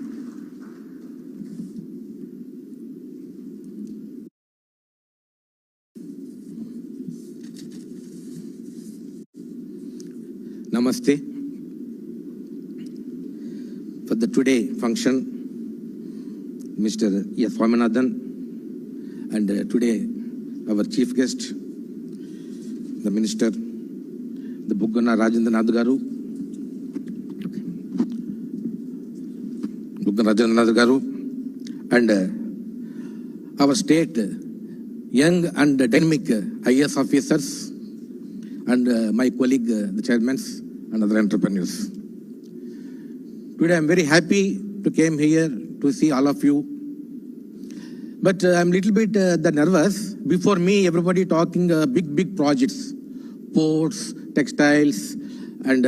Namaste. For the today function, Mr. S. Swaminathan, and today our chief guest, the Minister, the Buggana Rajendranath Garu, and our state young and dynamic IAS officers, and my colleague, the chairmen and other entrepreneurs. Today I'm very happy to came here to see all of you. But I'm little bit nervous. Before me, everybody talking big projects, ports, textiles, and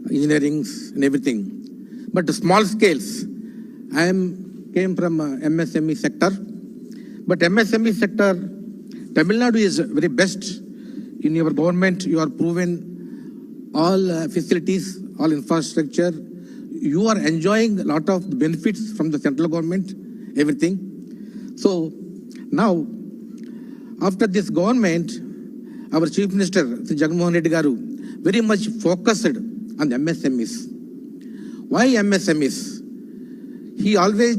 engineering and everything. But the small scales, came from MSME sector. But MSME sector, Tamil Nadu is very best. In your government, you are proven all facilities, all infrastructure. You are enjoying a lot of benefits from the central government, everything. So now, after this government, our Chief Minister, Jagananna Garu, very much focused on the MSMEs. Why MSMEs? He always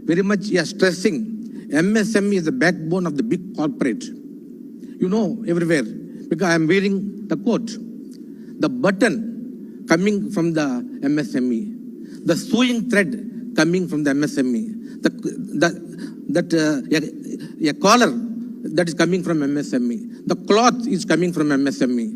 very much stressing MSME is the backbone of the big corporate. You know, everywhere, because I am wearing the coat. The button coming from the MSME, the sewing thread coming from the MSME, a collar that is coming from MSME, the cloth is coming from MSME.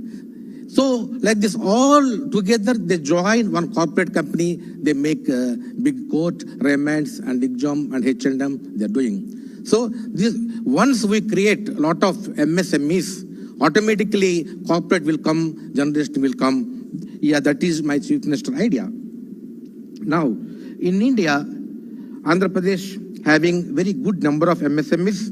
So like this, all together they join one corporate company. They make big coat, Raymond's and Exam and H&M. They are doing. So this, once we create a lot of MSMEs, automatically corporate will come, generation will come. Yeah, that is my Chief Minister idea. Now, in India, Andhra Pradesh having very good number of MSMEs.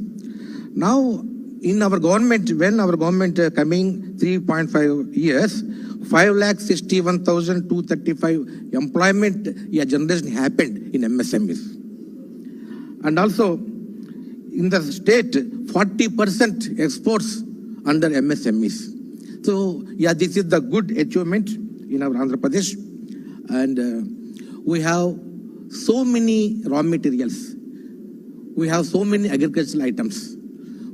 Now, in our government, when our government coming 3.5 years, 5,61,235 employment generation happened in MSMEs. And also, in the state, 40% exports under MSMEs. So, yeah, this is the good achievement in our Andhra Pradesh. And we have so many raw materials. We have so many agricultural items.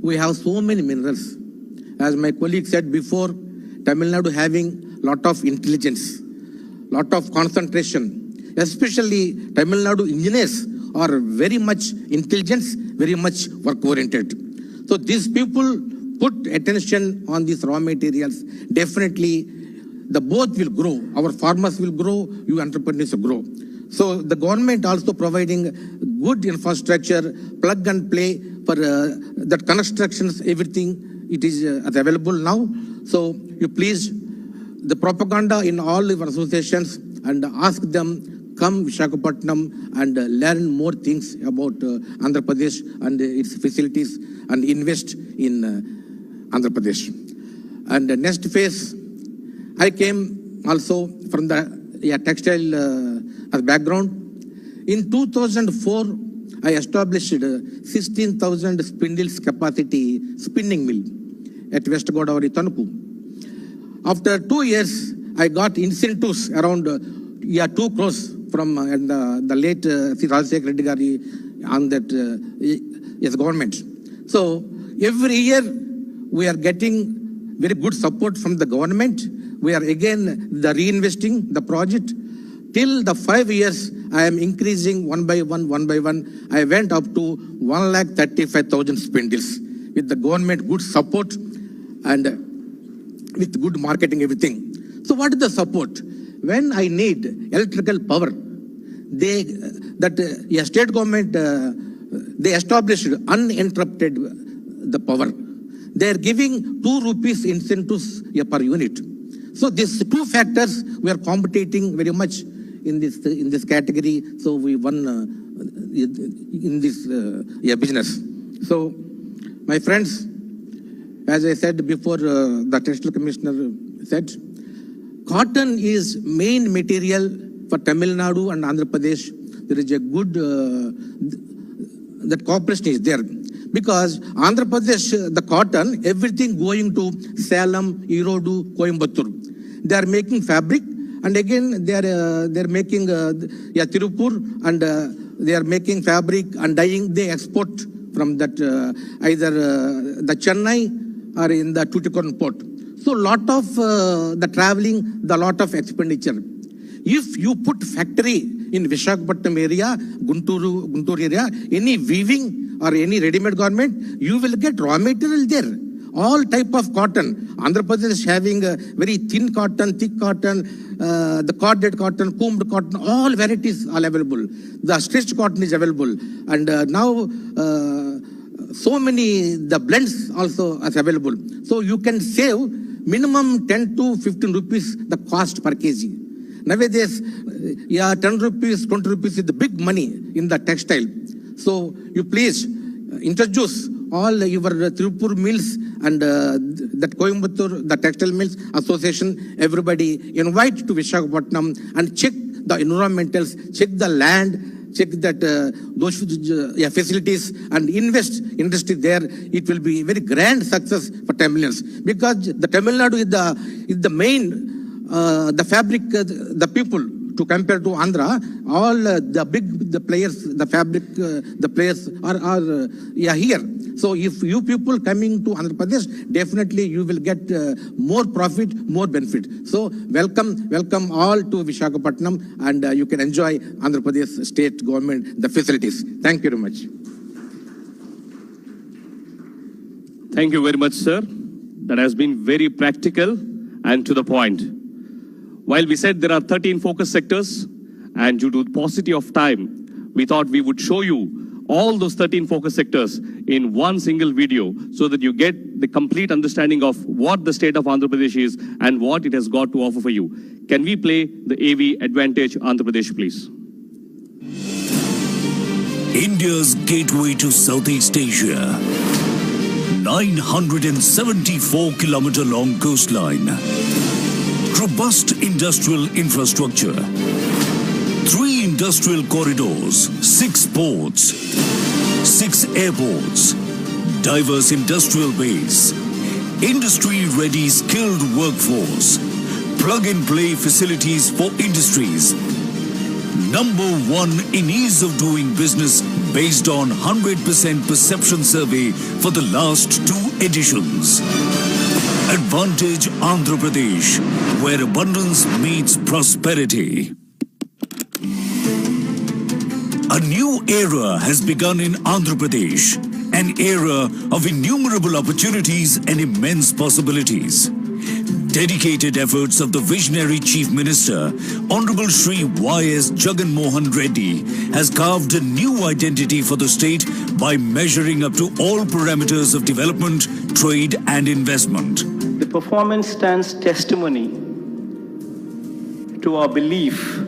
We have so many minerals. As my colleague said before, Tamil Nadu having lot of intelligence, lot of concentration. Especially Tamil Nadu engineers are very much intelligent, very much work-oriented. So these people put attention on these raw materials. Definitely, the both will grow. Our farmers will grow, you entrepreneurs will grow. So the government also providing good infrastructure, plug and play for that constructions, everything, it is available now. So you please, the propaganda in all your associations and ask them, come Visakhapatnam and learn more things about Andhra Pradesh and its facilities and invest in Andhra Pradesh. And the next phase, I came also from the textile as background. In 2004, I established 16,000 spindles capacity spinning mill at West Godavari, Tanuku. After 2 years, I got incentives around 2 crores from the late Rajshekhar Reddy Gari on that government. So every year we are getting very good support from the government. We are again reinvesting the project. Till the 5 years, I am increasing one by one. I went up to 135,000 spindles with the government good support and with good marketing, everything. So what is the support? When I need electrical power, state government, they established uninterrupted the power. They are giving 2 rupees incentives per unit. So these 2 factors, we are competing very much in this category. So we won in this business. So, my friends, as I said before, the Textile Commissioner said, cotton is main material for Tamil Nadu and Andhra Pradesh. There is a good, that cooperation is there. Because Andhra Pradesh, the cotton, everything going to Salem, Erodu, Coimbatore. They are making fabric, and again they are making Tirupur, and they are making fabric and dyeing. They export from that either the Chennai or in the Tuticorin port. So lot of the traveling, the lot of expenditure. If you put factory in Visakhapatnam area, Guntur area, any weaving or any ready-made garment, you will get raw material there. All type of cotton. Andhra Pradesh is having a very thin cotton, thick cotton, the corded cotton, combed cotton, all varieties are available. The stretched cotton is available. And now so many, the blends also are available. So you can save minimum 10 to 15 rupees the cost per kg. Nowadays, 10 rupees, 20 rupees is the big money in the textile. So you please introduce all your Tirupur mills and that Coimbatore, the Textile Mills Association, everybody invite to Visakhapatnam and check the environmentals, check the land, check that those facilities and invest industry there. It will be very grand success for Tamilians, because the Tamil Nadu is the main the fabric, the people, to compare to Andhra, all the players, the fabric, the players are here. So if you people coming to Andhra Pradesh, definitely you will get more profit, more benefit. So welcome all to Visakhapatnam, and you can enjoy Andhra Pradesh state government, the facilities. Thank you very much. Thank you very much, sir. That has been very practical and to the point. While we said there are 13 focus sectors, and due to the paucity of time, we thought we would show you all those 13 focus sectors in one single video so that you get the complete understanding of what the state of Andhra Pradesh is and what it has got to offer for you. Can we play the AV Advantage Andhra Pradesh, please? India's gateway to Southeast Asia. 974-kilometer long coastline. Robust industrial infrastructure, 3 industrial corridors, 6 ports, 6 airports, diverse industrial base, industry-ready skilled workforce, plug-and-play facilities for industries. #1 in ease of doing business based on 100% perception survey for the last 2 editions. Advantage Andhra Pradesh, where abundance meets prosperity. A new era has begun in Andhra Pradesh, an era of innumerable opportunities and immense possibilities. Dedicated efforts of the visionary Chief Minister, Honorable Shri Y.S. Jagannath Reddy, has carved a new identity for the state by measuring up to all parameters of development, trade and investment. The performance stands testimony to our belief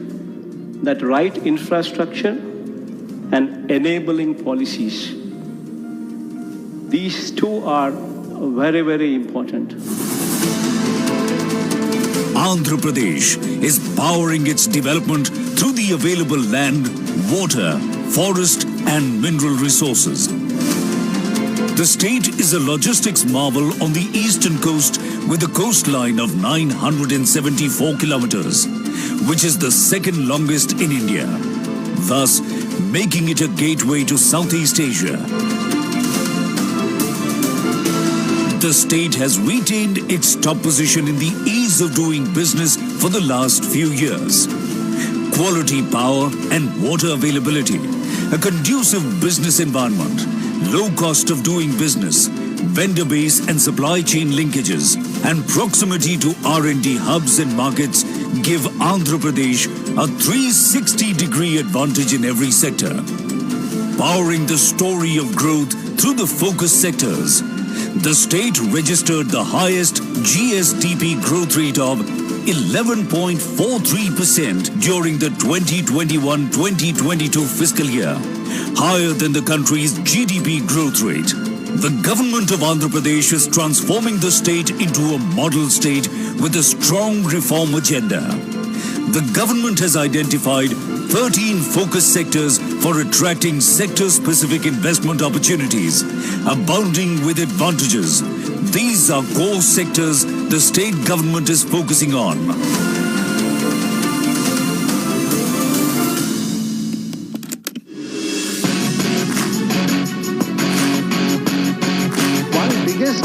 that right infrastructure and enabling policies, these two are very, very important. Andhra Pradesh is powering its development through the available land, water, forest and mineral resources. The state is a logistics marvel on the eastern coast with a coastline of 974 kilometers, which is the second longest in India, thus making it a gateway to Southeast Asia. The state has retained its top position in the ease of doing business for the last few years. Quality power and water availability, a conducive business environment, low cost of doing business, vendor base and supply chain linkages, and proximity to R&D hubs and markets give Andhra Pradesh a 360-degree advantage in every sector. Powering the story of growth through the focus sectors, the state registered the highest GSDP growth rate of 11.43% during the 2021-2022 fiscal year, higher than the country's GDP growth rate. The government of Andhra Pradesh is transforming the state into a model state with a strong reform agenda. The government has identified 13 focus sectors for attracting sector-specific investment opportunities, abounding with advantages. These are core sectors the state government is focusing on.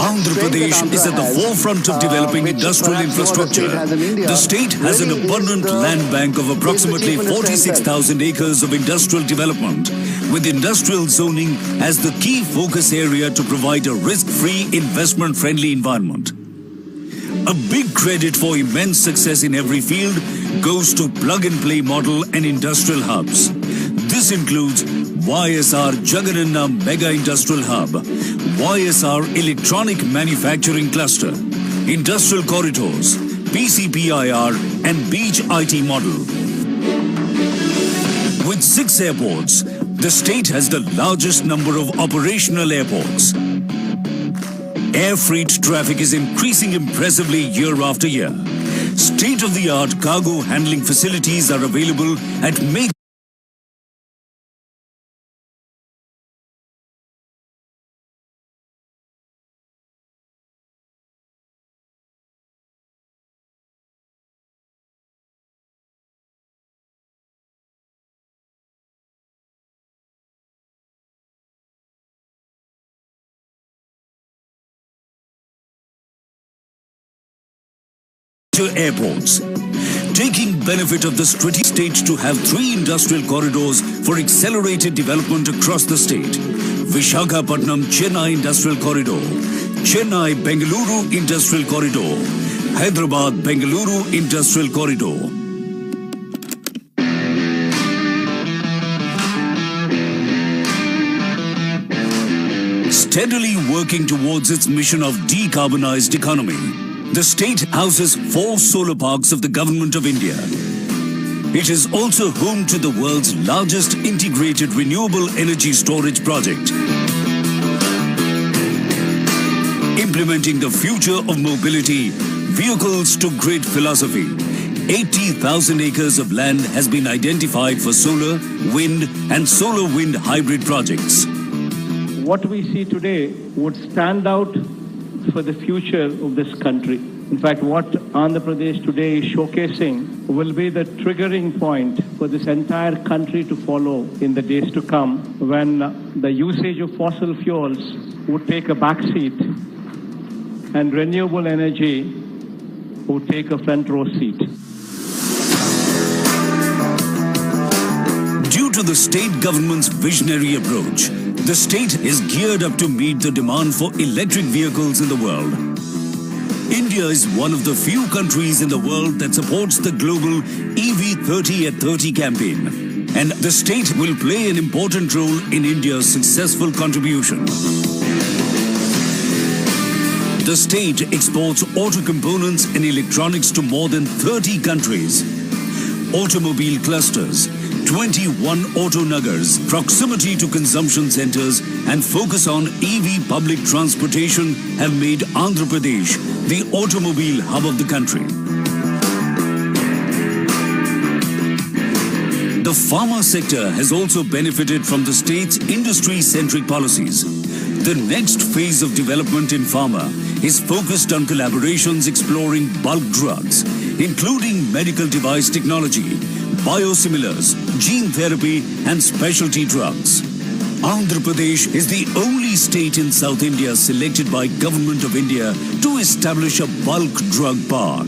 Andhra Pradesh is at the forefront of developing industrial infrastructure. The state has an abundant land bank of approximately 46,000 acres of industrial development, with industrial zoning as the key focus area to provide a risk-free, investment-friendly environment. A big credit for immense success in every field goes to plug-and-play model and industrial hubs. This includes YSR Jagananna Mega Industrial Hub, YSR Electronic Manufacturing Cluster, Industrial Corridors, PCPIR and Beach IT model. With 6 airports, the state has the largest number of operational airports. Air freight traffic is increasing impressively year after year. State-of-the-art cargo handling facilities are available at major airports. Taking benefit of the strategic state to have 3 industrial corridors for accelerated development across the state. Visakhapatnam Chennai Industrial Corridor, Chennai Bengaluru Industrial Corridor, Hyderabad Bengaluru Industrial Corridor. Steadily working towards its mission of decarbonized economy, the state houses 4 solar parks of the Government of India. It is also home to the world's largest integrated renewable energy storage project. Implementing the future of mobility, vehicles to grid philosophy, 80,000 acres of land has been identified for solar, wind and solar wind hybrid projects. What we see today would stand out for the future of this country. In fact, what Andhra Pradesh today is showcasing will be the triggering point for this entire country to follow in the days to come, when the usage of fossil fuels would take a backseat and renewable energy would take a front row seat. Due to the state government's visionary approach, the state is geared up to meet the demand for electric vehicles in the world. India is one of the few countries in the world that supports the global EV 30 at 30 campaign, and the state will play an important role in India's successful contribution. The state exports auto components and electronics to more than 30 countries. Automobile clusters, 21 auto nagars, proximity to consumption centers and focus on EV public transportation have made Andhra Pradesh the automobile hub of the country. The pharma sector has also benefited from the state's industry-centric policies. The next phase of development in pharma is focused on collaborations exploring bulk drugs, including medical device technology, biosimilars, gene therapy and specialty drugs. Andhra Pradesh is the only state in South India selected by Government of India to establish a bulk drug park.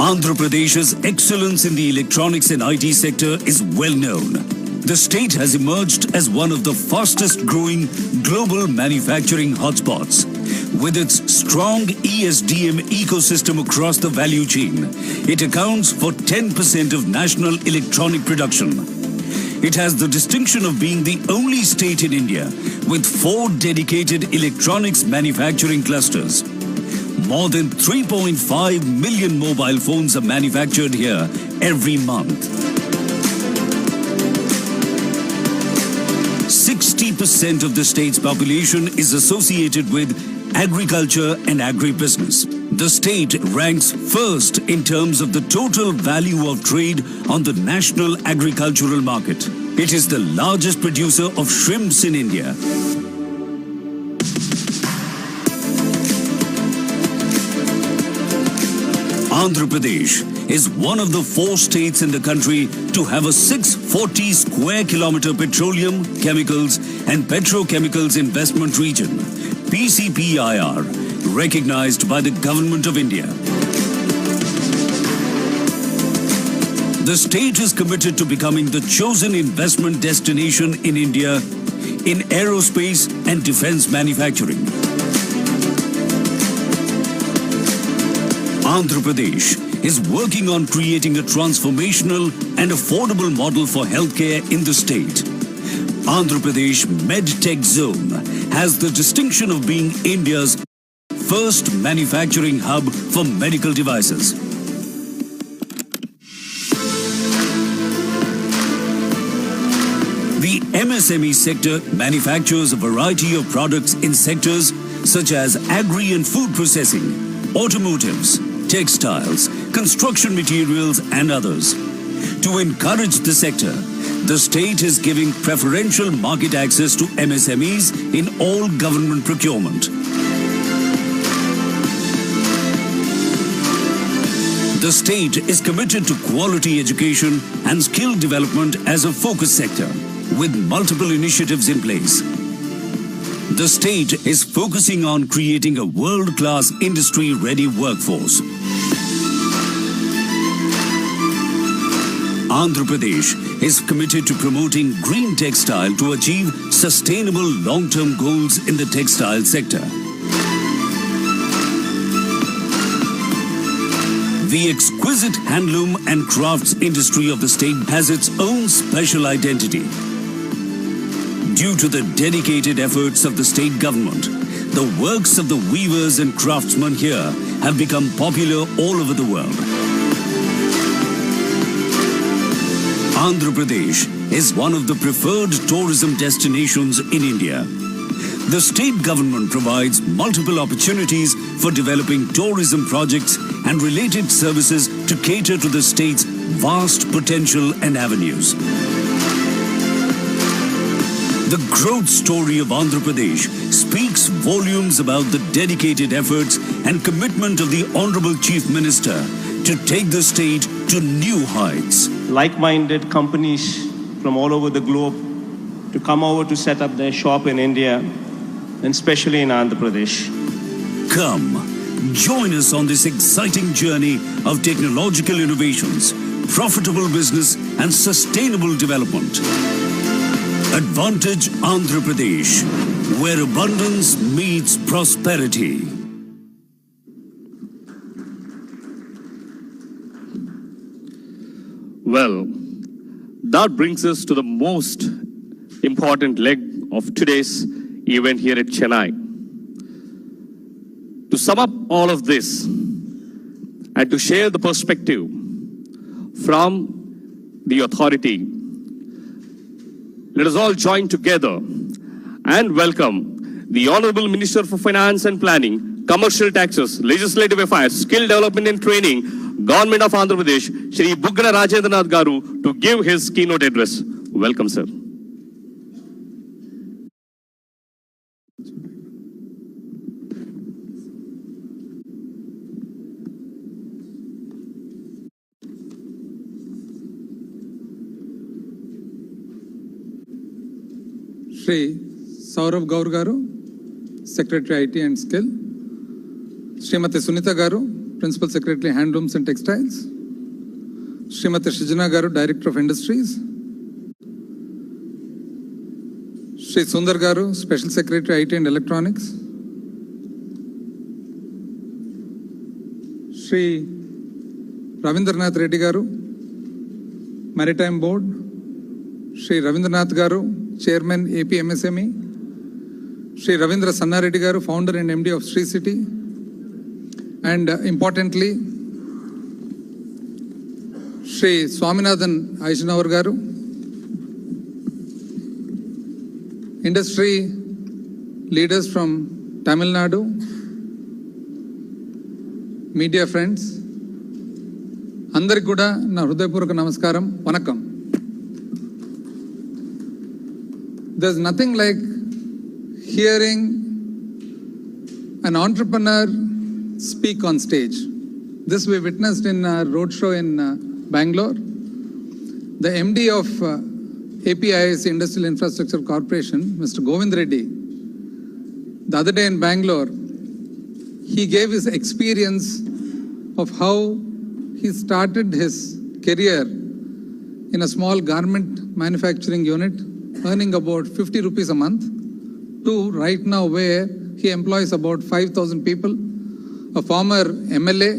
Andhra Pradesh's excellence in the electronics and IT sector is well known. The state has emerged as one of the fastest growing global manufacturing hotspots. With its strong ESDM ecosystem across the value chain, it accounts for 10% of national electronic production. It has the distinction of being the only state in India with 4 dedicated electronics manufacturing clusters. More than 3.5 million mobile phones are manufactured here every month. 60% of the state's population is associated with agriculture and agribusiness. The state ranks first in terms of the total value of trade on the national agricultural market. It is the largest producer of shrimps in India. Andhra Pradesh is one of the 4 states in the country to have a 640 square kilometer petroleum, chemicals and petrochemicals investment region, PCPIR, recognized by the Government of India. The state is committed to becoming the chosen investment destination in India in aerospace and defense manufacturing. Andhra Pradesh is working on creating a transformational and affordable model for healthcare in the state. Andhra Pradesh MedTech Zone has the distinction of being India's first manufacturing hub for medical devices. The MSME sector manufactures a variety of products in sectors such as agri and food processing, automotives, textiles, construction materials and others. To encourage the sector, the state is giving preferential market access to MSMEs in all government procurement. The state is committed to quality education and skill development as a focus sector, with multiple initiatives in place. The state is focusing on creating a world-class industry-ready workforce. Andhra Pradesh is committed to promoting green textile to achieve sustainable long-term goals in the textile sector. The exquisite handloom and crafts industry of the state has its own special identity. Due to the dedicated efforts of the state government, the works of the weavers and craftsmen here have become popular all over the world. Andhra Pradesh is one of the preferred tourism destinations in India. The state government provides multiple opportunities for developing tourism projects and related services to cater to the state's vast potential and avenues. The growth story of Andhra Pradesh speaks volumes about the dedicated efforts and commitment of the Honorable Chief Minister to take the state to new heights. Like-minded companies from all over the globe to come over to set up their shop in India, and especially in Andhra Pradesh. Come, join us on this exciting journey of technological innovations, profitable business and sustainable development. Advantage Andhra Pradesh, where abundance meets prosperity. Well, that brings us to the most important leg of today's event here at Chennai. To sum up all of this and to share the perspective from the authority, let us all join together and welcome the Honorable Minister for Finance and Planning, Commercial Taxes, Legislative Affairs, Skill Development and Training, Government of Andhra Pradesh, Shri Buggana Rajendranath Garu, to give his keynote address. Welcome, sir. Shri Saurav Gaur Garu, Secretary IT and Skill. Srimati Sunita Garu, Principal Secretary Handlooms and Textiles. Srimati Shijana Garu, Director of Industries. Shri Sundar Garu, Special Secretary IT and Electronics. Shri Ravindranath Reddy Garu, Maritime Board. Shri Ravindranath Garu, Chairman AP MSME. Shri Ravindra Sanna Reddy Garu, Founder and MD of Sri City. And importantly, Shri Swaminathan Aishnavar Garu, industry leaders from Tamil Nadu, media friends, అందరికి కూడా నా హృదయపూర్వక నమస్కారం, vanakkam. There's nothing like hearing an entrepreneur speak on stage. This we witnessed in a roadshow in Bangalore. The MD of APIS Industrial Infrastructure Corporation, Mr. Govind Reddy, the other day in Bangalore, he gave his experience of how he started his career in a small garment manufacturing unit, earning about 50 rupees a month, to right now where he employs about 5,000 people, a former MLA,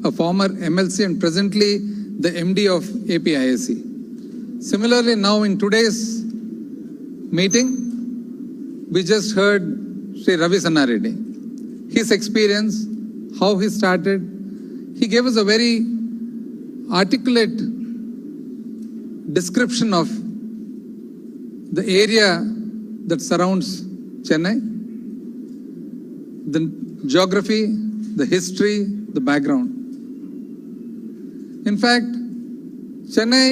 a former MLC, and presently the MD of APISC. Similarly, now in today's meeting, we just heard Sri Ravi Sanna Reddy. His experience, how he started, he gave us a very articulate description of the area that surrounds Chennai, the geography, the history, the background. In fact, Chennai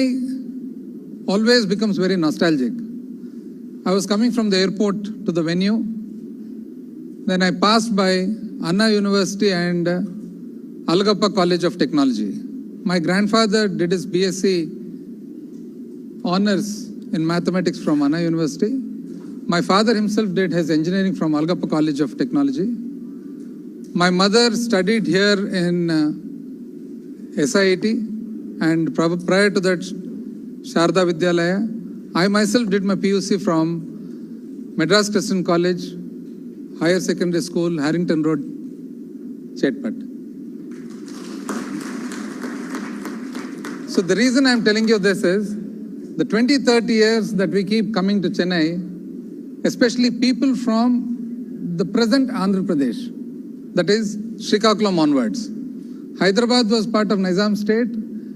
always becomes very nostalgic. I was coming from the airport to the venue. Then I passed by Anna University and Alagappa College of Technology. My grandfather did his BSc honors in mathematics from Anna University. My father himself did his engineering from Alagappa College of Technology. My mother studied here in SIT, and prior to that, Sharda Vidyalaya. I myself did my PUC from Madras Christian College, Higher Secondary School, Harrington Road, Chetpat. So the reason I'm telling you this is, the 20-30 years that we keep coming to Chennai, especially people from the present Andhra Pradesh, that is Srikakulam onwards. Hyderabad was part of Nizam state,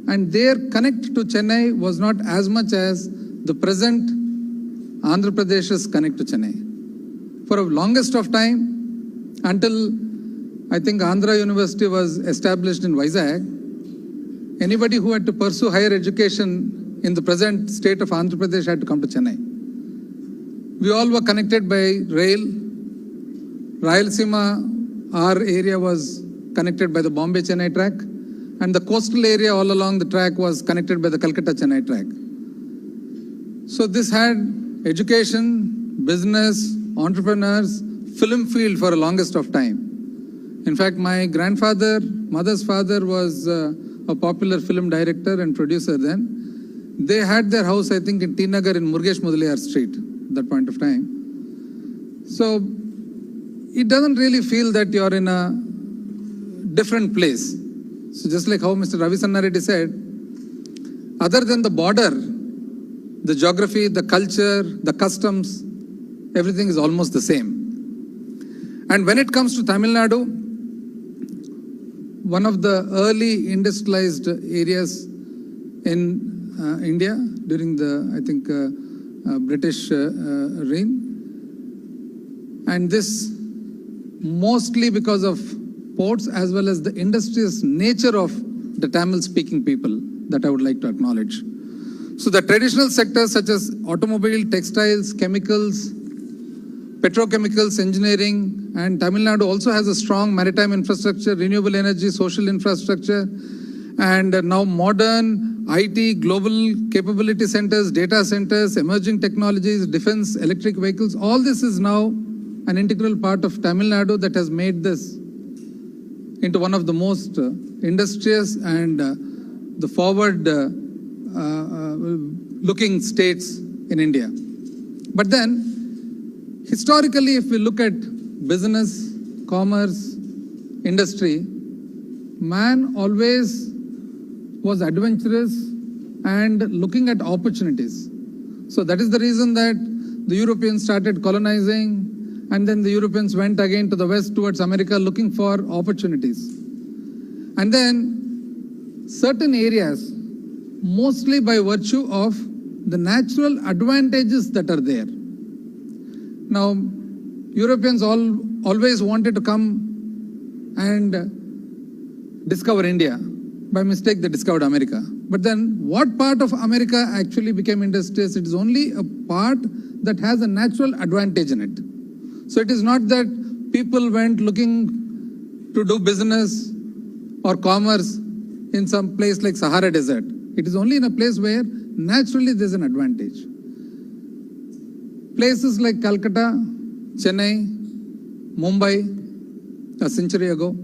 and their connect to Chennai was not as much as the present Andhra Pradesh's connect to Chennai. For the longest of time, until I think Andhra University was established in Vizag, anybody who had to pursue higher education in the present state of Andhra Pradesh had to come to Chennai. We all were connected by rail. Rayalaseema, our area was connected by the Bombay-Chennai track, and the coastal area all along the track was connected by the Calcutta-Chennai track. So this had education, business, entrepreneurs, film field for the longest of time. In fact, my grandfather, mother's father was a popular film director and producer then. They had their house, I think, in T Nagar in Murugesh Mudaliar Street at that point of time. So it doesn't really feel that you're in a different place. So just like how Mr. Ravi Sanna Reddy said, other than the border, the geography, the culture, the customs, everything is almost the same. And when it comes to Tamil Nadu, one of the early industrialized areas in India during the, I think, British reign. And this mostly because of ports as well as the industrious nature of the Tamil speaking people that I would like to acknowledge. So the traditional sectors such as automobile, textiles, chemicals, petrochemicals, engineering, and Tamil Nadu also has a strong maritime infrastructure, renewable energy, social infrastructure, and now modern IT, global capability centers, data centers, emerging technologies, defense, electric vehicles. All this is now an integral part of Tamil Nadu that has made this into one of the most industrious and the forward looking states in India. But then, historically, if we look at business, commerce, industry, man always was adventurous and looking at opportunities. So that is the reason that the Europeans started colonizing, and then the Europeans went again to the west towards America looking for opportunities. And then certain areas, mostly by virtue of the natural advantages that are there. Now, Europeans always wanted to come and discover India. By mistake, they discovered America. But then what part of America actually became industrious? It is only a part that has a natural advantage in it. So it is not that people went looking to do business or commerce in some place like Sahara Desert. It is only in a place where naturally there's an advantage. Places like Calcutta, Chennai, Mumbai, a century ago,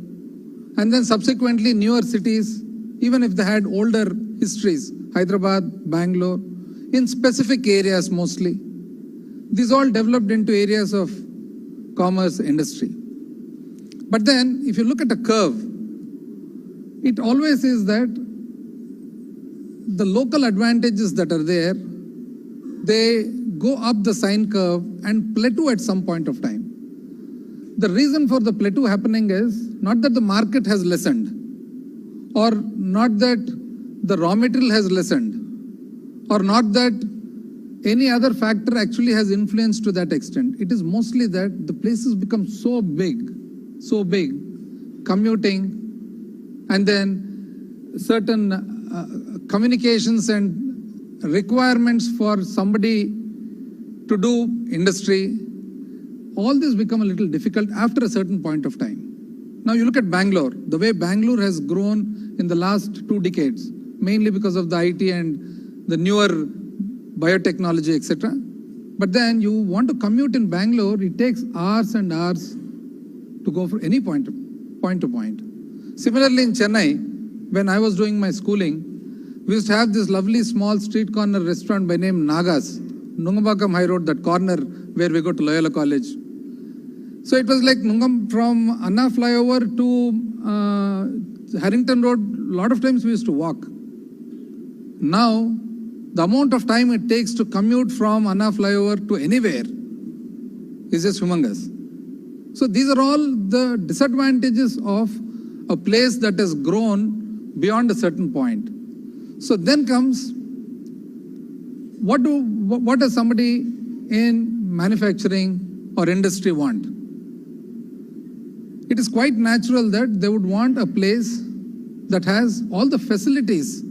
and then subsequently newer cities, even if they had older histories, Hyderabad, Bangalore, in specific areas mostly. These all developed into areas of commerce, industry. But then, if you look at a curve, it always is that the local advantages that are there, they go up the sine curve and plateau at some point of time. The reason for the plateau happening is not that the market has lessened, or not that the raw material has lessened, or not that any other factor actually has influenced to that extent. It is mostly that the places become so big, commuting, and then certain communications and requirements for somebody to do industry, all this become a little difficult after a certain point of time. Now you look at Bangalore, the way Bangalore has grown in the last 2 decades, mainly because of the IT and the newer biotechnology, etc. But then you want to commute in Bangalore, it takes hours and hours to go from any point to point. Similarly in Chennai, when I was doing my schooling, we used to have this lovely small street corner restaurant by name Nagas, Nungambakam High Road, that corner where we go to Loyola College. So it was like Nungam from Anna flyover to Harrington Road, a lot of times we used to walk. Now, the amount of time it takes to commute from Anna flyover to anywhere is just humongous. So these are all the disadvantages of a place that has grown beyond a certain point. So then comes, what does somebody in manufacturing or industry want? It is quite natural that they would want a place that has all the facilities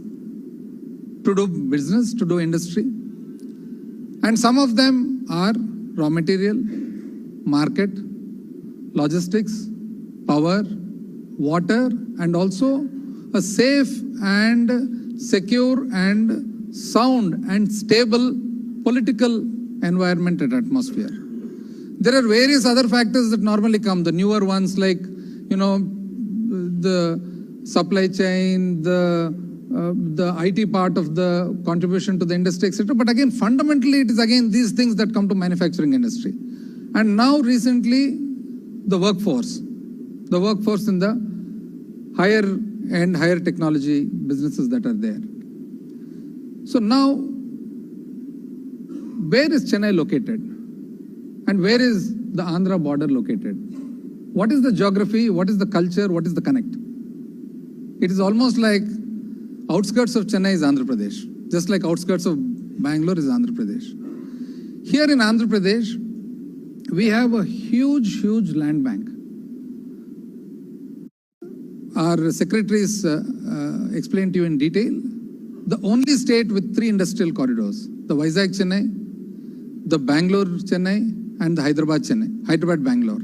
to do business, to do industry. And some of them are raw material, market, logistics, power, water, and also a safe and secure and sound and stable political environment and atmosphere. There are various other factors that normally come, the newer ones like, the supply chain, the IT part of the contribution to the industry, etc. But again, fundamentally, it is again these things that come to manufacturing industry. And now recently, the workforce in the higher and higher technology businesses that are there. So now, where is Chennai located? And where is the Andhra border located? What is the geography? What is the culture? What is the connect? It is almost like outskirts of Chennai is Andhra Pradesh, just like outskirts of Bangalore is Andhra Pradesh. Here in Andhra Pradesh, we have a huge land bank. Our secretaries explained to you in detail. The only state with 3 industrial corridors, the Vizag Chennai, the Bangalore Chennai, and the Hyderabad Bangalore.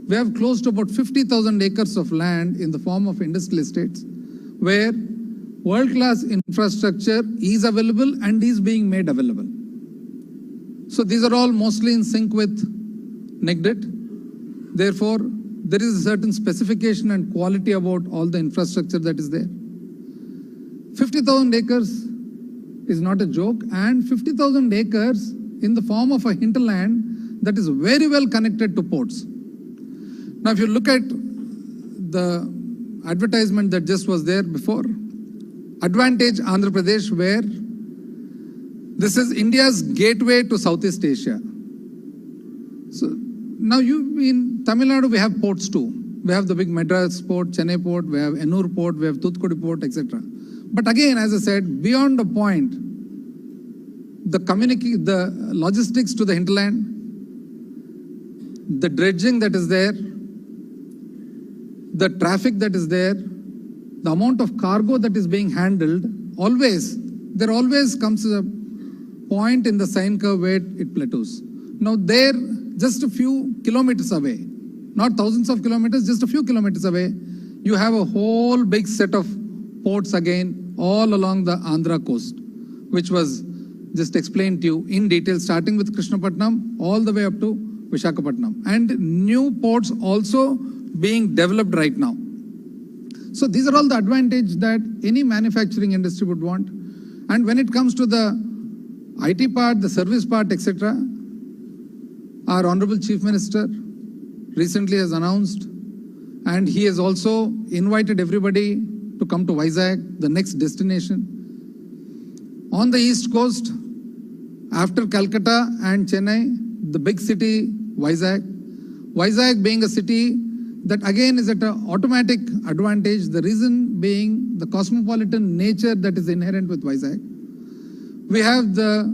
We have close to about 50,000 acres of land in the form of industrial estates where world-class infrastructure is available and is being made available. So these are all mostly in sync with NICDIT. Therefore, there is a certain specification and quality about all the infrastructure that is there. 50,000 acres is not a joke, and 50,000 acres in the form of a hinterland that is very well connected to ports. Now, if you look at the advertisement that just was there before, Advantage Andhra Pradesh, where this is India's gateway to Southeast Asia. So now in Tamil Nadu, we have ports too. We have the big Madras port, Chennai port, we have Ennur port, we have Thoothukudi port, etc. But again, as I said, beyond the point, the logistics to the hinterland, the dredging that is there, the traffic that is there, the amount of cargo that is being handled, there always comes a point in the sine curve where it plateaus. Now there, just a few kilometers away, not thousands of kilometers, just a few kilometers away, you have a whole big set of ports again all along the Andhra coast, which was just explained to you in detail, starting with Krishnapatnam all the way up to Visakhapatnam. And new ports also being developed right now. So these are all the advantages that any manufacturing industry would want. And when it comes to the IT part, the service part, etc., our Honorable Chief Minister recently has announced, and he has also invited everybody to come to Vizag, the next destination. On the East Coast, after Calcutta and Chennai, the big city, Vizag. Vizag being a city that again is at an automatic advantage, the reason being the cosmopolitan nature that is inherent with Vizag. We have the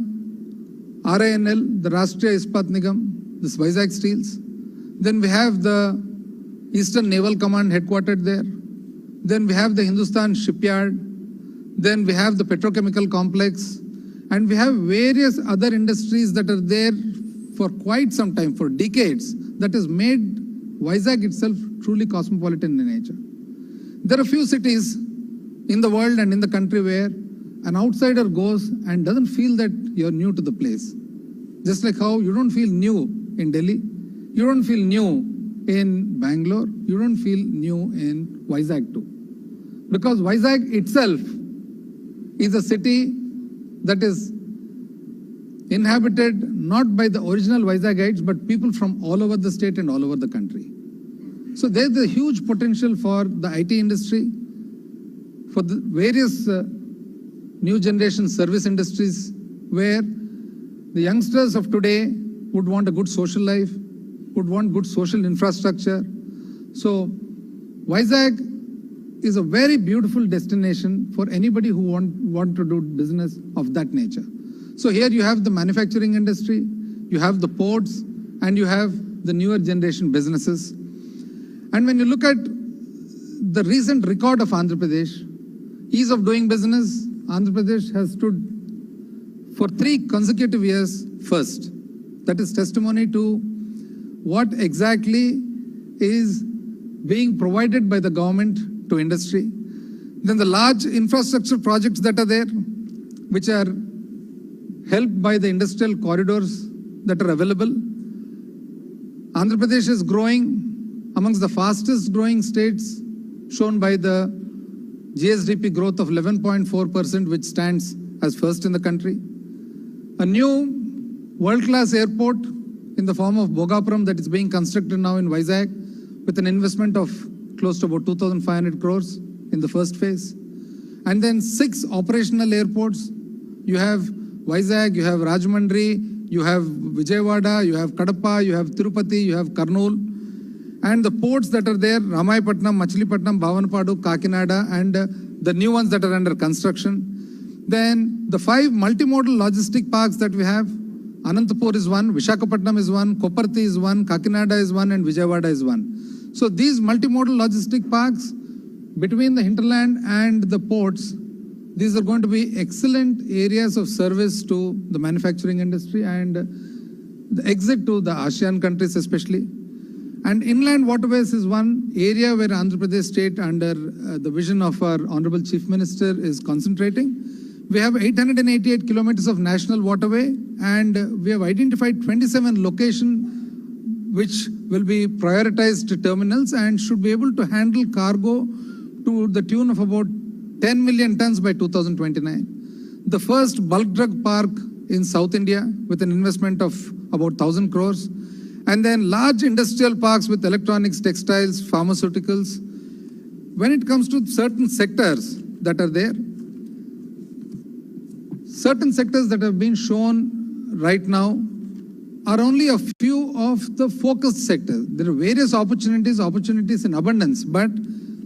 RINL, the Rashtriya Ispat Nigam, this Vizag Steels. Then we have the Eastern Naval Command headquartered there. Then we have the Hindustan Shipyard. Then we have the petrochemical complex. And we have various other industries that are there for quite some time, for decades, that has made Vizag itself truly cosmopolitan in nature. There are few cities in the world and in the country where an outsider goes and doesn't feel that you're new to the place. Just like how you don't feel new in Delhi, you don't feel new in Bangalore, you don't feel new in Vizag too. Because Vizag itself is a city that is inhabited not by the original Vizagites, but people from all over the state and all over the country. So there's a huge potential for the IT industry, for the various new generation service industries, where the youngsters of today would want a good social life, would want good social infrastructure. So Vizag is a very beautiful destination for anybody who want to do business of that nature. So here you have the manufacturing industry, you have the ports, and you have the newer generation businesses. And when you look at the recent record of Andhra Pradesh, ease of doing business, Andhra Pradesh has stood for 3 consecutive years first. That is testimony to what exactly is being provided by the government to industry. Then the large infrastructure projects that are there, which are helped by the industrial corridors that are available. Andhra Pradesh is growing amongst the fastest growing states, shown by the GSDP growth of 11.4%, which stands as first in the country. A new world-class airport in the form of Bhogapuram that is being constructed now in Vizag with an investment of close to about 2,500 crores in the first phase. And then 6 operational airports. You have Vizag, you have Rajahmundry, you have Vijayawada, you have Kadapa, you have Tirupati, you have Kurnool. And the ports that are there, Ramayapatnam, Machilipatnam, Bhavanapadu, Kakinada, and the new ones that are under construction. Then the 5 multimodal logistic parks that we have, Anantapur is one, Visakhapatnam is one, Koparthi is one, Kakinada is one, and Vijayawada is one. So these multimodal logistic parks between the hinterland and the ports, these are going to be excellent areas of service to the manufacturing industry and the exit to the ASEAN countries especially. And inland waterways is one area where Andhra Pradesh state under the vision of our Honorable Chief Minister is concentrating. We have 888 kilometers of national waterway and we have identified 27 locations which will be prioritized terminals and should be able to handle cargo to the tune of about 10 million tons by 2029. The first bulk drug park in South India with an investment of about 1,000 crores. And then large industrial parks with electronics, textiles, pharmaceuticals. When it comes to certain sectors that are there, certain sectors that have been shown right now are only a few of the focused sectors. There are various opportunities in abundance, but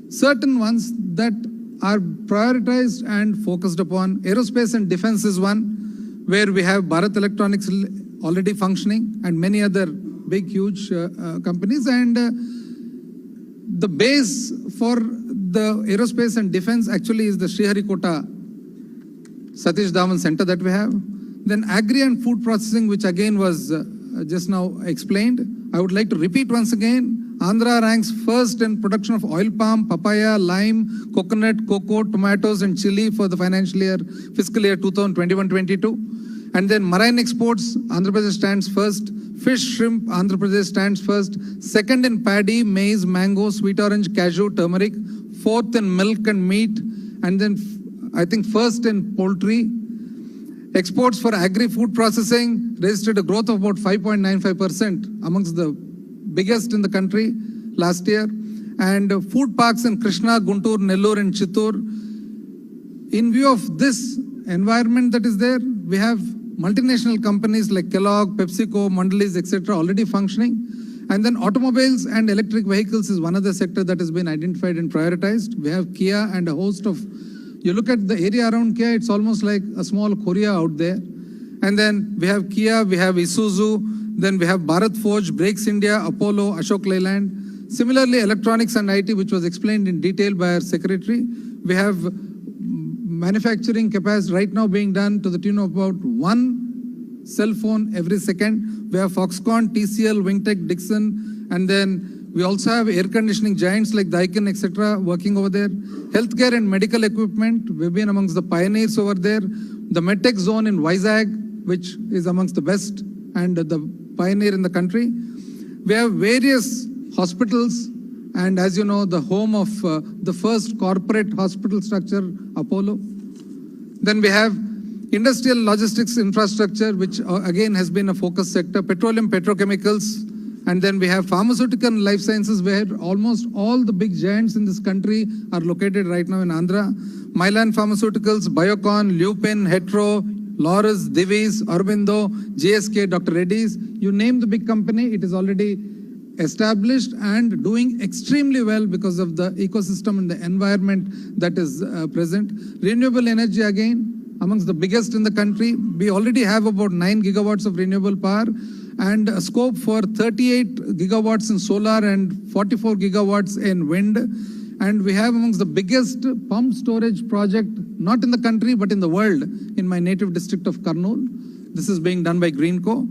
certain ones that are prioritized and focused upon. Aerospace and defense is one, where we have Bharat Electronics already functioning and many other big, huge companies. And the base for the aerospace and defense actually is the Sriharikota Satish Dhawan Center that we have. Then agri and food processing, which again was just now explained. I would like to repeat once again, Andhra ranks first in production of oil palm, papaya, lime, coconut, cocoa, tomatoes and chili for the fiscal year 2021-22. And then marine exports, Andhra Pradesh stands first. Fish, shrimp, Andhra Pradesh stands first. Second in paddy, maize, mango, sweet orange, cashew, turmeric. Fourth in milk and meat. And then I think first in poultry. Exports for agri-food processing registered a growth of about 5.95%, amongst the biggest in the country last year. And food parks in Krishna, Guntur, Nellore and Chittur. In view of this environment that is there, we have multinational companies like Kellogg, PepsiCo, Mondelez, etc. already functioning. And then automobiles and electric vehicles is one other sector that has been identified and prioritized. We have Kia and a host of, you look at the area around Kia, it's almost like a small Korea out there. And then we have Kia, we have Isuzu, then we have Bharat Forge, Brakes India, Apollo, Ashok Leyland. Similarly, electronics and IT, which was explained in detail by our secretary. We have manufacturing capacity right now being done to the tune of about 1 cell phone every second. We have Foxconn, TCL, Wingtech, Dixon, and then we also have air conditioning giants like Daikin, etc. working over there. Healthcare and medical equipment, we've been amongst the pioneers over there. The MedTech zone in Vizag, which is amongst the best and the pioneer in the country. We have various hospitals, and as you know, the home of the first corporate hospital structure, Apollo. Then we have industrial logistics infrastructure, which again has been a focus sector, petroleum, petrochemicals, and then we have pharmaceutical and life sciences, where almost all the big giants in this country are located right now in Andhra. Mylan Pharmaceuticals, Biocon, Lupin, Hetero, Laurus, Divi's, Aurobindo, GSK, Dr. Reddy's. You name the big company, it is already established and doing extremely well because of the ecosystem and the environment that is present. Renewable energy, again, amongst the biggest in the country. We already have about 9 gigawatts of renewable power and a scope for 38 gigawatts in solar and 44 gigawatts in wind. And we have amongst the biggest pump storage project, not in the country, but in the world, in my native district of Kurnool. This is being done by Greenco.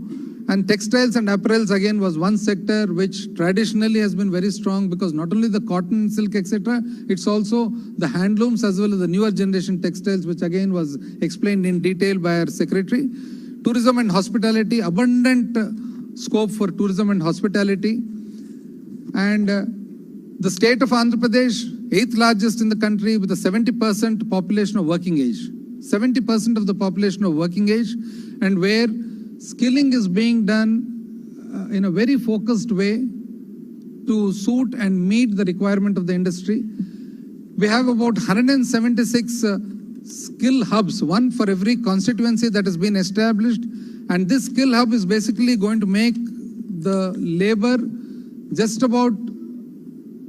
And textiles and apparels, again, was one sector which traditionally has been very strong, because not only the cotton, silk, etc., it's also the handlooms as well as the newer generation textiles, which again was explained in detail by our secretary. Tourism and hospitality, abundant scope for tourism and hospitality. And the state of Andhra Pradesh, 8th largest in the country with a 70% population of working age. 70% of the population of working age, and where skilling is being done in a very focused way to suit and meet the requirement of the industry. We have about 176 skill hubs, one for every constituency that has been established. And this skill hub is basically going to make the labor just about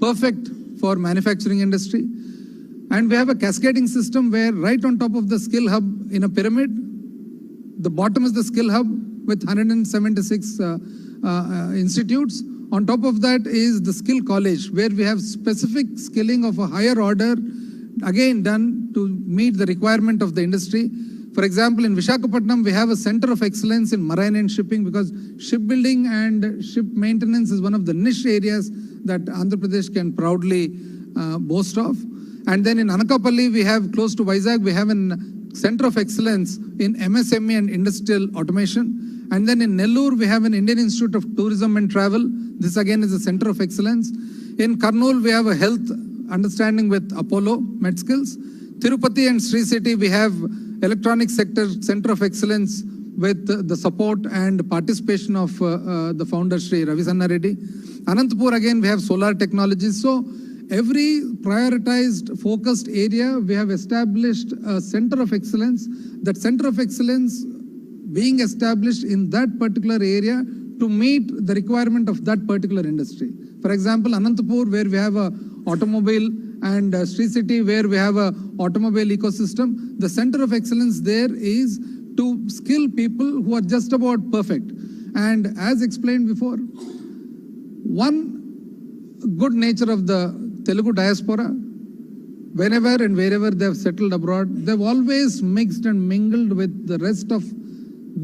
perfect for manufacturing industry. And we have a cascading system where right on top of the skill hub in a pyramid, the bottom is the skill hub with 176 institutes. On top of that is the skill college, where we have specific skilling of a higher order, again done to meet the requirement of the industry. For example, in Visakhapatnam, we have a center of excellence in marine and shipping, because shipbuilding and ship maintenance is one of the niche areas that Andhra Pradesh can proudly boast of. And then in Anakapalli, we have close to Vizag, we have a center of excellence in MSME and industrial automation. And then in Nellore, we have an Indian Institute of Tourism and Travel. This again is a center of excellence. In Kurnool, we have a health understanding with Apollo MedSkills. Tirupati and Sri City, we have electronic sector center of excellence with the support and participation of the founder, Sri Ravisanna Reddy. Anantapur, again, we have solar technologies. So every prioritized, focused area, we have established a center of excellence. That center of excellence being established in that particular area to meet the requirement of that particular industry. For example, Anantapur, where we have a automobile, and Sri City, where we have a automobile ecosystem, the center of excellence there is to skill people who are just about perfect. And as explained before, one good nature of the Telugu diaspora, whenever and wherever they have settled abroad, they've always mixed and mingled with the rest of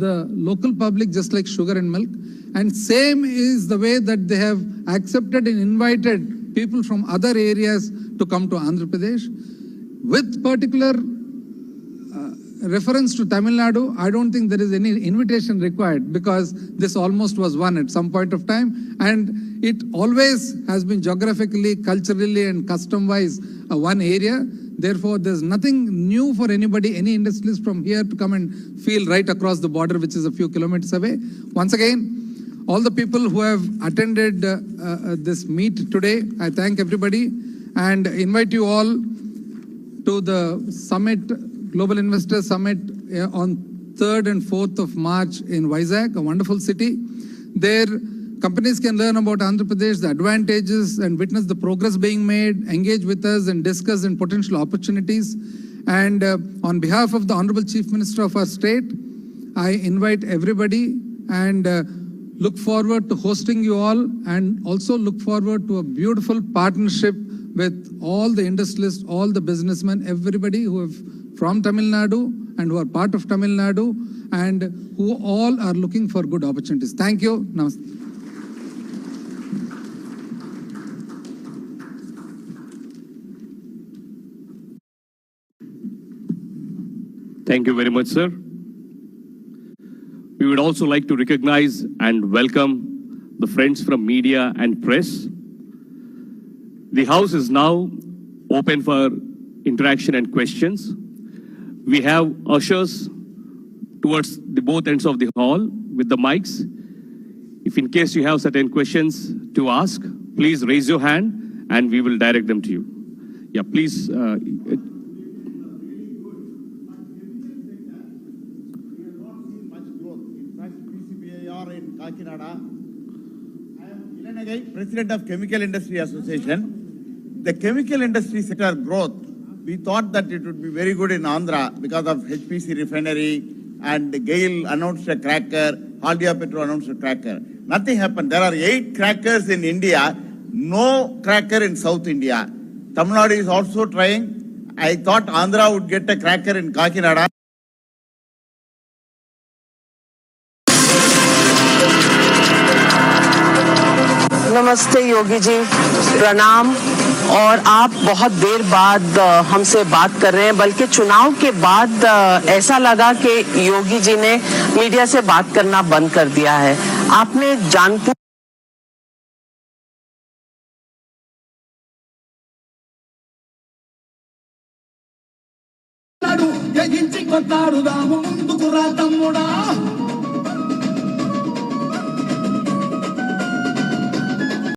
the local public, just like sugar and milk. And same is the way that they have accepted and invited people from other areas to come to Andhra Pradesh. With particular reference to Tamil Nadu, I don't think there is any invitation required, because this almost was one at some point of time, and it always has been geographically, culturally and custom-wise one area. Therefore, there's nothing new for anybody, any industrialist from here to come and feel right across the border, which is a few kilometers away. Once again, all the people who have attended this meet today, I thank everybody and invite you all to the summit, Global Investor Summit on 3rd and 4th of March in Vizag, a wonderful city. There, companies can learn about Andhra Pradesh, the advantages, and witness the progress being made, engage with us and discuss and potential opportunities. And on behalf of the Honorable Chief Minister of our state, I invite everybody and look forward to hosting you all, and also look forward to a beautiful partnership with all the industrialists, all the businessmen, everybody who have from Tamil Nadu and who are part of Tamil Nadu and who all are looking for good opportunities. Thank you. Namaste. Thank you very much, sir. We would also like to recognize and welcome the friends from media and press. The house is now open for interaction and questions. We have ushers towards the both ends of the hall with the mics. If in case you have certain questions to ask, please raise your hand and we will direct them to you. Yeah, please. President of Chemical Industry Association. The chemical industry sector growth, we thought that it would be very good in Andhra because of HPC refinery, and GAIL announced a cracker, Haldia Petro announced a cracker. Nothing happened. There are 8 crackers in India, no cracker in South India. Tamil Nadu is also trying. I thought Andhra would get a cracker in Kakinada. नमस्ते योगी जी, प्रणाम। और आप बहुत देर बाद हमसे बात कर रहे हैं, बल्कि चुनाव के बाद ऐसा लगा कि योगी जी ने मीडिया से बात करना बंद कर दिया है। आपने जानते ఎగించి కొట్టాడుదాము ముందుకు రా తమ్ముడా